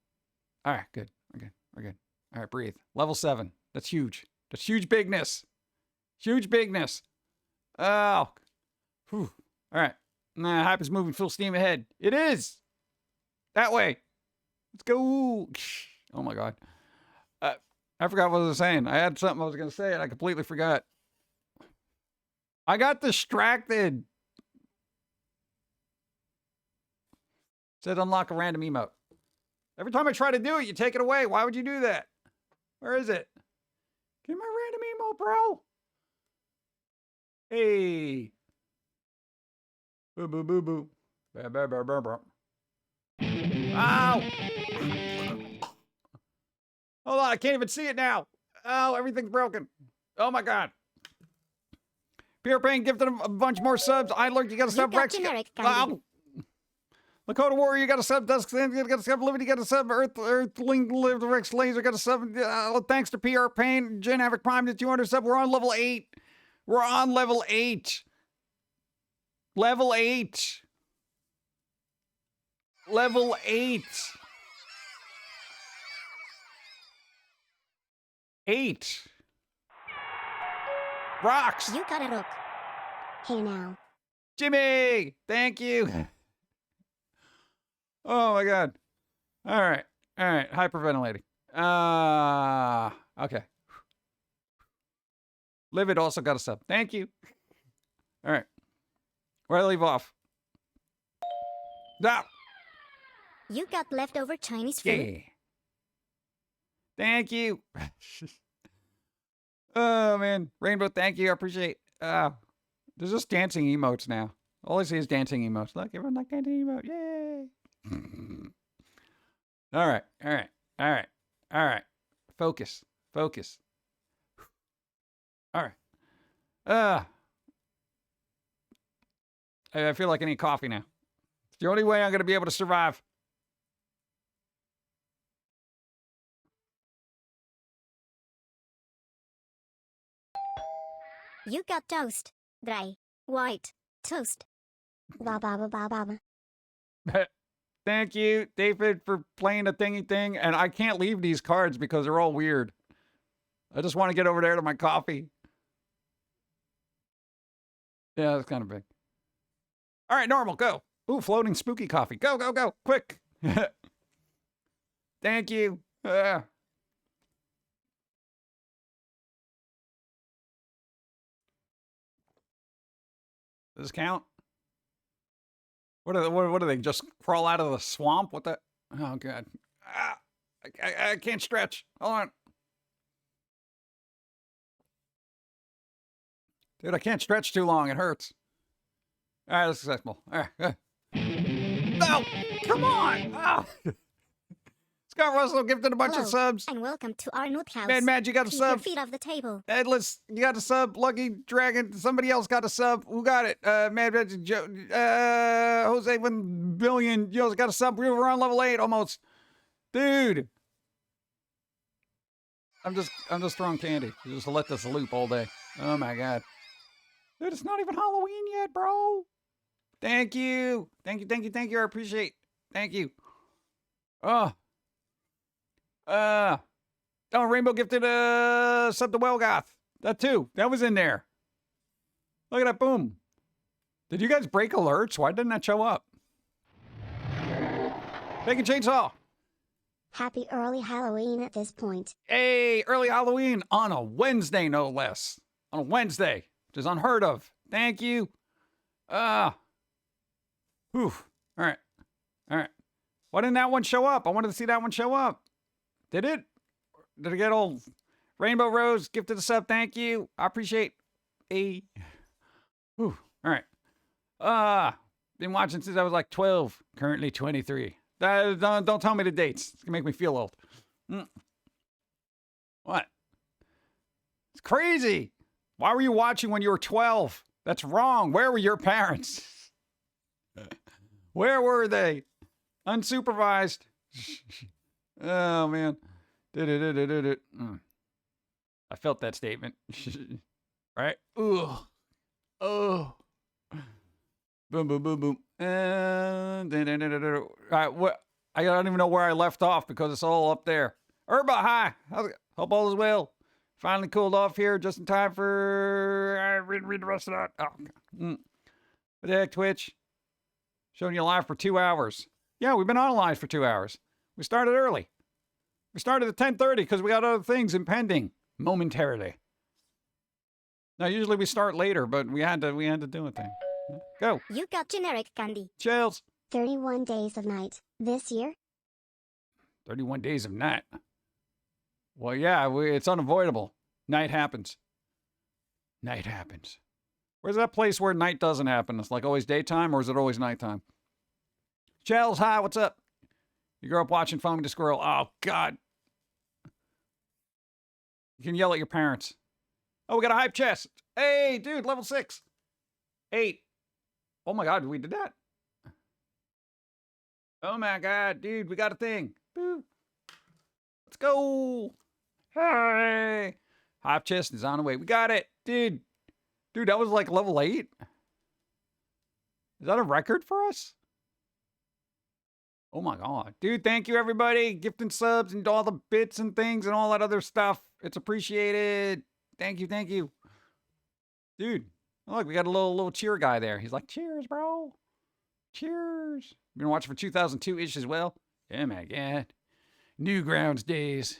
All right, good. We're good. All right, breathe. Level 7. That's huge. That's huge bigness. Oh. Whew. All right. Nah, Hype is moving full steam ahead. It is. That way. Let's go. Oh my God. I forgot what I was saying. I had something I was going to say and I completely forgot. I got distracted. Said unlock a random emote. Every time I try to do it, you take it away. Why would you do that? Where is it? Get my random emote, bro. Hey. Boo, boo, boo, boo. Bah, bah, bah, bah, bah. Ow. Hold on, I can't even see it now. Oh, everything's broken. Oh my God. Pure Pain gifted him a bunch more subs. I learned you got a sub. got Rex. generic candy. Lakota Warrior, you got a sub. Dusk, you got a sub. Liberty, you got a sub. Earthling, Live, Rex Laser, got a sub. Thanks to PR Pain. Jen Havoc Prime to 200 sub. We're on level 8. We're on level 8. Level 8. Level 8. 8. Rocks. You got a rook. Hey now. Jimmy, thank you. Oh my God. All right. Hyperventilating. Okay. Livid also got a sub. Thank you. All right. Where do I leave off? Ah. You got leftover Chinese food. Yeah. Thank you. Oh, man. Rainbow, thank you. I appreciate there's just dancing emotes now. All I see is dancing emotes. Look, everyone like dancing emote. Yay. All right. All right. All right. All right. Focus. Focus. All right. I feel like I need coffee now. It's the only way I'm going to be able to survive. You got toast. Dry. White. Toast. Ba ba ba ba ba ba. Thank you, David, for playing the thingy thing. And I can't leave these cards because they're all weird. I just want to get over there to my coffee. Yeah, that's kind of big. All right, normal, go. Ooh, floating spooky coffee. Go, go, go, quick. Thank you. Does this count? What are they? Just crawl out of the swamp? What the? Oh, God. I can't stretch. Hold on. Dude, I can't stretch too long. It hurts. All right, that's successful. All right. No! Come on! Oh. Scott Russell gifted a bunch Hello, of subs. And welcome to our new house. Mad Mad, you got a Keep your sub. feet off the table. Headless, you got a sub. Lucky Dragon, somebody else got a sub. Who got it? Mad Mad, Jose 1 billion. You also got a sub. We're on level 8 almost. Dude. I'm just throwing candy. Just let this loop all day. Oh my God. Dude, it's not even Halloween yet, bro. Thank you. Thank you, thank you, thank you. I appreciate. Thank you. Oh, Rainbow gifted a sub to Wellgoth. That too. That was in there. Look at that, boom. Did you guys break alerts? Why didn't that show up? Bacon Chainsaw. Happy early Halloween at this point. Hey, early Halloween on a Wednesday, no less. On a Wednesday, which is unheard of. Thank you. Whew. All right. All right. Why didn't that one show up? I wanted to see that one show up. Did it? Did it get old? Rainbow Rose gifted a sub. Thank you. I appreciate a. Whew. All right. Been watching since I was like 12. Currently 23. Don't tell me the dates. It's gonna make me feel old. What? It's crazy. Why were you watching when you were 12? That's wrong. Where were your parents? Where were they? Unsupervised. Oh, man. I felt that statement. Right? Ooh. Oh. Boom, boom, boom, boom. And all right, what? I don't even know where I left off because it's all up there. Herba, hi. Hope all is well. Finally cooled off here just in time for... read the rest of that. Oh, what the heck, Twitch? Showing you live for 2 hours. Yeah, we've been on live for 2 hours. We started early. We started at 10:30 because we got other things impending momentarily. Now, usually we start later, but we had to do a thing. Go. You got generic candy. Chills. 31 days of night. This year? 31 days of night. Well, yeah, it's unavoidable. Night happens. Night happens. Where's that place where night doesn't happen? It's like always daytime, or is it always nighttime? Chels, hi, what's up? You grew up watching Foamy the Squirrel. Oh, God. You can yell at your parents. Oh, we got a hype chest. Hey, dude, level 6. 8. Oh, my God, we did that. Oh, my God, dude, we got a thing. Boo. Let's go. Hey. Hype chest is on the way. We got it. Dude, that was like level 8. Is that a record for us? Oh my God. Dude, thank you everybody. Gifting subs and all the bits and things and all that other stuff. It's appreciated. Thank you, thank you. Dude, look, we got a little cheer guy there. He's like, cheers, bro. Cheers. Been watching for 2002-ish as well. Oh my God. Newgrounds days.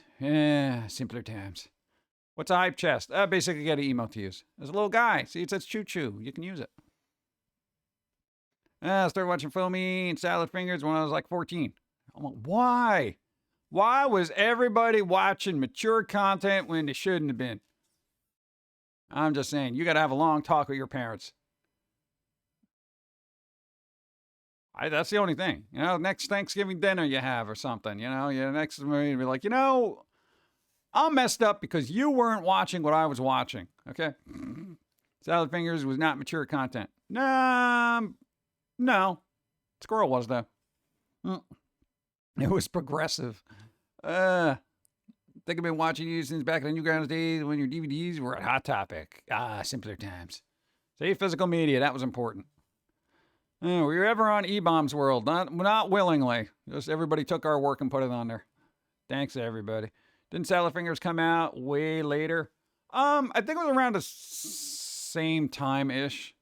Simpler times. What's a hype chest? Basically get an emote to use. There's a little guy. See, it says choo-choo. You can use it. I started watching Foamy and Salad Fingers when I was like 14. I'm like, why? Why was everybody watching mature content when they shouldn't have been? I'm just saying, you got to have a long talk with your parents. That's the only thing. You know, next Thanksgiving dinner you have or something, you know, next be like, you know, I'm messed up because you weren't watching what I was watching. Okay. Salad Fingers was not mature content. No. Squirrel was though. It was progressive. I think I've been watching you since back in the Newgrounds days when your DVDs were at Hot Topic. Simpler times. Say physical media, that was important. Were you ever on E-Bomb's World? Not willingly. Just everybody took our work and put it on there. Thanks, everybody. Didn't Salad Fingers come out way later? I think it was around the same time-ish.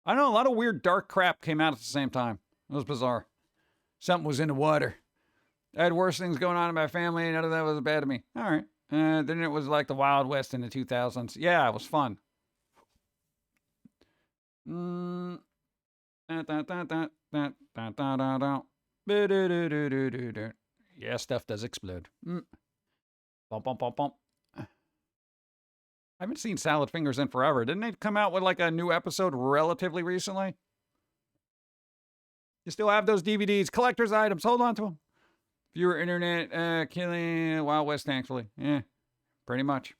I know a lot of weird dark crap came out at the same time. It was bizarre. Something was in the water. I had worse things going on in my family, and none of that was bad to me. All right. Then it was like the Wild West in the 2000s. Yeah, it was fun. Yeah, stuff does explode. Bump, bump, bump, bump. I haven't seen Salad Fingers in forever. Didn't they come out with like a new episode relatively recently? You still have those DVDs, collector's items. Hold on to them. Fewer internet killing Wild West, thankfully. Yeah, pretty much.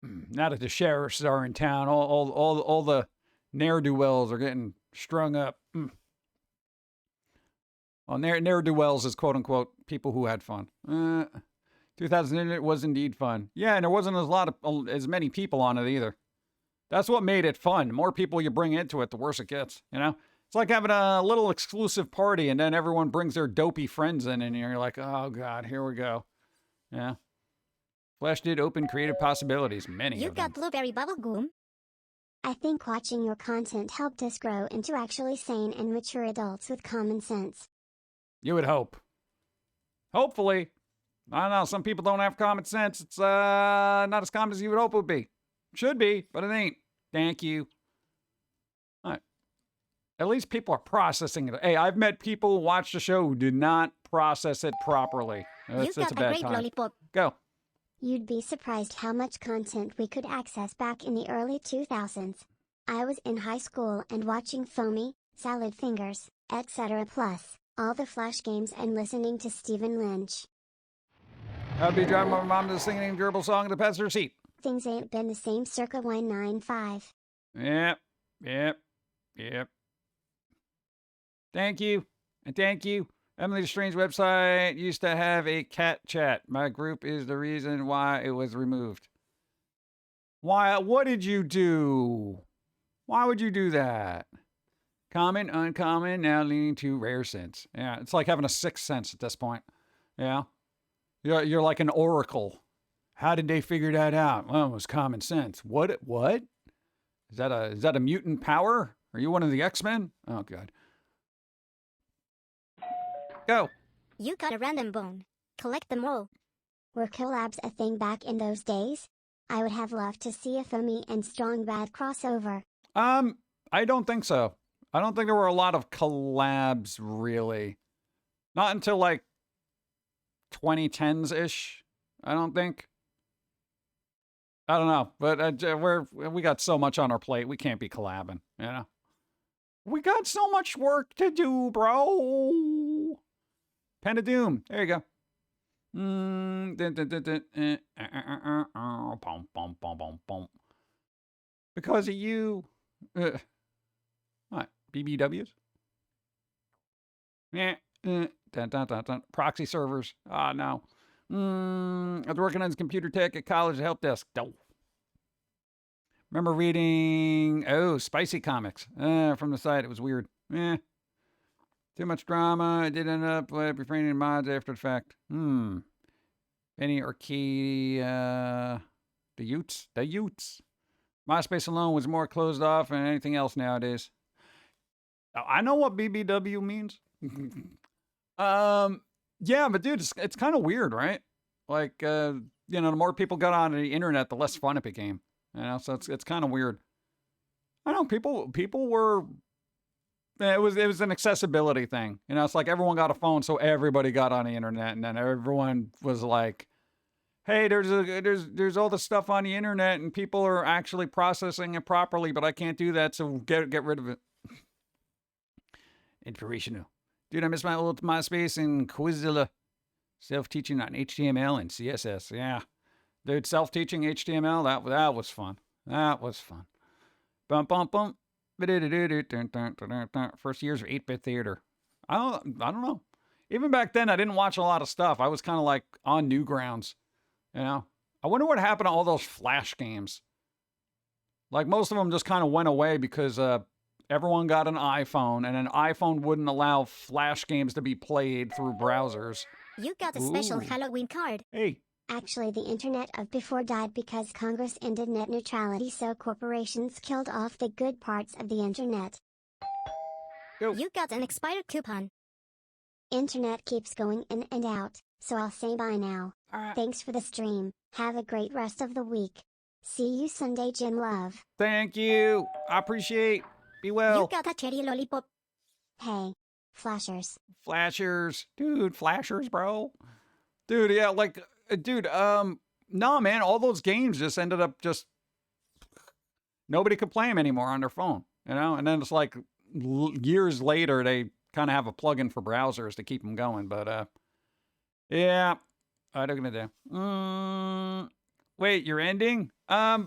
Now that the sheriffs are in town, all the ne'er-do-wells are getting strung up. Well, ne'er-do-wells is quote-unquote people who had fun. 2000 Internet was indeed fun. Yeah, and there wasn't as many people on it either. That's what made it fun. The more people you bring into it, the worse it gets, you know? It's like having a little exclusive party and then everyone brings their dopey friends in and you're like, oh, God, here we go. Yeah. Flash did open creative possibilities, many You of them. got blueberry bubblegum. I think watching your content helped us grow into actually sane and mature adults with common sense. You would hope. Hopefully. I don't know. Some people don't have common sense. It's not as common as you would hope it would be. Should be, but it ain't. Thank you. All right. At least people are processing it. Hey, I've met people who watched the show who did not process it properly. You It's got a a bad great time. lollipop. Go. You'd be surprised how much content we could access back in the early 2000s. I was in high school and watching Foamy, Salad Fingers, etc. plus all the Flash games and listening to Stephen Lynch. I'd be driving my mom to the singing gerbil song in the passenger seat. Things ain't been the same circa 195. Yep. Thank you. And thank you. Emily the Strange website used to have a cat chat. My group is the reason why it was removed. Why? What did you do? Why would you do that? Common, uncommon, now leaning to rare sense. Yeah, it's like having a sixth sense at this point. Yeah. You're like an oracle. How did they figure that out? Well, it was common sense. What? Is that a mutant power? Are you one of the X-Men? Oh, God. Go. You got a random bone. Collect them all. Were collabs a thing back in those days? I would have loved to see a Foamy and Strong Bad crossover. I don't think so. I don't think there were a lot of collabs, really. Not until, like, 2010s-ish, I don't think. I don't know, but we got so much on our plate, we can't be collabing, you know? We got so much work to do, bro. Pen of Doom. There you go. Because of you. What? BBWs? Yeah. Proxy servers. Ah, no. I was working on computer tech at college help desk. No. Remember reading, spicy comics from the site. It was weird. Too much drama. It did end up befriending mods after the fact. Penny Arcade, the Utes. MySpace alone was more closed off than anything else nowadays. I know what BBW means. Yeah, but dude, it's kind of weird, right? Like, the more people got on the internet, the less fun it became. You know, so it's kind of weird. I don't know, people were it was an accessibility thing. You know, it's like everyone got a phone, so everybody got on the internet, and then everyone was like, "Hey, there's all this stuff on the internet, and people are actually processing it properly, but I can't do that, so get rid of it." Inspirational, dude. I miss my old MySpace and Quizilla. Self-teaching on HTML and CSS. Yeah, dude, self-teaching HTML. That was fun. That was fun. Bum bum bum. First years of 8-bit theater. I don't know. Even back then, I didn't watch a lot of stuff. I was kind of like on Newgrounds. You know, I wonder what happened to all those Flash games. Like most of them just kind of went away because everyone got an iPhone, and an iPhone wouldn't allow Flash games to be played through browsers. You got a special Ooh. Halloween card. Hey, Actually, the Internet of Before died because Congress ended net neutrality, so corporations killed off the good parts of the Internet. go. You got an expired coupon. Internet keeps going in and out, so I'll say bye now. All right. Thanks for the stream. Have a great rest of the week. See you Sunday, Jim Love. Thank you. I appreciate. Be well. You got a cherry lollipop. Hey, flashers. Flashers, dude, flashers, bro. Dude, yeah, like, dude, no, man, all those games just ended up just nobody could play them anymore on their phone, you know? And then it's like years later, they kind of have a plugin for browsers to keep them going. But, yeah, what are you gonna do? Wait, you're ending? I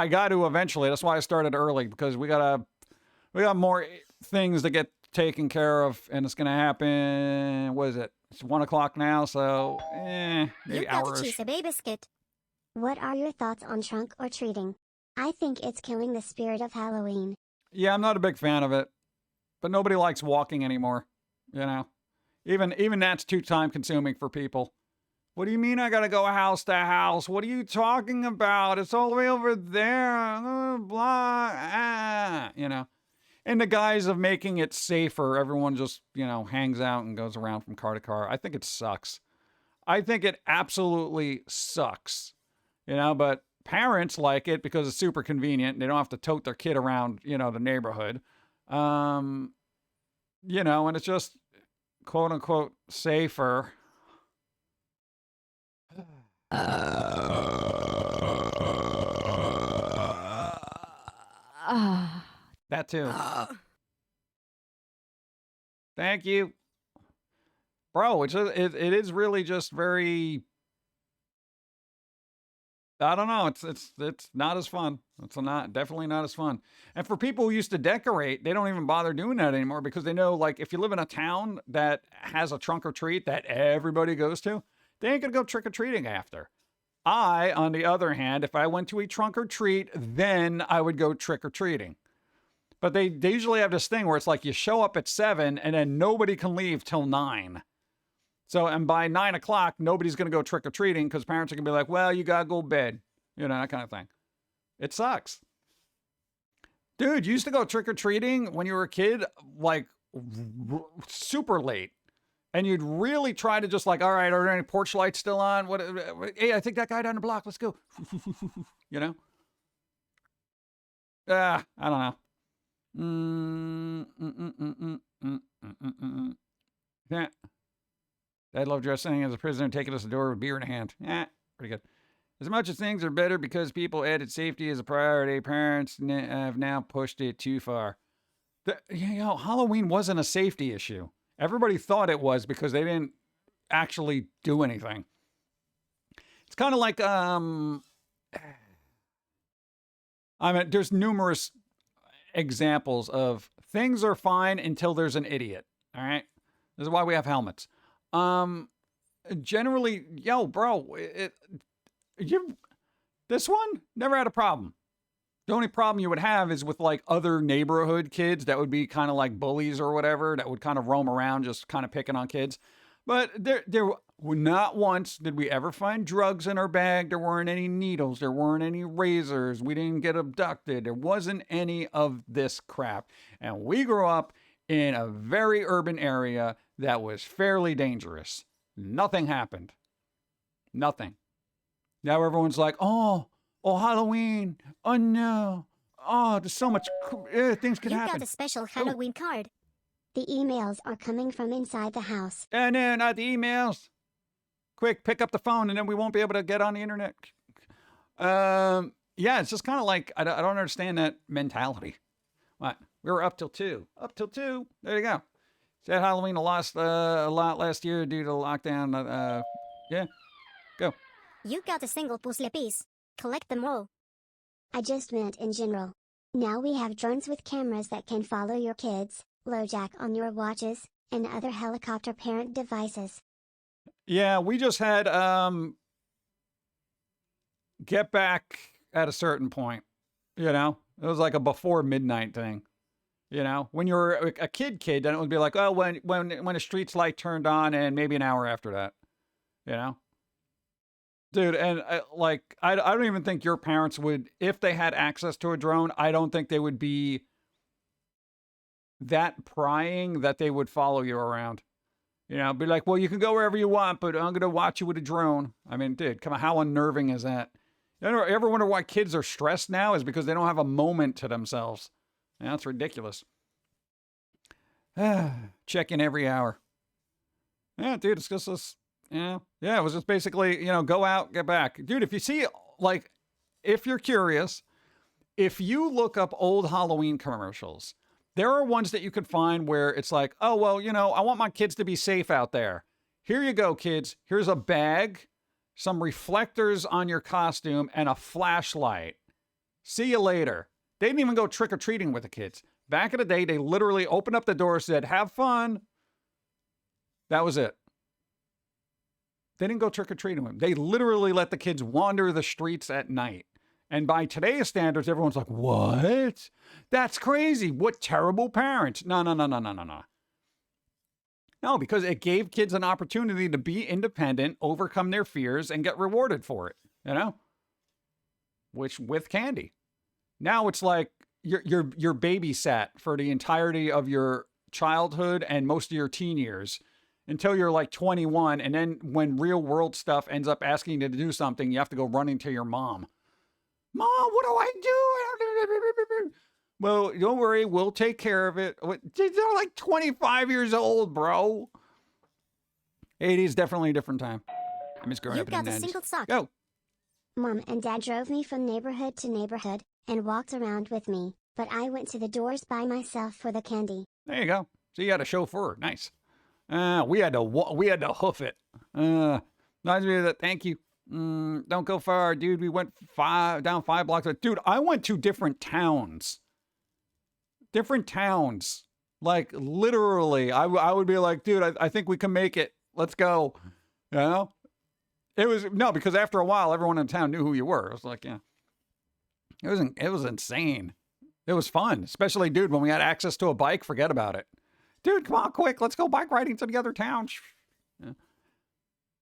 got to eventually. That's why I started early, because we got more things to get taken care of, and it's gonna happen. What is it? It's 1 o'clock now, so You maybe got a hours. cheese baby biscuit. What are your thoughts on trunk or treating? I think it's killing the spirit of Halloween. Yeah, I'm not a big fan of it, but nobody likes walking anymore. You know, even that's too time consuming for people. What do you mean I gotta go house to house? What are you talking about? It's all the way over there. Blah. You know. In the guise of making it safer, everyone just, you know, hangs out and goes around from car to car. I think it sucks. I think it absolutely sucks. You know, but parents like it because it's super convenient. They don't have to tote their kid around, you know, the neighborhood. You know, and it's just quote unquote safer. That too. Thank you. Bro, it is really just very, I don't know, it's not as fun. It's definitely not as fun. And for people who used to decorate, they don't even bother doing that anymore, because they know, like, if you live in a town that has a trunk or treat that everybody goes to, they ain't gonna go trick or treating after. I, on the other hand, if I went to a trunk or treat, then I would go trick or treating. But they usually have this thing where it's like you show up at 7 and then nobody can leave till 9. So, and by 9 o'clock, nobody's going to go trick or treating because parents are going to be like, well, you got to go to bed. You know, that kind of thing. It sucks. Dude, you used to go trick or treating when you were a kid, like super late. And you'd really try to just like, all right, are there any porch lights still on? Hey, I think that guy down the block. Let's go. You know? I don't know. Yeah. Dad loved dressing as a prisoner and taking us to the door with beer in hand. Yeah, pretty good. As much as things are better because people added safety as a priority, parents have now pushed it too far. Halloween wasn't a safety issue. Everybody thought it was because they didn't actually do anything. It's kind of like, I mean, there's numerous examples of things are fine until there's an idiot. All right. This is why we have helmets. Generally, bro, this one never had a problem. The only problem you would have is with like other neighborhood kids that would be kind of like bullies or whatever that would kind of roam around just kind of picking on kids. But there not once did we ever find drugs in our bag. There weren't any needles. There weren't any razors. We didn't get abducted. There wasn't any of this crap. And we grew up in a very urban area that was fairly dangerous. Nothing happened. Nothing. Now everyone's like, oh, Halloween. Oh, no. Oh, there's so much things could You happen. got a special Halloween card. The emails are coming from inside the house. And then the emails. Quick, pick up the phone, and then we won't be able to get on the internet. Yeah, it's just kind of like I don't understand that mentality. What? We were up till 2. Up till 2. There you go. Said Halloween lost a lot last year due to lockdown. Yeah, go. You got a single puzzle piece. Collect them all. I just meant in general. Now we have drones with cameras that can follow your kids, LoJack on your watches, and other helicopter parent devices. Yeah, we just had get back at a certain point. You know, it was like a before midnight thing. You know, when you were a kid, then it would be like, oh, when a street's light turned on, and maybe an hour after that. You know, dude, and I don't even think your parents would, if they had access to a drone. I don't think they would be that prying that they would follow you around. You know, be like, well, you can go wherever you want, but I'm gonna watch you with a drone. I mean, dude, come on, how unnerving is that? You ever wonder why kids are stressed now? Is because they don't have a moment to themselves. Yeah, that's ridiculous. Check in every hour. Yeah, dude, it's just this. Yeah, it was just basically, go out, get back. Dude, if you see, like, if you're curious, if you look up old Halloween commercials, there are ones that you could find where it's like, oh, well, I want my kids to be safe out there. Here you go, kids. Here's a bag, some reflectors on your costume, and a flashlight. See you later. They didn't even go trick-or-treating with the kids. Back in the day, they literally opened up the door, said, have fun. That was it. They didn't go trick-or-treating with them. They literally let the kids wander the streets at night. And by today's standards, everyone's like, what? That's crazy. What terrible parents. No. No, because it gave kids an opportunity to be independent, overcome their fears, and get rewarded for it, Which, with candy. Now it's like you're babysat for the entirety of your childhood and most of your teen years until you're like 21. And then when real world stuff ends up asking you to do something, you have to go running to your mom. Mom, what do I do? Well, don't worry. We'll take care of it. They're like 25 years old, bro. 80s, definitely a different time. I miss growing You up in the got a 90s. single sock. Go. Mom and Dad drove me from neighborhood to neighborhood and walked around with me, but I went to the doors by myself for the candy. There you go. So you had a chauffeur. Nice. We had to hoof it. Reminds me of that. Thank you. Don't go far, dude. We went down 5 blocks. Dude, I went to different towns. Like, literally, I would be like, dude, I think we can make it. Let's go. It was, no, because after a while, everyone in town knew who you were. It was like, yeah. It was insane. It was fun. Especially, dude, when we had access to a bike, forget about it. Dude, come on, quick. Let's go bike riding to the other town. Yeah.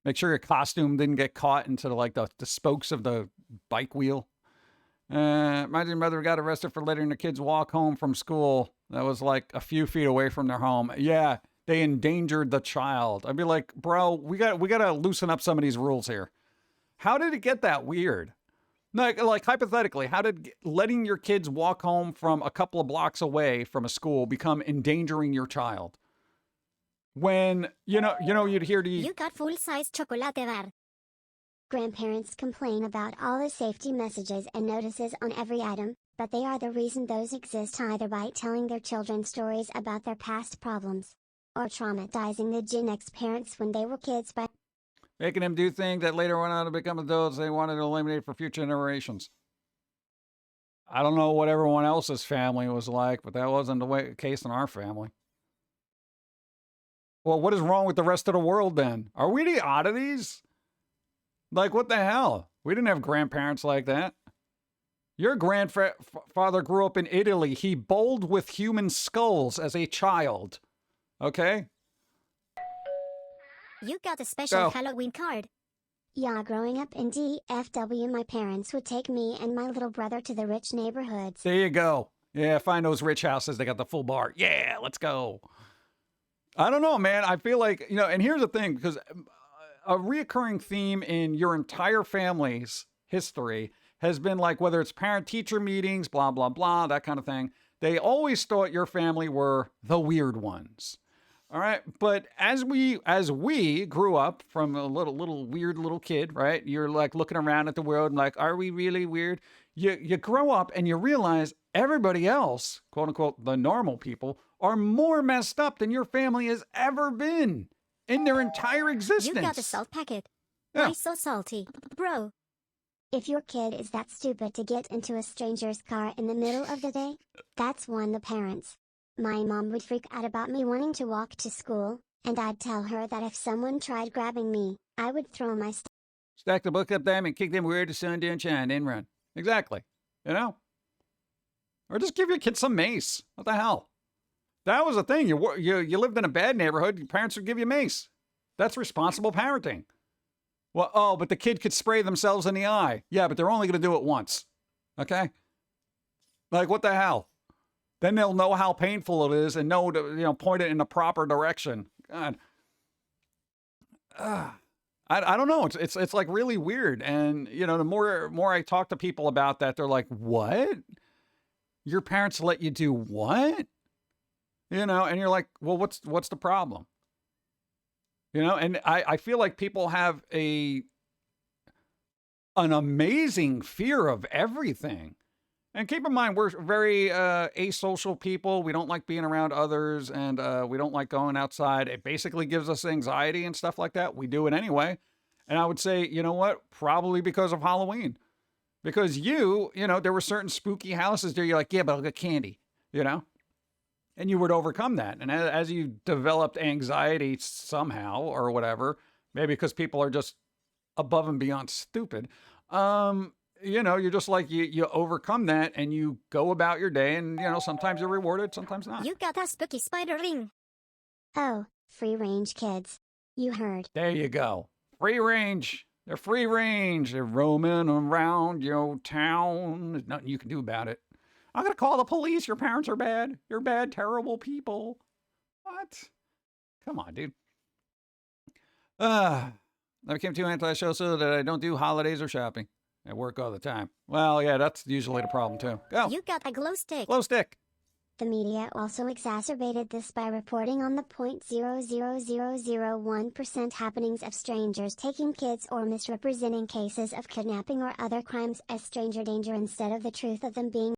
Make sure your costume didn't get caught into the spokes of the bike wheel. My mother got arrested for letting her kids walk home from school. That was like a few feet away from their home. Yeah, they endangered the child. I'd be like, bro, we got to loosen up some of these rules here. How did it get that weird? Like hypothetically, how did letting your kids walk home from a couple of blocks away from a school become endangering your child? When, you'd hear the... You got full-size chocolate bar. Grandparents complain about all the safety messages and notices on every item, but they are the reason those exist, either by telling their children stories about their past problems, or traumatizing the Gen X parents when they were kids by making them do things that later went on to become adults they wanted to eliminate for future generations. I don't know what everyone else's family was like, but that wasn't the case in our family. Well, what is wrong with the rest of the world then? Are we the oddities? Like, what the hell? We didn't have grandparents like that. Your grandfather grew up in Italy. He bowled with human skulls as a child. Okay? You got a special Go. Halloween card. Yeah, growing up in DFW, my parents would take me and my little brother to the rich neighborhoods. There you go. Yeah, find those rich houses. They got the full bar. Yeah, let's go. I don't know, man. I feel like, and here's the thing, because a reoccurring theme in your entire family's history has been like, whether it's parent-teacher meetings, blah, blah, blah, that kind of thing, they always thought your family were the weird ones. All right. But as we grew up from a little weird little kid, right? You're like looking around at the world and like, are we really weird? You grow up and you realize everybody else, quote unquote, the normal people, are more messed up than your family has ever been in their entire existence. You got the salt packet. Yeah. Why so salty? Bro. If your kid is that stupid to get into a stranger's car in the middle of the day, that's on the parents. My mom would freak out about me wanting to walk to school, and I'd tell her that if someone tried grabbing me, I would throw my Stack the book up them and kick them where the sun didn't shine, then run. Exactly. You know? Or just give your kid some mace. What the hell? That was the thing. You lived in a bad neighborhood, your parents would give you mace. That's responsible parenting. Well, oh, but the kid could spray themselves in the eye. Yeah, but they're only going to do it once. Okay? Like, what the hell? Then they'll know how painful it is and know to, point it in the proper direction. God. I don't know. It's like really weird. And, the more I talk to people about that, they're like, what? Your parents let you do what? And you're like, well, what's the problem? And I feel like people have an amazing fear of everything. And keep in mind, we're very asocial people. We don't like being around others, and we don't like going outside. It basically gives us anxiety and stuff like that. We do it anyway. And I would say, you know what? Probably because of Halloween. Because there were certain spooky houses there. You're like, yeah, but I'll get candy, And you would overcome that. And as you developed anxiety somehow or whatever, maybe because people are just above and beyond stupid, you're just like, you overcome that and you go about your day and, sometimes you're rewarded, sometimes not. You got a spooky spider ring. Oh, free range kids. You heard. There you go. Free range. They're free range. They're roaming around your town. There's nothing you can do about it. I'm going to call the police. Your parents are bad. You're bad, terrible people. What? Come on, dude. I became too antisocial that I don't do holidays or shopping. I work all the time. Well, yeah, that's usually the problem, too. Go. You got a glow stick. Glow stick. The media also exacerbated this by reporting on the 0.00001% happenings of strangers taking kids or misrepresenting cases of kidnapping or other crimes as stranger danger instead of the truth of them being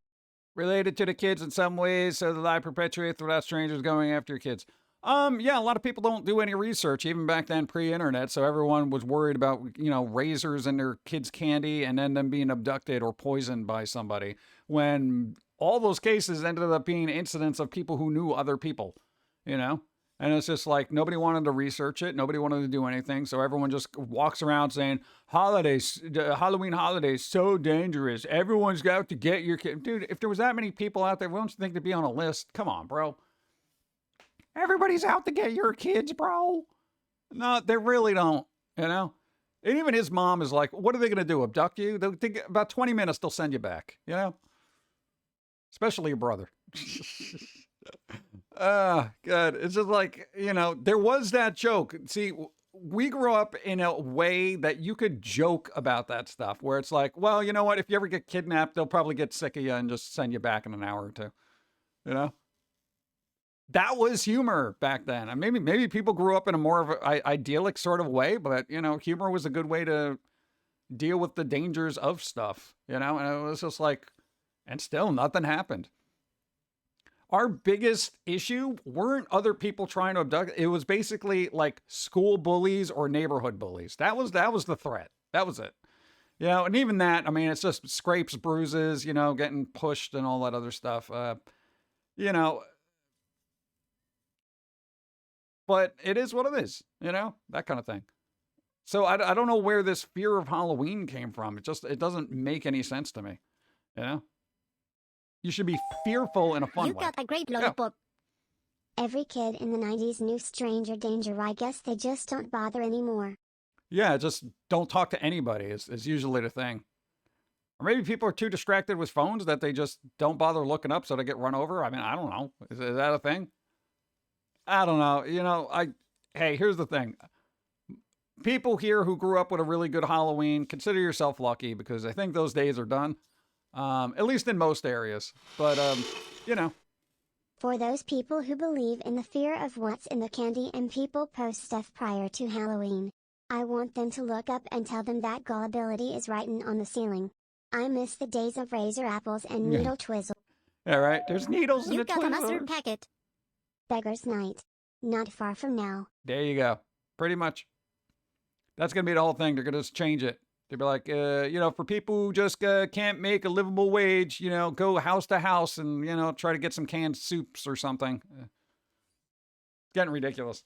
related to the kids in some ways, so that I perpetuate without strangers going after your kids. Yeah, a lot of people don't do any research, even back then pre-internet, so everyone was worried about, razors in their kids' candy and then them being abducted or poisoned by somebody, when all those cases ended up being incidents of people who knew other people, And it's just like, nobody wanted to research it, nobody wanted to do anything, so everyone just walks around saying, Halloween holidays, so dangerous, everyone's got to get your kid. Dude, if there was that many people out there, wouldn't you think to be on a list? Come on, bro. Everybody's out to get your kids, bro. No, they really don't, And even his mom is like, what are they going to do, abduct you? They'll take about 20 minutes, they'll send you back, Especially your brother. God. It's just like, there was that joke. See, we grew up in a way that you could joke about that stuff, where it's like, well, you know what? If you ever get kidnapped, they'll probably get sick of you and just send you back in an hour or two. That was humor back then. And maybe people grew up in a more of an idyllic sort of way, but, humor was a good way to deal with the dangers of stuff, And it was just like, and still nothing happened. Our biggest issue weren't other people trying to abduct. It was basically like school bullies or neighborhood bullies. That was the threat. That was it. And even that, it's just scrapes, bruises, getting pushed and all that other stuff. But it is what it is, that kind of thing. So I don't know where this fear of Halloween came from. It doesn't make any sense to me, You should be fearful in a fun way. You got a great lollipop. Every kid in the 90s knew stranger danger. I guess they just don't bother anymore. Yeah, just don't talk to anybody is usually the thing. Or maybe people are too distracted with phones that they just don't bother looking up so they get run over. I don't know. Is that a thing? I don't know. Hey, here's the thing. people here who grew up with a really good Halloween, consider yourself lucky because I think those days are done. At least in most areas. But, you know. For those people who believe in the fear of what's in the candy and people post stuff prior to Halloween, I want them to look up and tell them that gullibility is writing on the ceiling. I miss the days of razor apples and needle twizzle. All right, there's needles in You the got a Twizzler. mustard packet. Beggar's Night. Not far from now. There you go. Pretty much. That's going to be the whole thing. They're going to just change it. They'll be like, for people who just can't make a livable wage, go house to house and, try to get some canned soups or something. Getting ridiculous.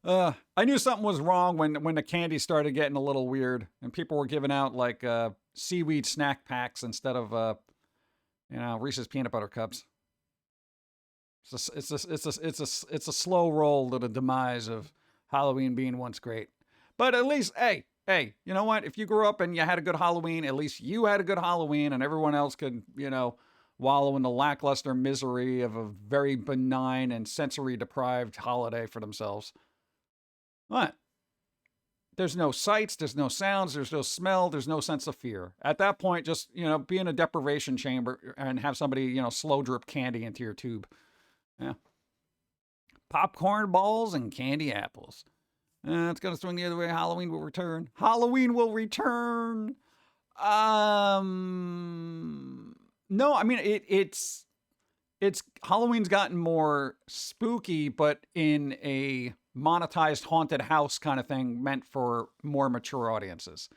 I knew something was wrong when the candy started getting a little weird and people were giving out like seaweed snack packs instead of, Reese's peanut butter cups. It's a slow roll to the demise of Halloween being once great. But at least, hey, you know what? If you grew up and you had a good Halloween, at least you had a good Halloween and everyone else could, wallow in the lackluster misery of a very benign and sensory deprived holiday for themselves. What? There's no sights, there's no sounds, there's no smell, there's no sense of fear. At that point, just, be in a deprivation chamber and have somebody, slow drip candy into your tube. Yeah. Popcorn balls and candy apples. It's going to swing the other way. Halloween will return. Halloween will return. No, I mean, it's Halloween's gotten more spooky, but in a monetized haunted house kind of thing meant for more mature audiences.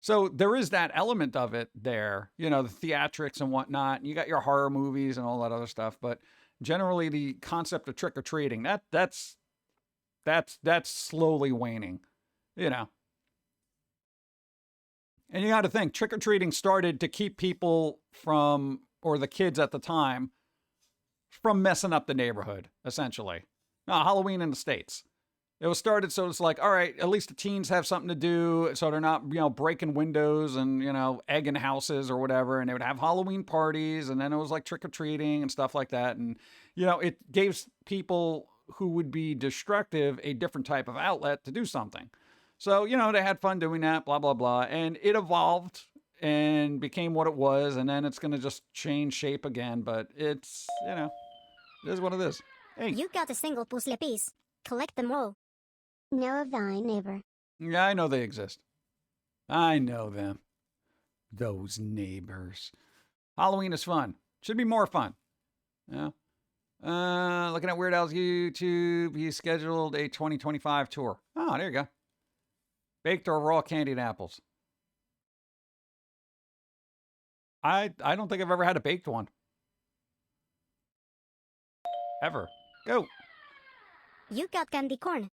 So there is that element of it there, the theatrics and whatnot. You got your horror movies and all that other stuff, but generally the concept of trick-or-treating, that's slowly waning, And you got to think, trick-or-treating started to keep people from, or the kids at the time, from messing up the neighborhood, essentially. Now, Halloween in the States. It was started so it's like, all right, at least the teens have something to do, so they're not, breaking windows and, egging houses or whatever, and they would have Halloween parties, and then it was like trick-or-treating and stuff like that, and, it gave people who would be destructive a different type of outlet to do something. So, they had fun doing that, blah, blah, blah, and it evolved and became what it was, and then it's going to just change shape again, but it's, it is what it is. Hey. You got a single puzzle piece. Collect them all. Know of thy neighbor. Yeah, I know they exist. I know them. Those neighbors. Halloween is fun. Should be more fun. Yeah. Looking at Weird Al's YouTube, he scheduled a 2025 tour. Oh, there you go. Baked or raw candied apples. I don't think I've ever had a baked one. Ever. Go. You got candy corn.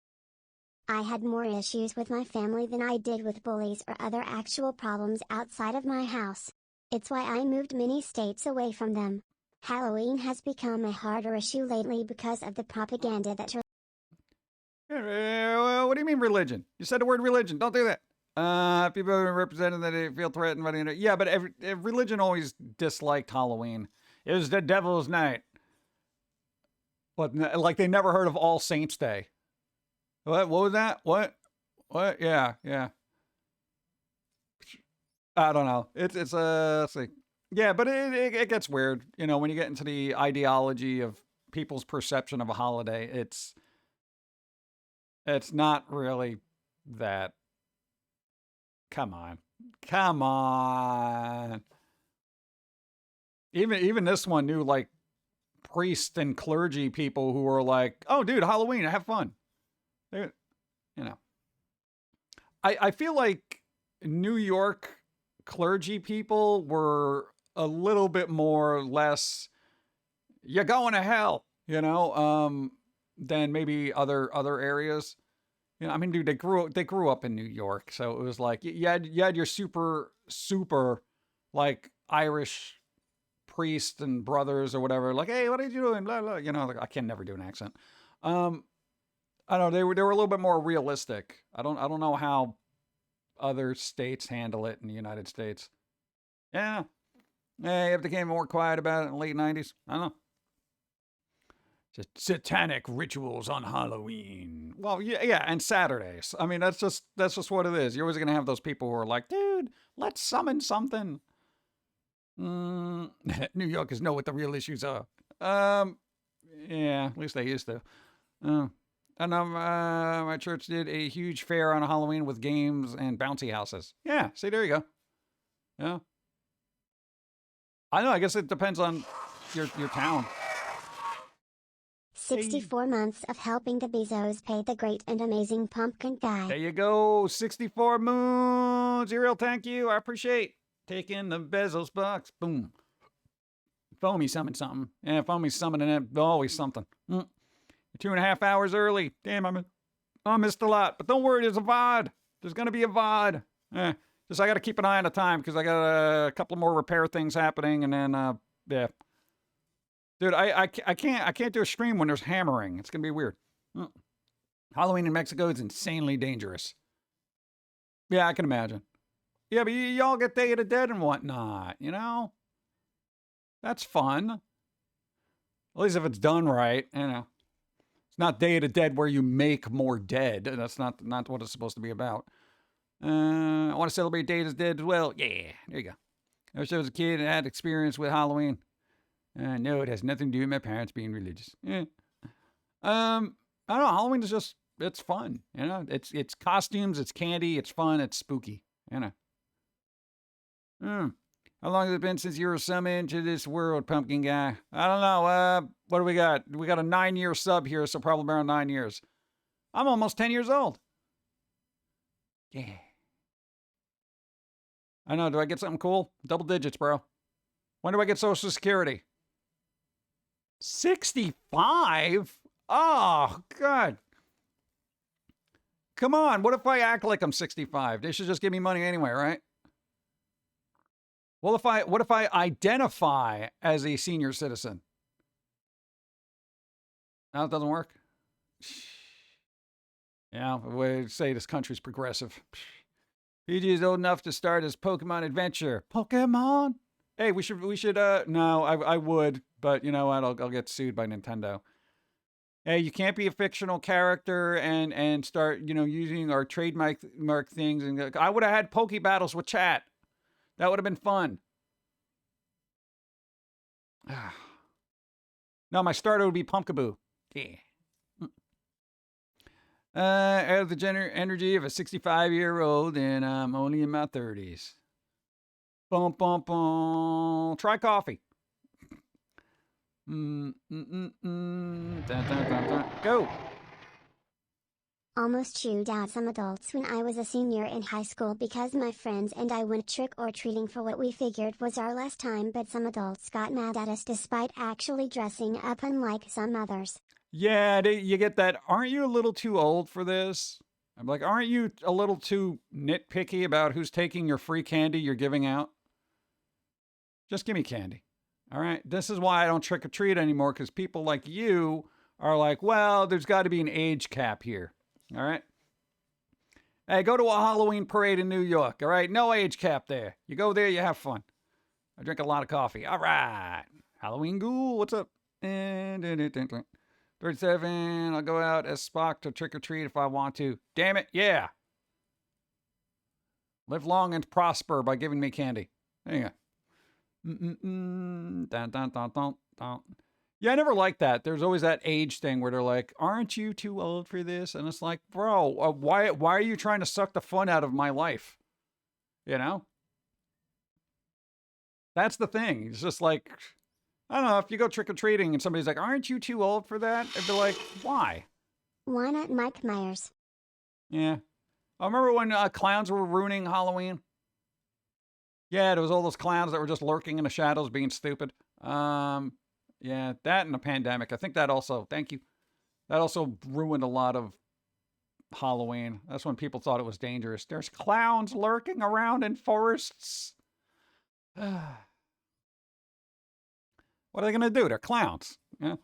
I had more issues with my family than I did with bullies or other actual problems outside of my house. It's why I moved many states away from them. Halloween has become a harder issue lately because of the propaganda that what do you mean religion? You said the word religion. Don't do that. People are representing that they feel threatened by the... Yeah, but religion always disliked Halloween. It was the devil's night. But like they never heard of All Saints Day. What was that? What? Yeah. I don't know. It's let's see. Yeah, but it gets weird, when you get into the ideology of people's perception of a holiday. It's not really that. Come on. Even this one knew like priests and clergy people who were like, "Oh, dude, Halloween, have fun." I feel like New York clergy people were a little bit more or less, you're going to hell, than maybe other areas. I mean, dude, they grew up in New York, so it was like you had your super like Irish priests and brothers or whatever, like, hey, what are you doing? Blah blah. Like, I can never do an accent. I don't know, they were a little bit more realistic. I don't know how other states handle it in the United States. Yeah. Hey, if they became more quiet about it in the late 90s, I don't know. Just satanic rituals on Halloween. Well, yeah, and Saturdays. I mean, that's just what it is. You're always gonna have those people who are like, dude, let's summon something. New Yorkers know what the real issues are. Yeah, at least they used to. Uh, and my church did a huge fair on Halloween with games and bouncy houses. Yeah, see, there you go. Yeah, I know. I guess it depends on your town. 64 months of helping the Bezos pay the great and amazing Pumpkin guy. There you go. 64 moons. Uriel, thank you. I appreciate taking the Bezos bucks. Boom. Foamy summoned something. Yeah, Foamy's summoning it. Always something. 2.5 hours early. Damn, I missed a lot. But don't worry, there's a VOD. There's going to be a VOD. Just I got to keep an eye on the time because I got a couple more repair things happening. And then, yeah. Dude, I can't do a stream when there's hammering. It's going to be weird. Halloween in Mexico is insanely dangerous. Yeah, I can imagine. Yeah, but y'all get Day of the Dead and whatnot, you know? That's fun. At least if it's done right, you know. It's not Day of the Dead where you make more dead. That's not what it's supposed to be about. I want to celebrate Day of the Dead as well. Yeah, there you go. I wish I was a kid and had experience with Halloween. No, it has nothing to do with my parents being religious. Yeah. I don't know. Halloween is just, it's fun. You know, it's costumes, it's candy, it's fun, it's spooky. You know. How long has it been since you were summoned to this world, Pumpkin guy? I don't know. What do we got? We got a 9-year sub here, so probably around 9 years. I'm almost 10 years old. Yeah. I know. Do I get something cool? Double digits, bro. When do I get Social Security? 65? Oh, God. Come on. What if I act like I'm 65? They should just give me money anyway, right? Well, what if I identify as a senior citizen? No, it doesn't work. Yeah, we say this country's progressive. PG is old enough to start his Pokemon adventure. Pokemon? Hey, we should, no, I would, but you know what? I'll get sued by Nintendo. Hey, you can't be a fictional character and start, using our trademark things. And I would have had Poke battles with chat. That would have been fun. No, my starter would be Pumpkaboo. Yeah. I have the energy of a 65-year-old, and I'm only in my 30s. Bum, bum, bum. Try coffee. Dun, dun, dun, dun. Go. Almost chewed out some adults when I was a senior in high school because my friends and I went trick-or-treating for what we figured was our last time, but some adults got mad at us despite actually dressing up unlike some others. Yeah, you get that. Aren't you a little too old for this? I'm like, aren't you a little too nitpicky about who's taking your free candy you're giving out? Just give me candy. All right? This is why I don't trick-or-treat anymore, because people like you are like, well, there's got to be an age cap here. All right? Hey, go to a Halloween parade in New York. All right? No age cap there. You go there, you have fun. I drink a lot of coffee. All right. Halloween ghoul, what's up? 37, I'll go out as Spock to trick-or-treat if I want to. Damn it, yeah. Live long and prosper by giving me candy. There you go. Dun, dun, dun, dun, dun. Yeah, I never liked that. There's always that age thing where they're like, aren't you too old for this? And it's like, bro, why are you trying to suck the fun out of my life? You know? That's the thing. It's just like, I don't know, if you go trick-or-treating and somebody's like, aren't you too old for that? I'd be like, why? Why not Mike Myers? Yeah. I remember when clowns were ruining Halloween. Yeah, there was all those clowns that were just lurking in the shadows being stupid. Yeah, that and the pandemic. I think that also, thank you. That also ruined a lot of Halloween. That's when people thought it was dangerous. There's clowns lurking around in forests. What are they going to do? They're clowns. Yeah.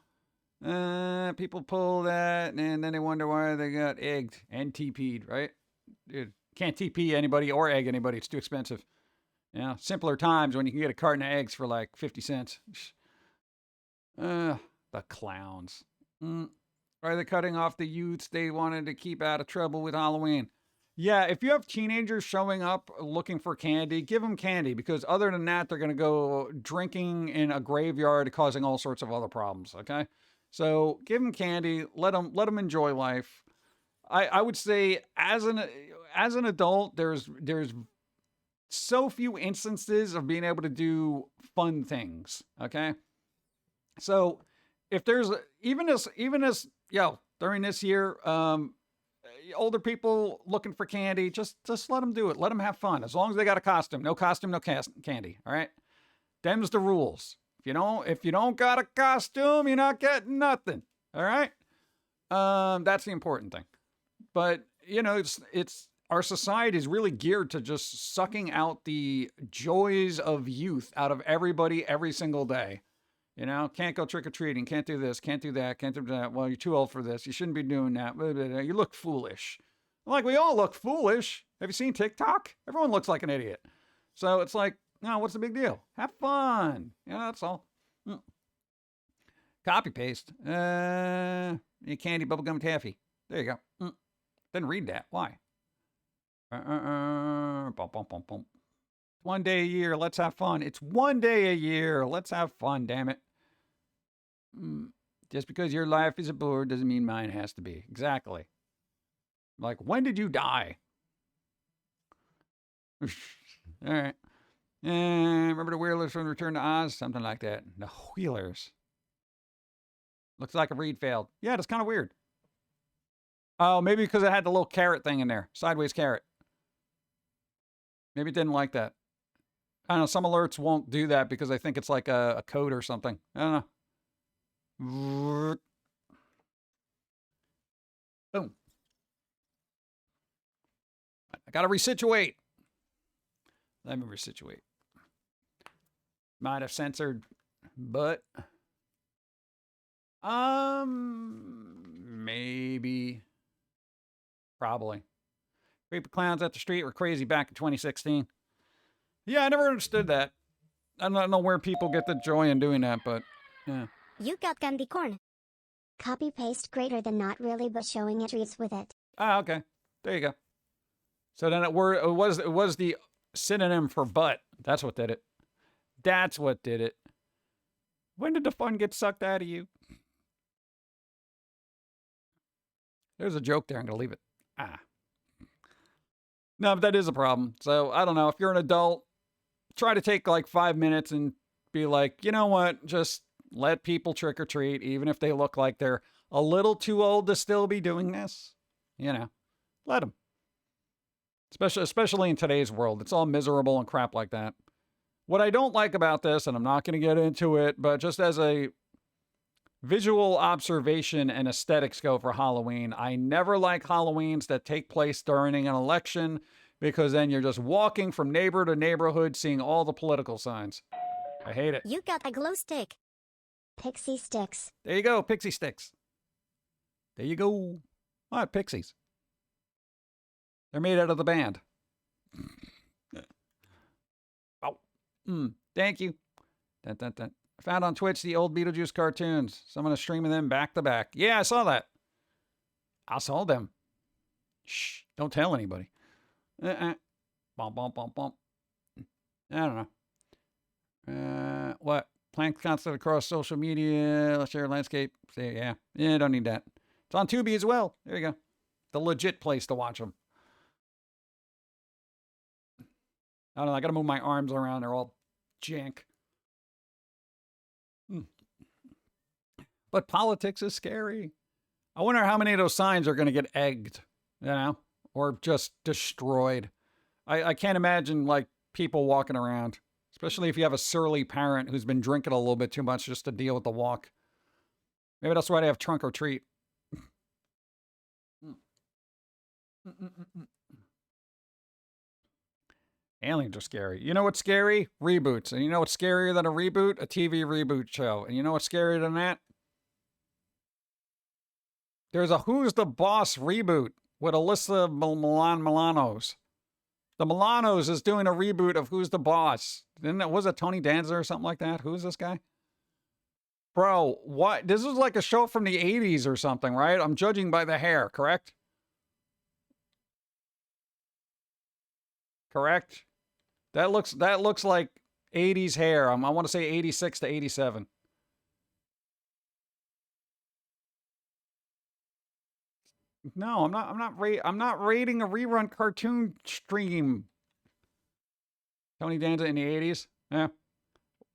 People pull that, and then they wonder why they got egged and TP'd, right? Dude, can't TP anybody or egg anybody. It's too expensive. Simpler times when you can get a carton of eggs for like 50 cents. The clowns. Are they cutting off the youths they wanted to keep out of trouble with Halloween? Yeah, if you have teenagers showing up looking for candy, give them candy because other than that, they're going to go drinking in a graveyard, causing all sorts of other problems. Okay, so give them candy, let them enjoy life. I would say as an adult, there's so few instances of being able to do fun things. Okay, so if there's even as during this year, older people looking for candy, just let them do it. Let them have fun. As long as they got a costume, no costume, no candy. All right, them's the rules. If you don't got a costume, you're not getting nothing. All right, that's the important thing. But it's our society is really geared to just sucking out the joys of youth out of everybody every single day. Can't go trick or treating, can't do this, can't do that, can't do that. Well, you're too old for this. You shouldn't be doing that. You look foolish. Like, we all look foolish. Have you seen TikTok? Everyone looks like an idiot. So it's like, no, what's the big deal? Have fun. That's all. Copy paste. Candy, bubblegum, taffy. There you go. Didn't read that. Why? Bum, bum, bum, bum. One day a year. Let's have fun. It's one day a year. Let's have fun, damn it. Just because your life is a bore doesn't mean mine has to be. Exactly. Like, when did you die? All right. Remember the Wheelers from Return to Oz? Something like that. The Wheelers. Looks like a read failed. Yeah, that's kind of weird. Oh, maybe because it had the little carrot thing in there. Sideways carrot. Maybe it didn't like that. I don't know. Some alerts won't do that because I think it's like a code or something. I don't know. Boom. I gotta resituate. Let me resituate. Might have censored, but maybe, probably. Creepy clowns at the street were crazy back in 2016. Yeah, I never understood that. I don't know where people get the joy in doing that, but yeah. You got candy corn. Copy paste greater than not really, but showing it reads with it. Ah, okay. There you go. So then it was the synonym for butt. That's what did it. That's what did it. When did the fun get sucked out of you? There's a joke there. I'm going to leave it. No, but that is a problem. So I don't know. If you're an adult, try to take like 5 minutes and be like, you know what? Just let people trick or treat, even if they look like they're a little too old to still be doing this. Let them. Especially in today's world. It's all miserable and crap like that. What I don't like about this, and I'm not going to get into it, but just as a visual observation and aesthetics go for Halloween, I never like Halloweens that take place during an election because then you're just walking from neighbor to neighborhood seeing all the political signs. I hate it. You got a glow stick. Pixie sticks. There you go, pixie sticks. There you go. What, pixies? They're made out of the band. Oh. Thank you. Dun, dun, dun. I found on Twitch the old Beetlejuice cartoons. Someone is streaming them back to back. Yeah, I saw that. I saw them. Shh, don't tell anybody. Bump, bump, bump, bump. I don't know. What? Plank constant across social media. Let's share landscape. Say, yeah. Yeah, don't need that. It's on Tubi as well. There you go. The legit place to watch them. I don't know. I got to move my arms around. They're all jank. But politics is scary. I wonder how many of those signs are going to get egged, or just destroyed. I can't imagine like people walking around, especially if you have a surly parent who's been drinking a little bit too much just to deal with the walk. Maybe that's why they have trunk or treat. Aliens are scary. You know what's scary? Reboots. And you know what's scarier than a reboot? A TV reboot show. And you know what's scarier than that? There's a Who's the Boss reboot with Alyssa Milanos. The Milanos is doing a reboot of Who's the Boss. Was it Tony Danza or something like that? Who's this guy? Bro, what? This is like a show from the 80s or something, right? I'm judging by the hair, correct? Correct? That looks like 80s hair. I want to say 86 to 87. No, I'm not rating a rerun cartoon stream. Tony Danza in the 80s? Yeah.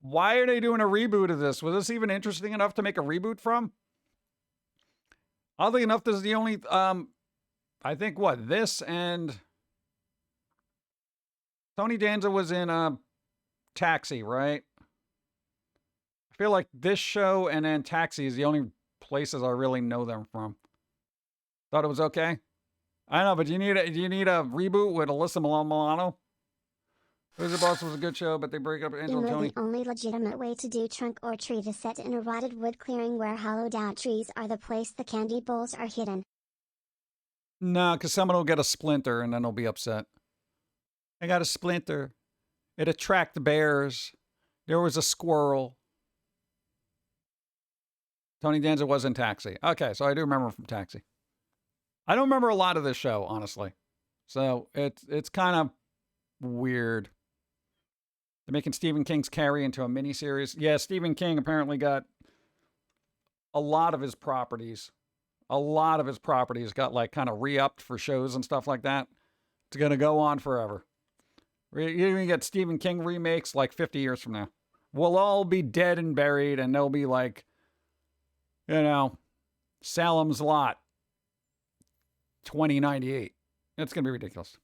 Why are they doing a reboot of this? Was this even interesting enough to make a reboot from? Oddly enough, this is the only I think what, this and Tony Danza was in Taxi, right? I feel like this show and then Taxi is the only places I really know them from. Thought it was okay. I know, but do you need a reboot with Alyssa Milano? Wizard Boss was a good show, but they break up Angel and Tony. The only legitimate way to do trunk or treat is set in a rotted wood clearing where hollowed out trees are the place the candy bowls are hidden. No, because someone will get a splinter and then they'll be upset. I got a splinter. It attracted bears. There was a squirrel. Tony Danza was in Taxi. Okay, so I do remember from Taxi. I don't remember a lot of this show, honestly. So it's kind of weird. They're making Stephen King's Carrie into a miniseries. Yeah, Stephen King apparently got a lot of his properties. A lot of his properties got like kind of re-upped for shows and stuff like that. It's going to go on forever. You're going to get Stephen King remakes like 50 years from now. We'll all be dead and buried and they'll be like, you know, Salem's Lot 2098. It's going to be ridiculous.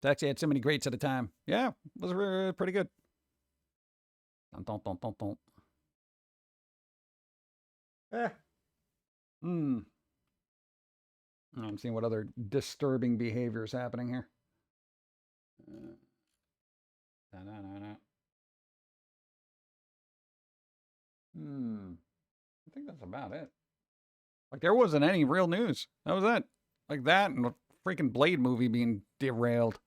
Taxi had so many greats at a time. Yeah, it was pretty good. Don't. I'm seeing what other disturbing behavior is happening here. No. I think that's about it. Like, there wasn't any real news. That was it. Like that and the freaking Blade movie being derailed.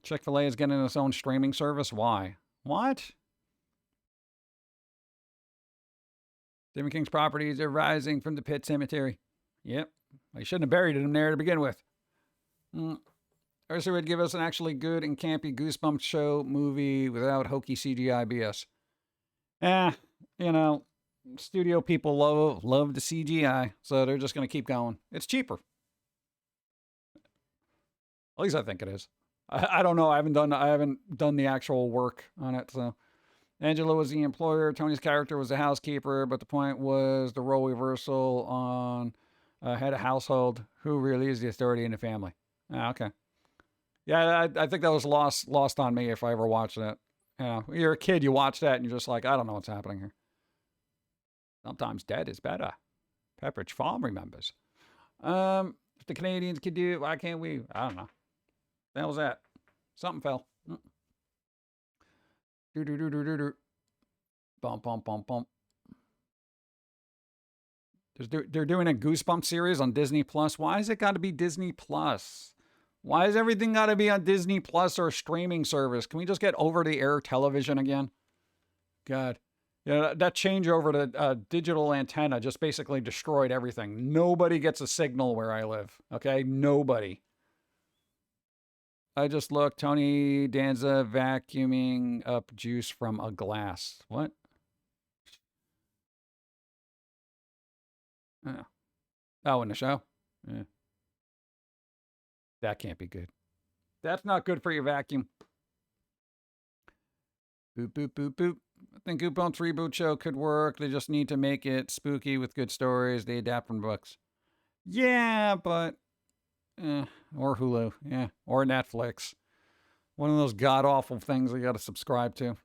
Chick-fil-A is getting its own streaming service. Why? What? Stephen King's properties are rising from the pit cemetery. Yep. I shouldn't have buried him there to begin with. Ursa would give us an actually good and campy Goosebumps show movie without hokey CGI BS. You know, studio people love the CGI, so they're just going to keep going. It's cheaper. At least I think it is. I don't know. I haven't done the actual work on it. So, Angela was the employer. Tony's character was the housekeeper. But the point was the role reversal on head of household. Who really is the authority in the family? Okay. Yeah, I think that was lost on me if I ever watched it. You know, you're a kid, you watch that, and you're just like, I don't know what's happening here. Sometimes dead is better. Pepperidge Farm remembers. If the Canadians could do it, why can't we? I don't know. The hell was that? Something fell. Bump. They're doing a Goosebumps series on Disney Plus. Why has it got to be Disney Plus? Why has everything got to be on Disney Plus or a streaming service? Can we just get over-the-air television again? God. Yeah, that changeover to digital antenna just basically destroyed everything. Nobody gets a signal where I live. Okay? Nobody. I just looked. Tony Danza vacuuming up juice from a glass. What? Oh, in the show? Yeah. That can't be good. That's not good for your vacuum. Boop. I think Goosebumps reboot show could work. They just need to make it spooky with good stories. They adapt from books. Yeah, but... or Hulu. Yeah, or Netflix. One of those god-awful things you got to subscribe to.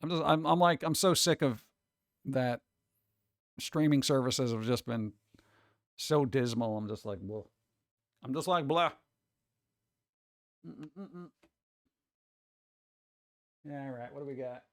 I'm so sick of that. Streaming services have just been so dismal. I'm just like, blah. Yeah, all right. What do we got?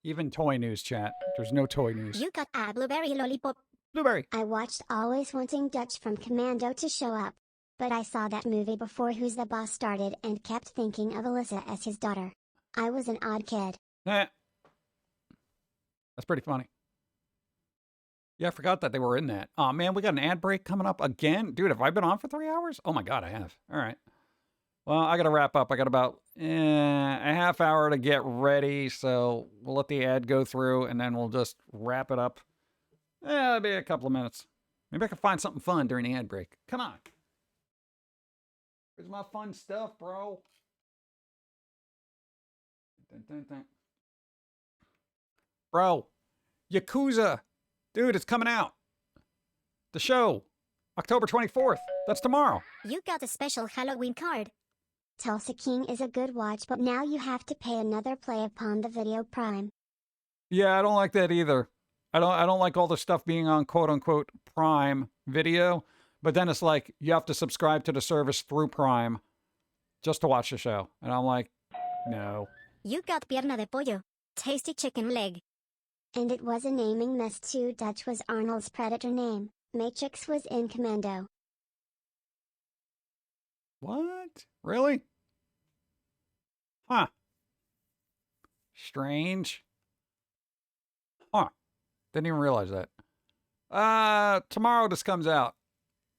Even toy news chat. There's no toy news. You got a blueberry lollipop. Blueberry. I watched Always Wanting Dutch from Commando to show up. But I saw that movie before Who's the Boss started and kept thinking of Alyssa as his daughter. I was an odd kid. Eh. That's pretty funny. Yeah, I forgot that they were in that. Oh, man, we got an ad break coming up again? Dude, have I been on for 3 hours? Oh, my God, I have. All right. Well, I got to wrap up. I got about a half hour to get ready, so we'll let the ad go through, and then we'll just wrap it up. It'll be a couple of minutes. Maybe I can find something fun during the ad break. Come on. Where's my fun stuff, bro? Dun, dun, dun. Bro, Yakuza. Dude, it's coming out. The show. October 24th. That's tomorrow. You got a special Halloween card. Tulsa King is a good watch, but now you have to pay another play upon the Video Prime. Yeah, I don't like that either. I don't like all the stuff being on quote-unquote Prime Video, but then it's like you have to subscribe to the service through Prime just to watch the show. And I'm like, no. You got pierna de pollo. Tasty chicken leg. And it was a naming mess too. Dutch was Arnold's Predator name. Matrix was in Commando. What? Really? Huh. Strange. Huh. Didn't even realize that. Tomorrow this comes out.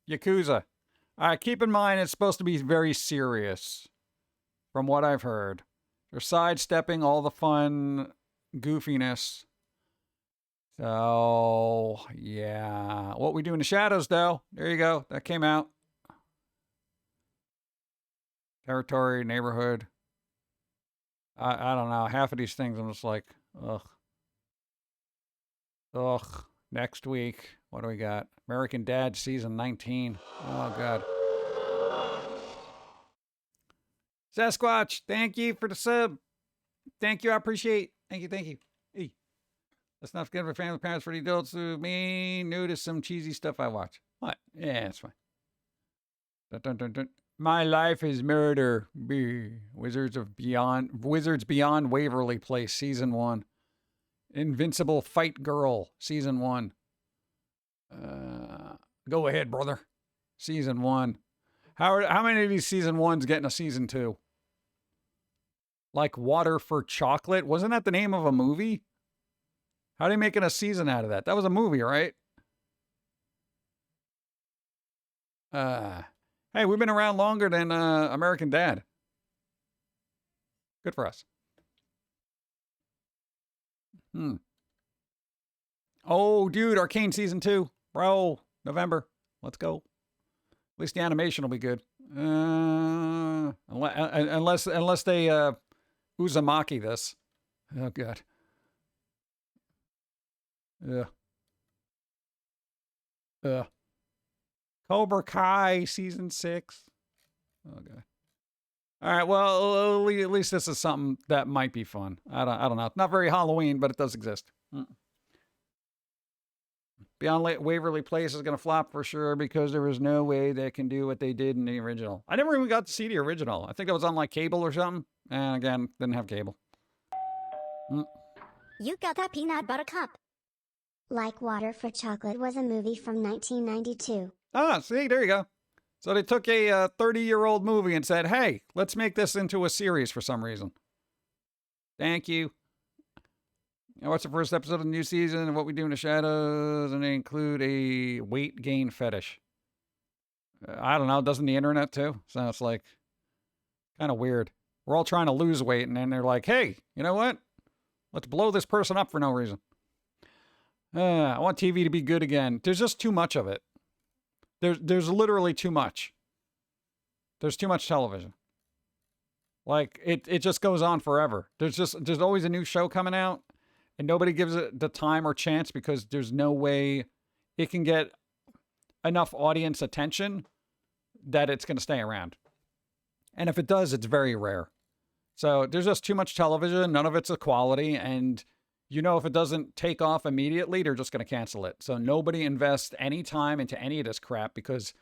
Yakuza. Keep in mind it's supposed to be very serious. From what I've heard. They're sidestepping all the fun goofiness. So, yeah. What We Do in the Shadows, though. There you go. That came out. Territory, neighborhood. I don't know. Half of these things I'm just like, ugh. Ugh. Next week. What do we got? American Dad season 19. Oh, God. Sasquatch, thank you for the sub. Thank you. I appreciate. Thank you. Thank you. Hey. Let's not forget for family, parents, for the adults who may notice some cheesy stuff I watch. What? Yeah, it's fine. Dun, dun, dun, dun. My Life is Murder. Wizards Beyond Waverly Place, Season 1. Invincible Fight Girl, Season 1. Go ahead, brother. Season 1. How many of these Season 1s getting a Season 2? Like Water for Chocolate? Wasn't that the name of a movie? How are they making a season out of that? That was a movie, right? Hey, we've been around longer than American Dad. Good for us. Oh, dude, Arcane Season 2. Bro, November. Let's go. At least the animation will be good. Unless they Uzumaki this. Oh, God. Cobra Kai Season 6. Oh, God. All right, well, at least this is something that might be fun. I don't know. It's not very Halloween, but it does exist. Beyond Waverly Place is going to flop for sure because there was no way they can do what they did in the original. I never even got to see the original. I think it was on like cable or something. And again, didn't have cable. You got a peanut butter cup. Like Water for Chocolate was a movie from 1992. Ah, see, there you go. So they took a 30-year-old movie and said, hey, let's make this into a series for some reason. Thank you. I watched the first episode of the new season of What We Do in the Shadows, and they include a weight gain fetish. I don't know, doesn't the internet too? So it's like kind of weird. We're all trying to lose weight, and then they're like, hey, you know what? Let's blow this person up for no reason. I want TV to be good again. There's just too much of it. There's literally too much. There's too much television. Like, it just goes on forever. There's always a new show coming out, and nobody gives it the time or chance because there's no way it can get enough audience attention that it's going to stay around. And if it does, it's very rare. So there's just too much television. None of it's a quality. And you know, if it doesn't take off immediately, they're just going to cancel it. So nobody invests any time into any of this crap because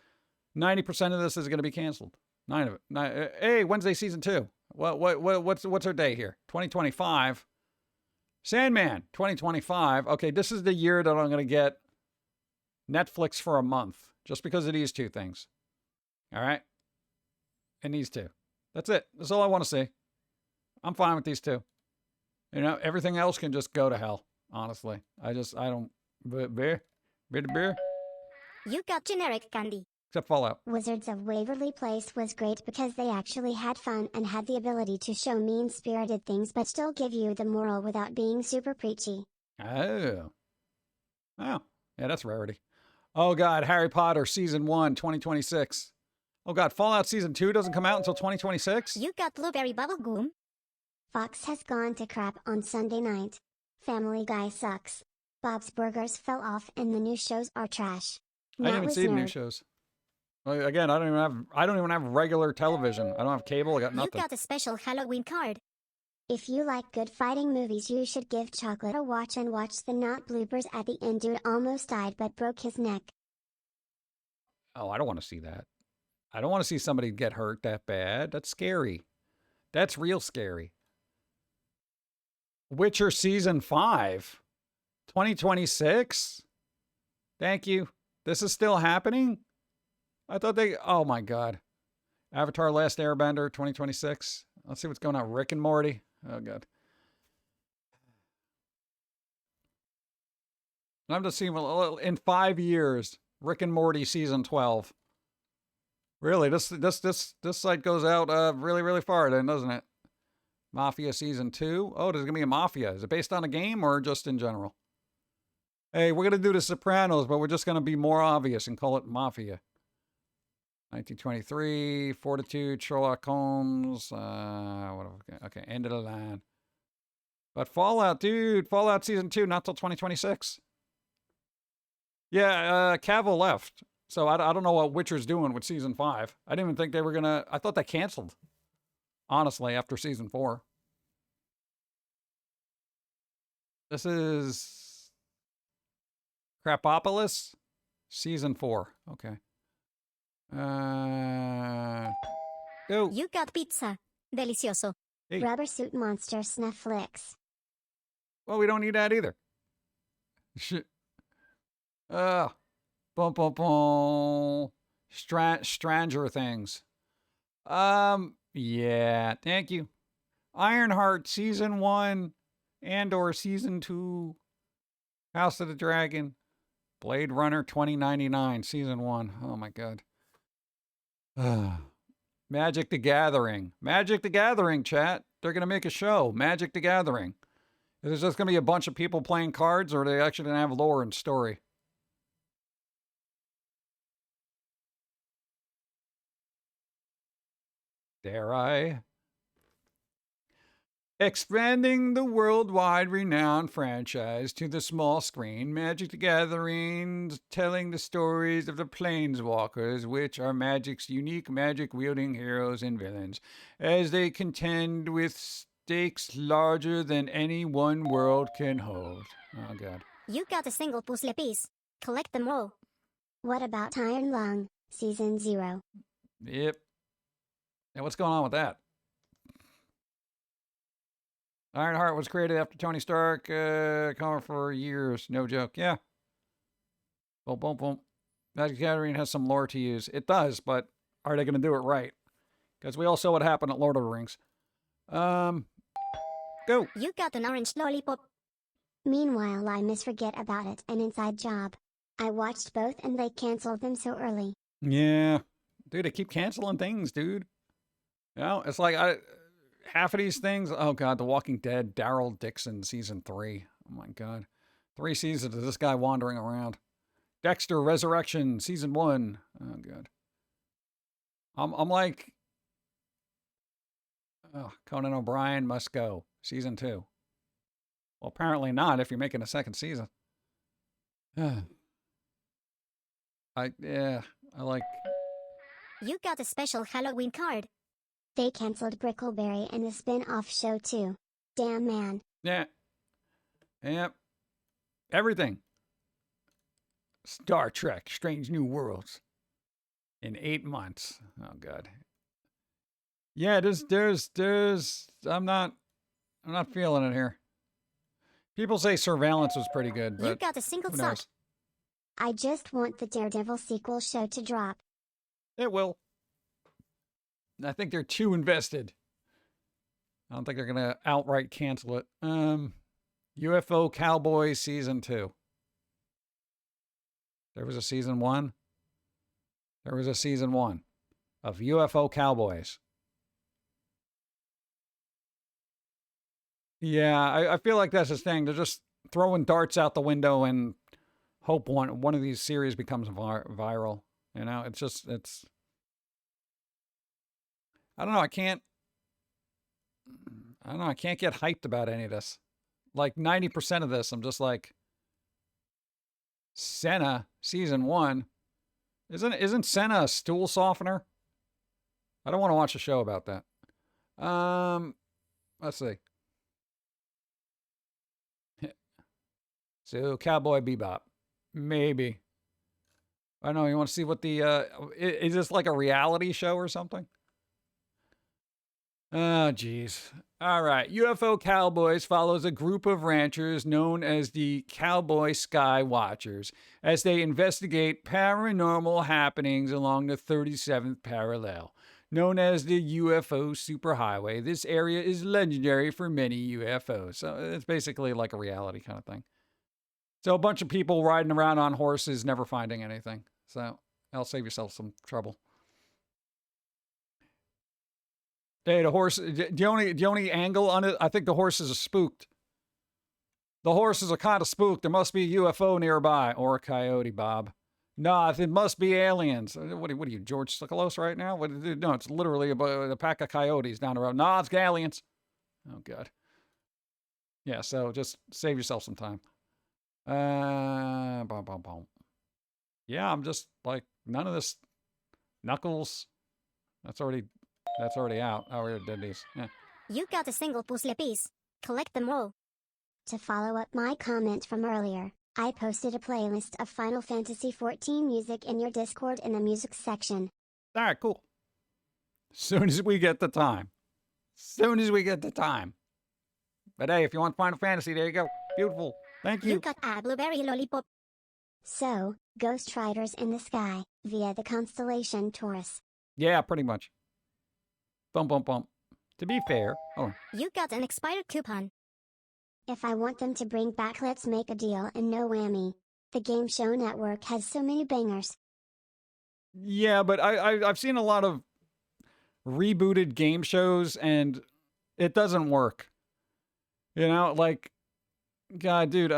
90% of this is going to be canceled. 9 of it. Hey, Wednesday season 2. What's our day here? 2025. Sandman 2025. Okay, this is the year that I'm going to get Netflix for a month just because of these two things. All right? And these two. That's it. That's all I want to see. I'm fine with these two. You know, everything else can just go to hell, honestly. I don't. Beer? Beer? You got generic candy. Except Fallout. Wizards of Waverly Place was great because they actually had fun and had the ability to show mean-spirited things but still give you the moral without being super preachy. Oh. Oh. Yeah, that's rarity. Oh, God. Harry Potter Season 1, 2026. Oh, God. Fallout Season 2 doesn't come out until 2026? You got blueberry bubblegum. Fox has gone to crap on Sunday night. Family Guy sucks. Bob's Burgers fell off and the new shows are trash. I didn't even see the new shows. Well, again, I don't even have regular television. I don't have cable. I got nothing. You got a special Halloween card. If you like good fighting movies, you should give Chocolate a watch and watch the not bloopers at the end. Dude almost died but broke his neck. Oh, I don't want to see that. I don't want to see somebody get hurt that bad. That's scary. That's real scary. Witcher Season 5, 2026? Thank you. This is still happening? I thought oh my God. Avatar Last Airbender, 2026. Let's see what's going on. Rick and Morty. Oh, God. I'm just seeing in 5 years, Rick and Morty Season 12. Really, this site goes out really, really far then, doesn't it? Mafia Season 2. Oh, there's going to be a Mafia. Is it based on a game or just in general? Hey, we're going to do The Sopranos, but we're just going to be more obvious and call it Mafia. 1923, Fortitude, Sherlock Holmes. Okay, end of the line. But Fallout, dude. Fallout Season 2, not till 2026. Yeah, Cavill left. So I don't know what Witcher's doing with Season 5. I didn't even think they were going to... I thought they canceled. Honestly, after Season 4. This is... Crapopolis? Season 4. Okay. Go. You got pizza. Delicioso. Hey. Rubber Suit Monster Snufflix. Well, we don't need that either. Shit. Bum, bum, bum. Stranger Things. Yeah, thank you. Ironheart Season 1 and/or Season 2. House of the Dragon. Blade Runner 2099 Season 1. Oh my God. Magic the Gathering. Magic the Gathering, chat. They're going to make a show. Magic the Gathering. Is it just going to be a bunch of people playing cards, or are they actually going to have lore and story? Dare I? Expanding the worldwide renowned franchise to the small screen, Magic the Gathering telling the stories of the Planeswalkers, which are Magic's unique magic-wielding heroes and villains, as they contend with stakes larger than any one world can hold. Oh, God. You got a single puzzle piece. Collect them all. What about Iron Lung, Season 0? Yep. And what's going on with that? Ironheart was created after Tony Stark, coming for years. No joke. Yeah. Boom, boom, boom. Magic the Gathering has some lore to use. It does, but are they going to do it right? Because we all saw what happened at Lord of the Rings. Go. You got an orange lollipop. Meanwhile, I misforget about it. An inside job. I watched both and they canceled them so early. Yeah. Dude, they keep canceling things, dude. You know, it's like half of these things. Oh, God, The Walking Dead, Daryl Dixon, Season 3. Oh, my God. 3 seasons of this guy wandering around. Dexter, Resurrection, Season 1. Oh, God. I'm like... Oh, Conan O'Brien must go. Season 2. Well, apparently not if you're making a second season. I like... You got a special Halloween card. They canceled Brickleberry and the spin-off show too. Damn, man. Yeah. Yep. Everything. Star Trek, Strange New Worlds. In 8 months. Oh, God. Yeah, there's I'm not feeling it here. People say Surveillance was pretty good, You but got a single who sock. knows? I just want the Daredevil sequel show to drop. It will. I think they're too invested. I don't think they're gonna outright cancel it. UFO Cowboys season 2. There was a season 1. There was a season 1 of UFO Cowboys. Yeah, I feel like that's his thing. They're just throwing darts out the window and hope one of these series becomes viral. You know, it's. I don't know. I don't know. I can't get hyped about any of this. Like 90% of this, I'm just like, Senna season 1. Isn't Senna a stool softener? I don't want to watch a show about that. Let's see. So Cowboy Bebop, maybe. I don't know. You want to see what the is this like a reality show or something? Oh, geez. All right. UFO Cowboys follows a group of ranchers known as the Cowboy Sky Watchers as they investigate paranormal happenings along the 37th parallel. Known as the UFO Superhighway, this area is legendary for many UFOs. So it's basically like a reality kind of thing. So a bunch of people riding around on horses, never finding anything. So I'll save yourself some trouble. Hey, the horse. The only angle on it, I think the horses are spooked. The horses are kind of spooked. There must be a UFO nearby or a coyote, Bob. Nah, it must be aliens. What are you, George Sikalos right now? No, it's literally a pack of coyotes down the road. Nah, it's aliens. Oh God. Yeah, so just save yourself some time. Yeah, I'm just like none of this. Knuckles. That's already out. I already did these. Yeah. You got a single puzzle piece. Collect them all. To follow up my comment from earlier, I posted a playlist of Final Fantasy XIV music in your Discord in the music section. All right, cool. Soon as we get the time. But hey, if you want Final Fantasy, there you go. Beautiful. Thank you. You got a blueberry lollipop. So, Ghost Riders in the Sky, via the constellation Taurus. Yeah, pretty much. Bump. To be fair, You got an expired coupon. If I want them to bring back Let's Make a Deal and No Whammy, the Game Show Network has so many bangers. yeah, but I've seen a lot of rebooted game shows and it doesn't work. You know, like, God, dude,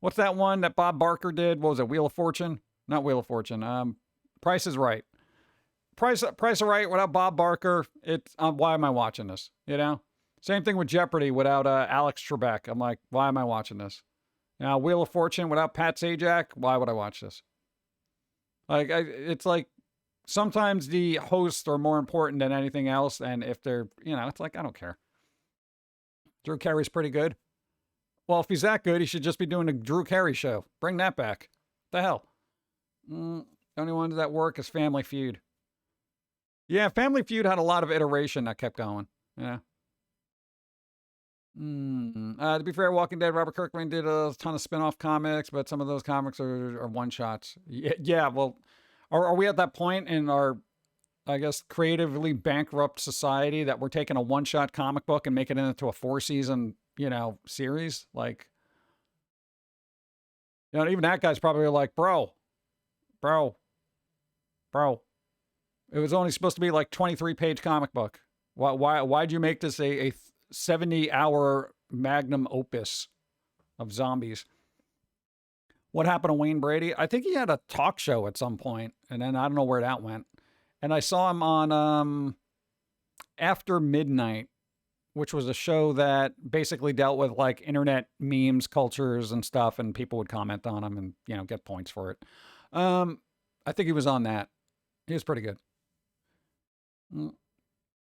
what's that one that Bob Barker did? What was it? Wheel of Fortune? Not Wheel of Fortune. Price is Right. Price is Right without Bob Barker. It's why am I watching this? You know, same thing with Jeopardy without Alex Trebek. I'm like, why am I watching this? Now Wheel of Fortune without Pat Sajak. Why would I watch this? Like, it's like sometimes the hosts are more important than anything else, and if they're, you know, it's like I don't care. Drew Carey's pretty good. Well, if he's that good, he should just be doing a Drew Carey show. Bring that back. What the hell? The only one that work is Family Feud. Yeah, Family Feud had a lot of iteration that kept going. Yeah. To be fair, Walking Dead, Robert Kirkman did a ton of spin-off comics, but some of those comics are one-shots. Yeah, well, are we at that point in our, I guess, creatively bankrupt society that we're taking a one-shot comic book and making it into a 4-season, you know, series? Like, you know, even that guy's probably like, bro. It was only supposed to be like 23-page comic book. Why'd you make this a 70-hour magnum opus of zombies? What happened to Wayne Brady? I think he had a talk show at some point, and then I don't know where that went. And I saw him on After Midnight, which was a show that basically dealt with like internet memes, cultures, and stuff, and people would comment on them and, you know, get points for it. I think he was on that. He was pretty good.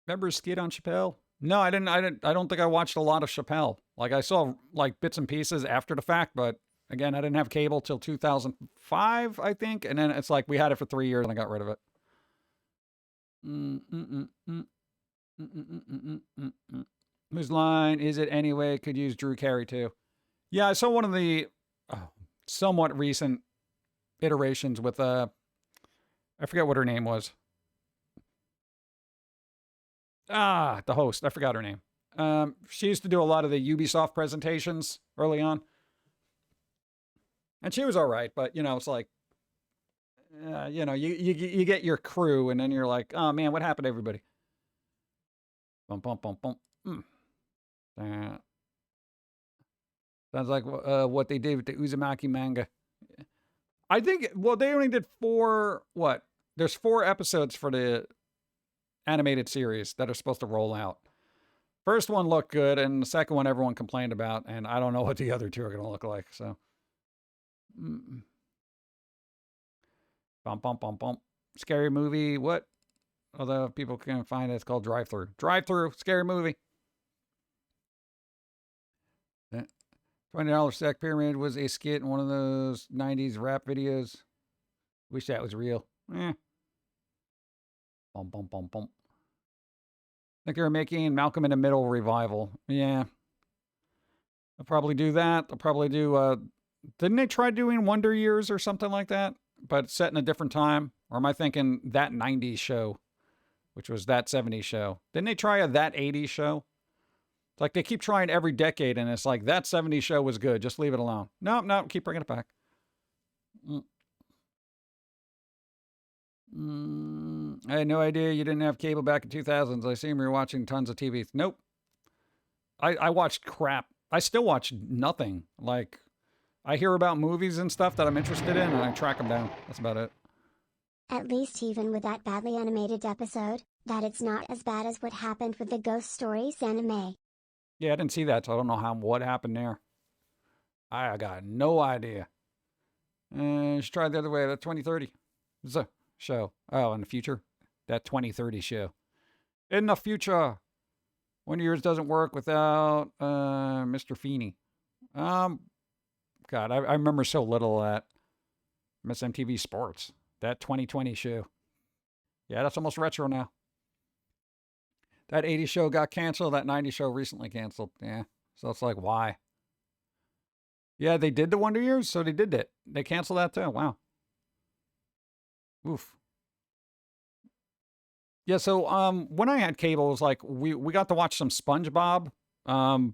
Remember his skit on Chappelle? No, I didn't. I don't think I watched a lot of Chappelle. Like, I saw like bits and pieces after the fact, but again, I didn't have cable till 2005, I think. And then it's like we had it for 3 years and I got rid of it. Whose line is it anyway? Could use Drew Carey too. Yeah, I saw one of the somewhat recent iterations with I forget what her name was. The host. I forgot her name. She used to do a lot of the Ubisoft presentations early on, and she was all right. But it's like, you get your crew, and then you're like, oh man, what happened to everybody? Bum bum bum bum. Sounds like what they did with the Uzumaki manga. I think, well, they only did there's 4 episodes for the animated series that are supposed to roll out. First one looked good, and the second one everyone complained about, and I don't know what the other 2 are going to look like, so. Bum, bum, bum, bum. Scary movie, what? Although people can't find it, it's called Drive Through. Drive Through, scary movie. $20 Stack Pyramid was a skit in one of those 90s rap videos. Wish that was real. Bum, bum, bum, bum. I think they're making Malcolm in the Middle revival. Yeah. They'll probably do that. They'll probably do, didn't they try doing Wonder Years or something like that? But set in a different time? Or am I thinking that 90s show, which was that 70s show? Didn't they try that 80s show? It's like they keep trying every decade, and it's like, that 70s show was good. Just leave it alone. No, keep bringing it back. I had no idea you didn't have cable back in 2000s. I assume you're watching tons of TV. Nope. I watched crap. I still watch nothing. Like, I hear about movies and stuff that I'm interested in, and I track them down. That's about it. At least even with that badly animated episode, that it's not as bad as what happened with the Ghost Stories anime. Yeah, I didn't see that, so I don't know what happened there. I got no idea. Should try the other way. That 2030. It's a show. Oh, in the future? That 2030 show. In the future. One of yours doesn't work without Mr. Feeney. God, I remember so little of that. Miss MTV Sports. That 2020 show. Yeah, that's almost retro now. That 80s show got canceled. That 90s show recently canceled. Yeah. So it's like, why? Yeah, they did the Wonder Years, so they did it. They canceled that too. Wow. Oof. Yeah, so when I had cable, it was like we got to watch some SpongeBob. What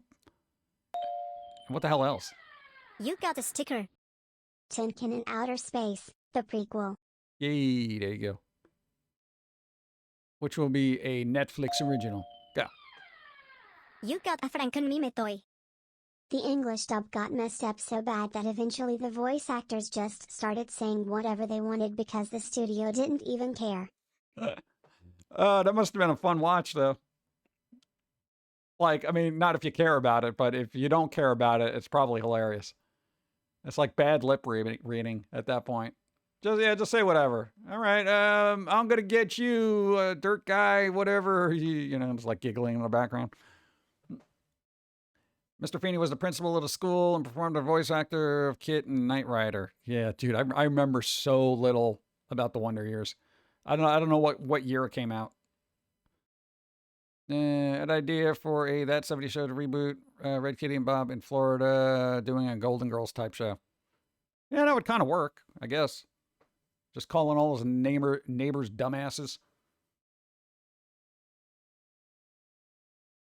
the hell else? You got a sticker. Pum'Kin in Outer Space, the prequel. Yay, there you go. Which will be a Netflix original. Yeah. You got a Franken meme toy. The English dub got messed up so bad that eventually the voice actors just started saying whatever they wanted because the studio didn't even care. That must have been a fun watch, though. Like, I mean, not if you care about it, but if you don't care about it, it's probably hilarious. It's like bad lip reading at that point. Just say whatever. All right, I'm gonna get you, dirt guy, whatever. It's like giggling in the background. Mr. Feeney was the principal of the school and performed a voice actor of Kit and Knight Rider. Yeah, dude, I remember so little about the Wonder Years. I don't know what year it came out. An idea for a That 70 Show to reboot. Red Kitty and Bob in Florida doing a Golden Girls type show. Yeah, that would kind of work, I guess. Just calling all those neighbors dumbasses.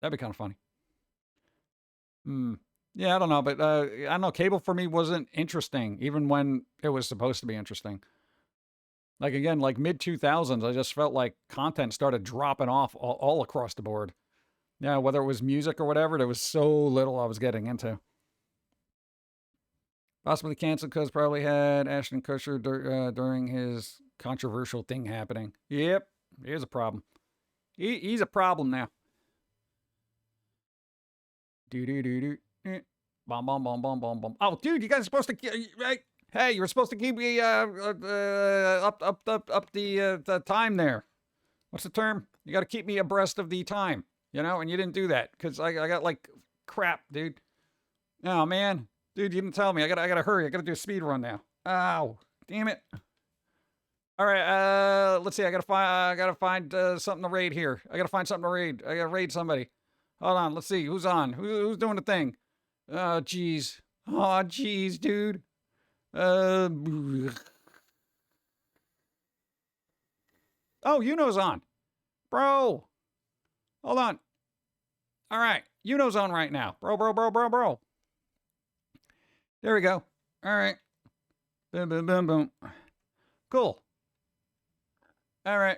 That'd be kind of funny. Yeah, I don't know, but I don't know. Cable for me wasn't interesting, even when it was supposed to be interesting. Like, again, like mid-2000s, I just felt like content started dropping off all across the board. Yeah, whether it was music or whatever, there was so little I was getting into. Possibly canceled because probably had Ashton Kutcher during his controversial thing happening. Yep, here's a problem. He's a problem now. Do. Bom, bom, bom, bom, bom, bom. Oh, dude, you guys are supposed to... Right? Hey, you were supposed to keep me up the time there. What's the term? You got to keep me abreast of the time, and you didn't do that because I got like crap, dude. Oh man, dude, you didn't tell me. I gotta hurry. I gotta do a speed run now. Ow, damn it. All right, let's see. I gotta find something to raid here. I gotta find something to raid. I gotta raid somebody. Hold on. Let's see. Who's on? Who's doing the thing? Oh, jeez. Oh, jeez, dude. Oh, Uno's on. Bro. Hold on. All right. Uno's on right now. Bro. There we go. All right. Boom, boom, boom, boom. Cool. All right.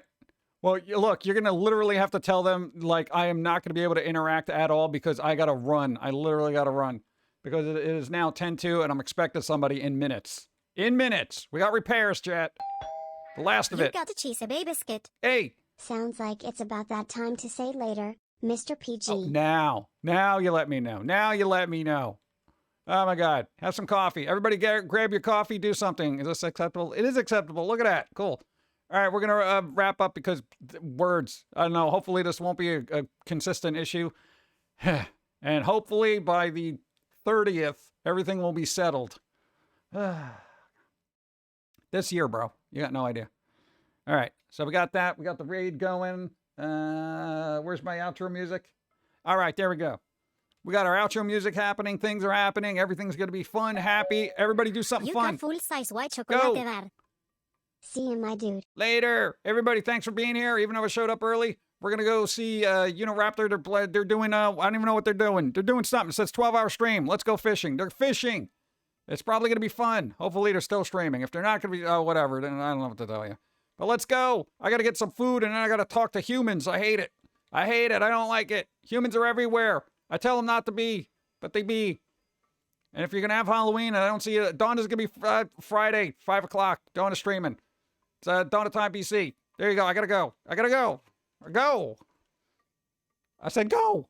Well, look, you're going to literally have to tell them, like, I am not going to be able to interact at all because I got to run. I literally got to run because it is now 10:02 and I'm expecting somebody in minutes. In minutes. We got repairs, chat. The last of You it. got a cheese bay biscuit. Hey. Sounds like it's about that time to say later, Mr. PG. Oh, now you let me know. Now you let me know. Oh my God. Have some coffee. Everybody grab your coffee, do something. Is this acceptable? It is acceptable. Look at that. Cool. All right, we're going to wrap up because words. I don't know. Hopefully this won't be a consistent issue. And hopefully by the 30th, everything will be settled. This year, bro. You got no idea. All right, so we got that. We got the raid going. Where's my outro music? All right, there we go. We got our outro music happening. Things are happening. Everything's going to be fun, happy. Everybody do something You fun. got full-size white chocolate Go. bar. See you, my dude. Later. Everybody, thanks for being here. Even though I showed up early, we're going to go see Raptor. They're doing, I don't even know what they're doing. They're doing something. It says 12-hour stream. Let's go fishing. They're fishing. It's probably going to be fun. Hopefully they're still streaming. If they're not going to be, whatever, then I don't know what to tell you. But let's go. I got to get some food and then I got to talk to humans. I hate it. I don't like it. Humans are everywhere. I tell them not to be, but they be. And if you're going to have Halloween and I don't see it, Dawn is going to be Friday, 5 o'clock. Dawn is streaming. It's Dawn of Time PC. There you go. I got to go. Go. I said go.